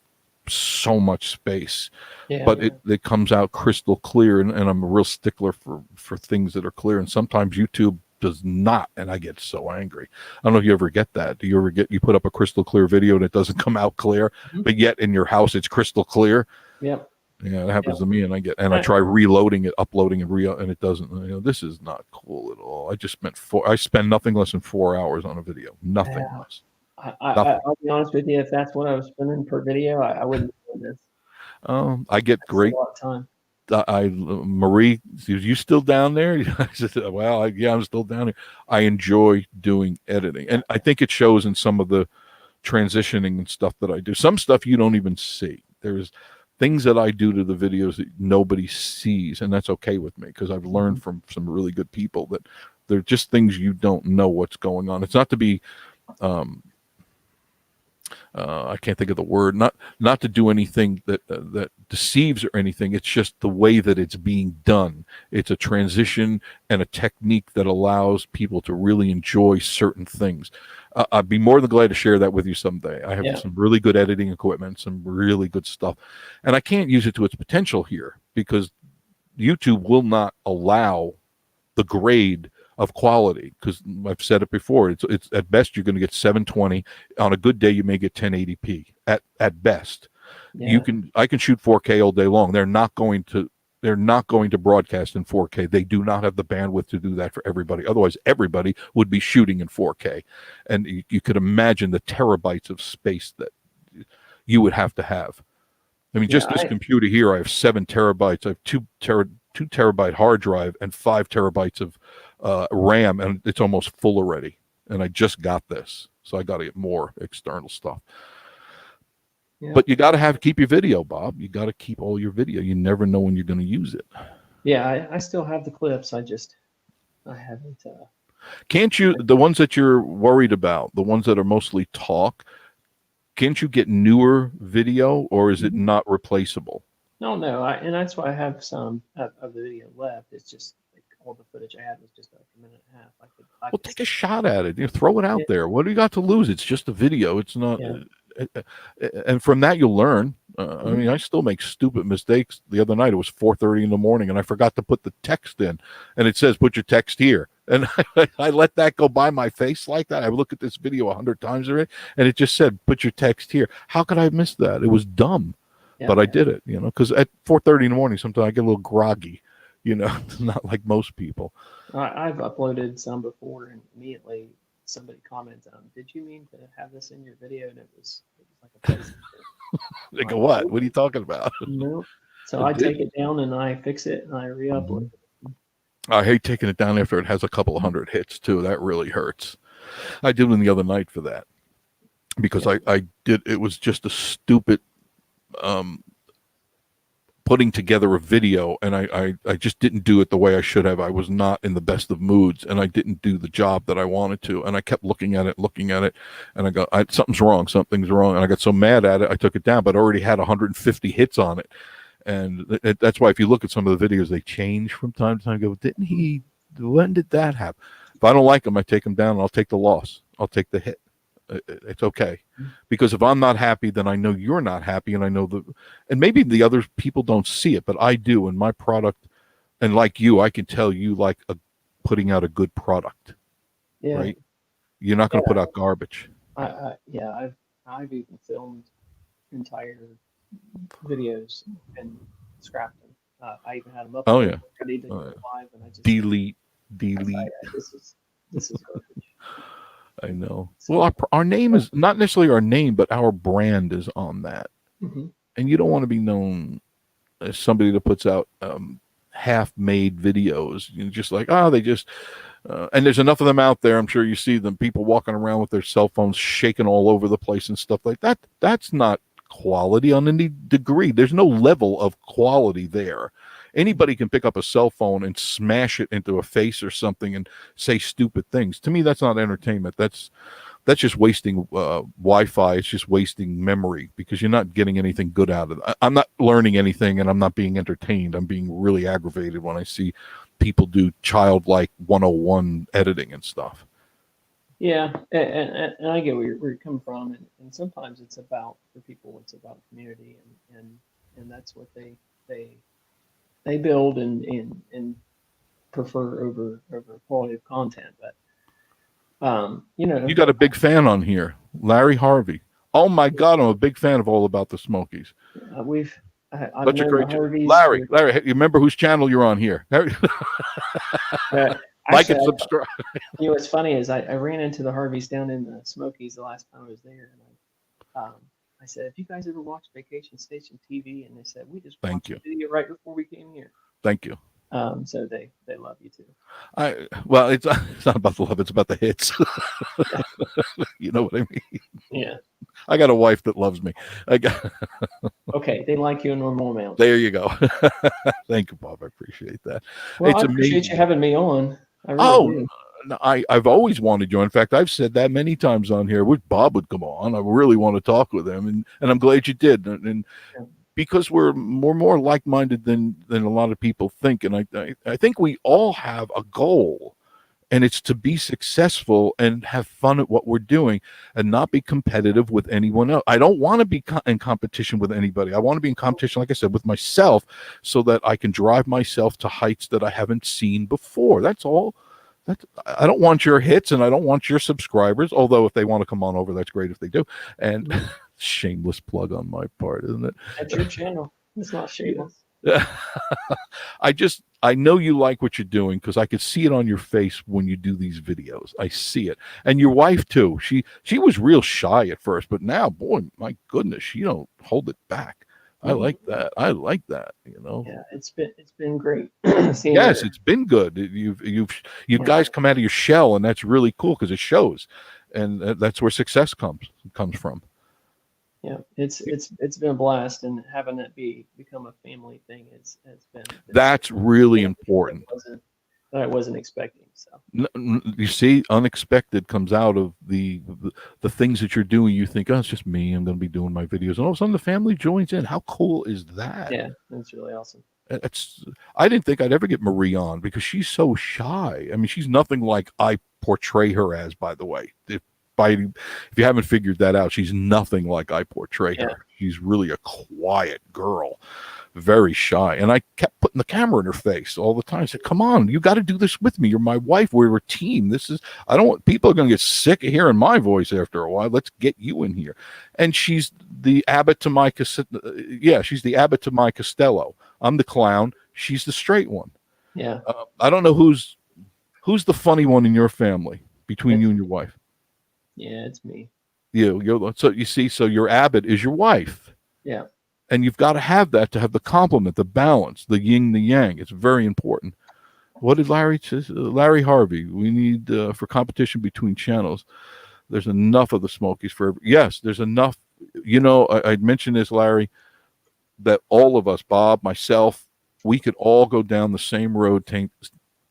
so much space. Yeah. But it comes out crystal clear, and I'm a real stickler for things that are clear, and sometimes YouTube does not, and I get so angry. I don't know if you ever get that. Do you ever you put up a crystal clear video and it doesn't come out clear, Mhm. but yet in your house it's crystal clear? Yep. Yeah, it happens to me, and I try reloading it, uploading it, and it doesn't. This is not cool at all. I spend nothing less than 4 hours on a video, nothing Yeah. less. Nothing. I'll be honest with you. If that's what I was spending per video, I wouldn't be doing this. I get That's great. a lot of time. Marie, you still down there? I said, well, yeah, I'm still down here. I enjoy doing editing, and I think it shows in some of the transitioning and stuff that I do. Some stuff you don't even see. There's things that I do to the videos that nobody sees, and that's okay with me because I've learned from some really good people that they're just things you don't know what's going on. It's not to be I can't think of the word, not to do anything that deceives or anything. It's just the way that it's being done. It's a transition and a technique that allows people to really enjoy certain things. I'd be more than glad to share that with you someday. I have some really good editing equipment, some really good stuff, and I can't use it to its potential here because YouTube will not allow the grade of quality, because I've said it before, it's at best you're going to get 720. On a good day you may get 1080p at best. I can shoot 4K all day long. They're not going to broadcast in 4K. They do not have the bandwidth to do that for everybody. Otherwise everybody would be shooting in 4K, and you could imagine the terabytes of space that you would have to have. I mean, just this computer here, I have 7 terabytes. I have 2 terabyte hard drive and 5 terabytes of RAM, and it's almost full already. And I just got this, so I got to get more external stuff. Yeah. But you got to keep your video, Bob. You got to keep all your video. You never know when you're going to use it. Yeah, I still have the clips. I haven't. Can't you? The ones that you're worried about, the ones that are mostly talk, can't you get newer video, or is it not replaceable? No, and that's why I have some of the video left. It's just like all the footage I had was just like a minute and a half. I could take a shot at it. Throw it out there. What do you got to lose? It's just a video. It's not. And from that you'll learn. I mean, I still make stupid mistakes. The other night it was 4:30 in the morning, and I forgot to put the text in, and it says put your text here, and I let that go by my face like that. I look at this video 100 times already, and it just said put your text here. How could I have missed that? It was dumb. But I did it, because at 4:30 in the morning, sometimes I get a little groggy, not like most people. I've uploaded some before, and immediately somebody comments on, did you mean to have this in your video? And it was like a place. They go, what? What are you talking about? No. So I take it down and I fix it and I re-upload it. I hate taking it down after it has a couple of 100 hits too. That really hurts. I did one the other night for that because it was just a stupid putting together a video, and I just didn't do it the way I should have. I was not in the best of moods, and I didn't do the job that I wanted to, and I kept looking at it, and I go, something's wrong, and I got so mad at it, I took it down, but I already had 150 hits on it, and that's why if you look at some of the videos, they change from time to time. I go, when did that happen? If I don't like them, I take them down, and I'll take the loss. I'll take the hit. It's okay, because if I'm not happy, then I know you're not happy, and I know and maybe the other people don't see it, but I do. And my product, and like you, I can tell you like putting out a good product, right? You're not going to put out garbage. I've even filmed entire videos and scrapped them. I even had them up. Oh yeah. Ready to go live, and I just delete. This is garbage. I know. Well, our name is not necessarily our name, but our brand is on that. Mm-hmm. And you don't want to be known as somebody that puts out half-made videos. Just like, they just... and there's enough of them out there. I'm sure you see them, people walking around with their cell phones shaking all over the place and stuff like that. That's not quality on any degree. There's no level of quality there. Anybody can pick up a cell phone and smash it into a face or something and say stupid things. To me, that's not entertainment. That's just wasting Wi-Fi. It's just wasting memory because you're not getting anything good out of it. I'm not learning anything, and I'm not being entertained. I'm being really aggravated when I see people do childlike 101 editing and stuff. Yeah, and I get where you're coming from, and sometimes it's about, for people, it's about community, and that's what they build and prefer over quality of content. But you got a big fan on here, Larry Harvey. Oh my God, I'm a big fan of All About the Smokies. I've Such a known great the Harveys. Larry. Larry, you remember whose channel you're on here? Like Actually, and subscribe. you know what's funny is I ran into the Harveys down in the Smokies the last time I was there, and I said, "Have you guys ever watched Vacation Station TV?" And they said, "We just Thank watched you. the video right before we came here." Thank you. So they love you too. Well, it's not about the love; it's about the hits. You know what I mean? Yeah. I got a wife that loves me. Okay, they like you in normal amounts. There you go. Thank you, Bob. I appreciate that. Well, It's I appreciate amazing. you having me on. I really Oh, do. no, I've always wanted you. In fact, I've said that many times on here. Wish Bob would come on. I really want to talk with him, and I'm glad you did. And Yeah. because we're more like-minded than a lot of people think, and I think we all have a goal, and it's to be successful and have fun at what we're doing and not be competitive with anyone else. I don't want to be in competition with anybody. I want to be in competition, like I said, with myself, so that I can drive myself to heights that I haven't seen before. That's all. I don't want your hits, and I don't want your subscribers, although if they want to come on over, that's great if they do. And shameless plug on my part, isn't it? That's your channel. It's not shameless. I know you like what you're doing because I could see it on your face when you do these videos. I see it. And your wife too. She was real shy at first, but now, boy, my goodness, she don't hold it back. I like that. I like that, you know. Yeah, it's been great. Seeing Yes, her. it's been good. You guys come out of your shell, and that's really cool because it shows, and that's where success comes from. Yeah, it's been a blast, and having it become a family thing it's been. That's really Yeah, important. That I wasn't expecting. So You see, unexpected comes out of the things that you're doing. You think, oh, it's just me. I'm going to be doing my videos, and all of a sudden, the family joins in. How cool is that? yeah, that's really awesome. I didn't think I'd ever get Marie on because she's so shy. I mean, she's nothing like I portray her as. By the way, if you haven't figured that out, she's nothing like I portray her. Yeah. She's really a quiet girl, very shy. And I kept putting the camera in her face all the time. I said, come on, you got to do this with me. You're my wife. We're a team. I don't want people are going to get sick of hearing my voice after a while. Let's get you in here. And she's the Abbott to my she's the Abbott to my Costello. I'm the clown. She's the straight one. Yeah. I don't know who's the funny one in your family between you and your wife. Yeah, it's me. So you see, so your Abbott is your wife. Yeah. And you've got to have that to have the complement, the balance, the yin, the yang. It's very important. What did Larry say? Larry Harvey, we need for competition between channels. There's enough of the Smokies for yes, there's enough. You know, I'd mentioned this, Larry, that all of us, Bob, myself, we could all go down the same road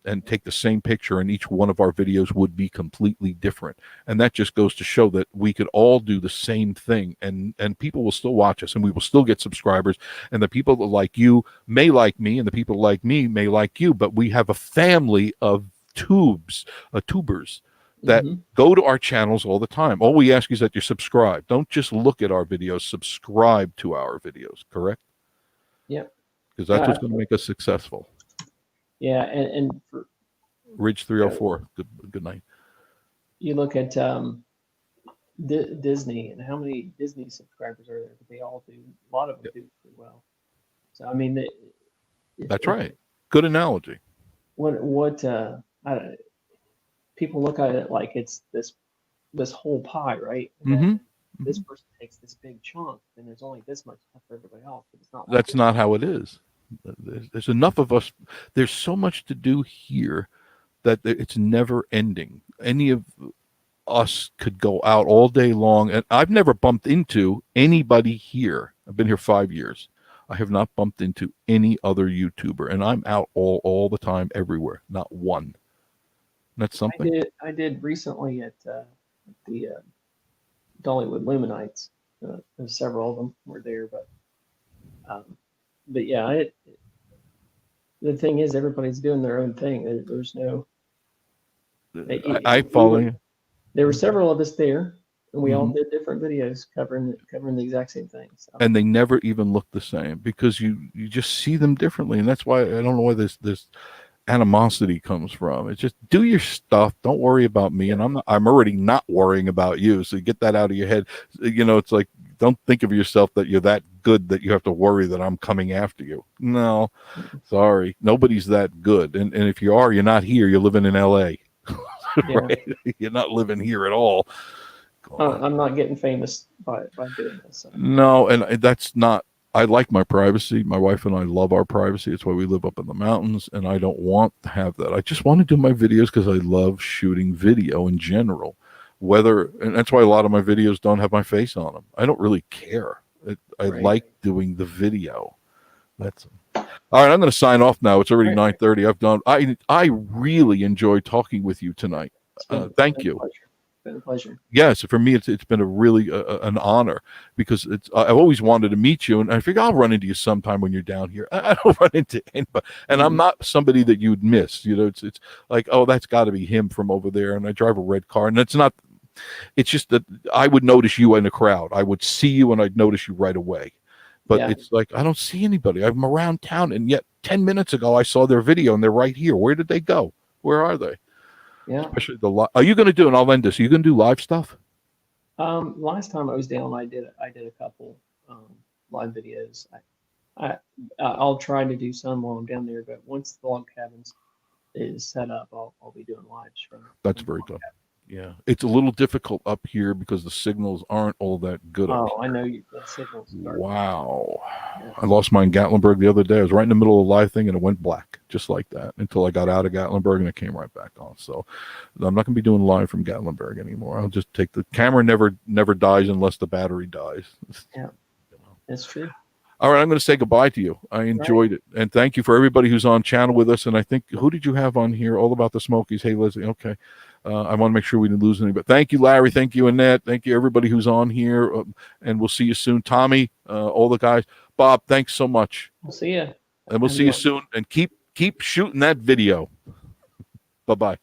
and take the same picture, and each one of our videos would be completely different. And that just goes to show that we could all do the same thing, and people will still watch us, and we will still get subscribers, and the people that like you may like me, and the people like me may like you, but we have a family of tubers that go to our channels all the time. All we ask is that you subscribe. Don't just look at our videos, subscribe to our videos, correct? Yep. Because that's what's going to make us successful. Yeah, and for, Ridge 304. Good night. you look at Disney and how many Disney subscribers are there? They all do. A lot of them do pretty well. So I mean, That's right. Good analogy. People look at it like it's this whole pie, right? And Mm-hmm. then this person takes this big chunk, and there's only this much left for everybody else. But it's not. Like That's not how it is. There's enough of us. There's so much to do here that it's never ending. Any of us could go out all day long, and I've never bumped into anybody here. I've been here 5 years. I have not bumped into any other YouTuber, and I'm out all the time, everywhere. Not one. That's something. I did recently at the Dollywood Luminites. There's several of them were there, but yeah, the thing is, everybody's doing their own thing. There's no. I follow you. There were several of us there, and we all did different videos covering the exact same thing. So. And they never even look the same because you just see them differently, and that's why I don't know why this animosity comes from. It's just do your stuff. Don't worry about me. And I'm already not worrying about you. So you get that out of your head. You know, it's like, don't think of yourself that you're that good that you have to worry that I'm coming after you. No, sorry. Nobody's that good. And if you are, you're not here. You're living in LA. Yeah. Right? You're not living here at all. I'm not getting famous by doing this. So. No, and that's not. I like my privacy. My wife and I love our privacy. It's why we live up in the mountains, and I don't want to have that. I just want to do my videos because I love shooting video in general. And that's why a lot of my videos don't have my face on them. I don't really care. I Right. like doing the video. That's all right. I'm going to sign off now. It's already Right. 9:30. I've done. I really enjoyed talking with you tonight. Thank you. It's been a pleasure. Yes, for me, it's been a really an honor because I've always wanted to meet you, and I figure I'll run into you sometime when you're down here. I don't run into anybody, and I'm not somebody that you'd miss. You know, it's like, oh, that's got to be him from over there, and I drive a red car, and it's not. It's just that I would notice you in the crowd. I would see you, and I'd notice you right away. But Yeah. it's like I don't see anybody. I'm around town, and yet 10 minutes ago I saw their video, and they're right here. Where did they go? Where are they? Yeah. Especially are you going to do? And I'll end this. Are you going to do live stuff? Last time I was down, I did a couple live videos. I'll try to do some while I'm down there, but once the log cabins is set up, I'll be doing lives from. That's from very log good. cabin. Yeah, it's a little difficult up here because the signals aren't all that good. Up Oh, I know the signals. here. Are, Wow. Yeah. I lost mine in Gatlinburg the other day. I was right in the middle of a live thing and it went black just like that until I got out of Gatlinburg and it came right back on. So I'm not going to be doing live from Gatlinburg anymore. I'll just take the camera never dies unless the battery dies. Yeah. That's true. All right, I'm going to say goodbye to you. I enjoyed it. And thank you for everybody who's on channel with us. And I think, who did you have on here? All About the Smokies. Hey, Leslie. Okay. I want to make sure we didn't lose anybody. Thank you, Larry. Thank you, Annette. Thank you, everybody who's on here. And we'll see you soon. Tommy, all the guys. Bob, thanks so much. We'll see you. And we'll see you soon. And keep shooting that video. Bye-bye.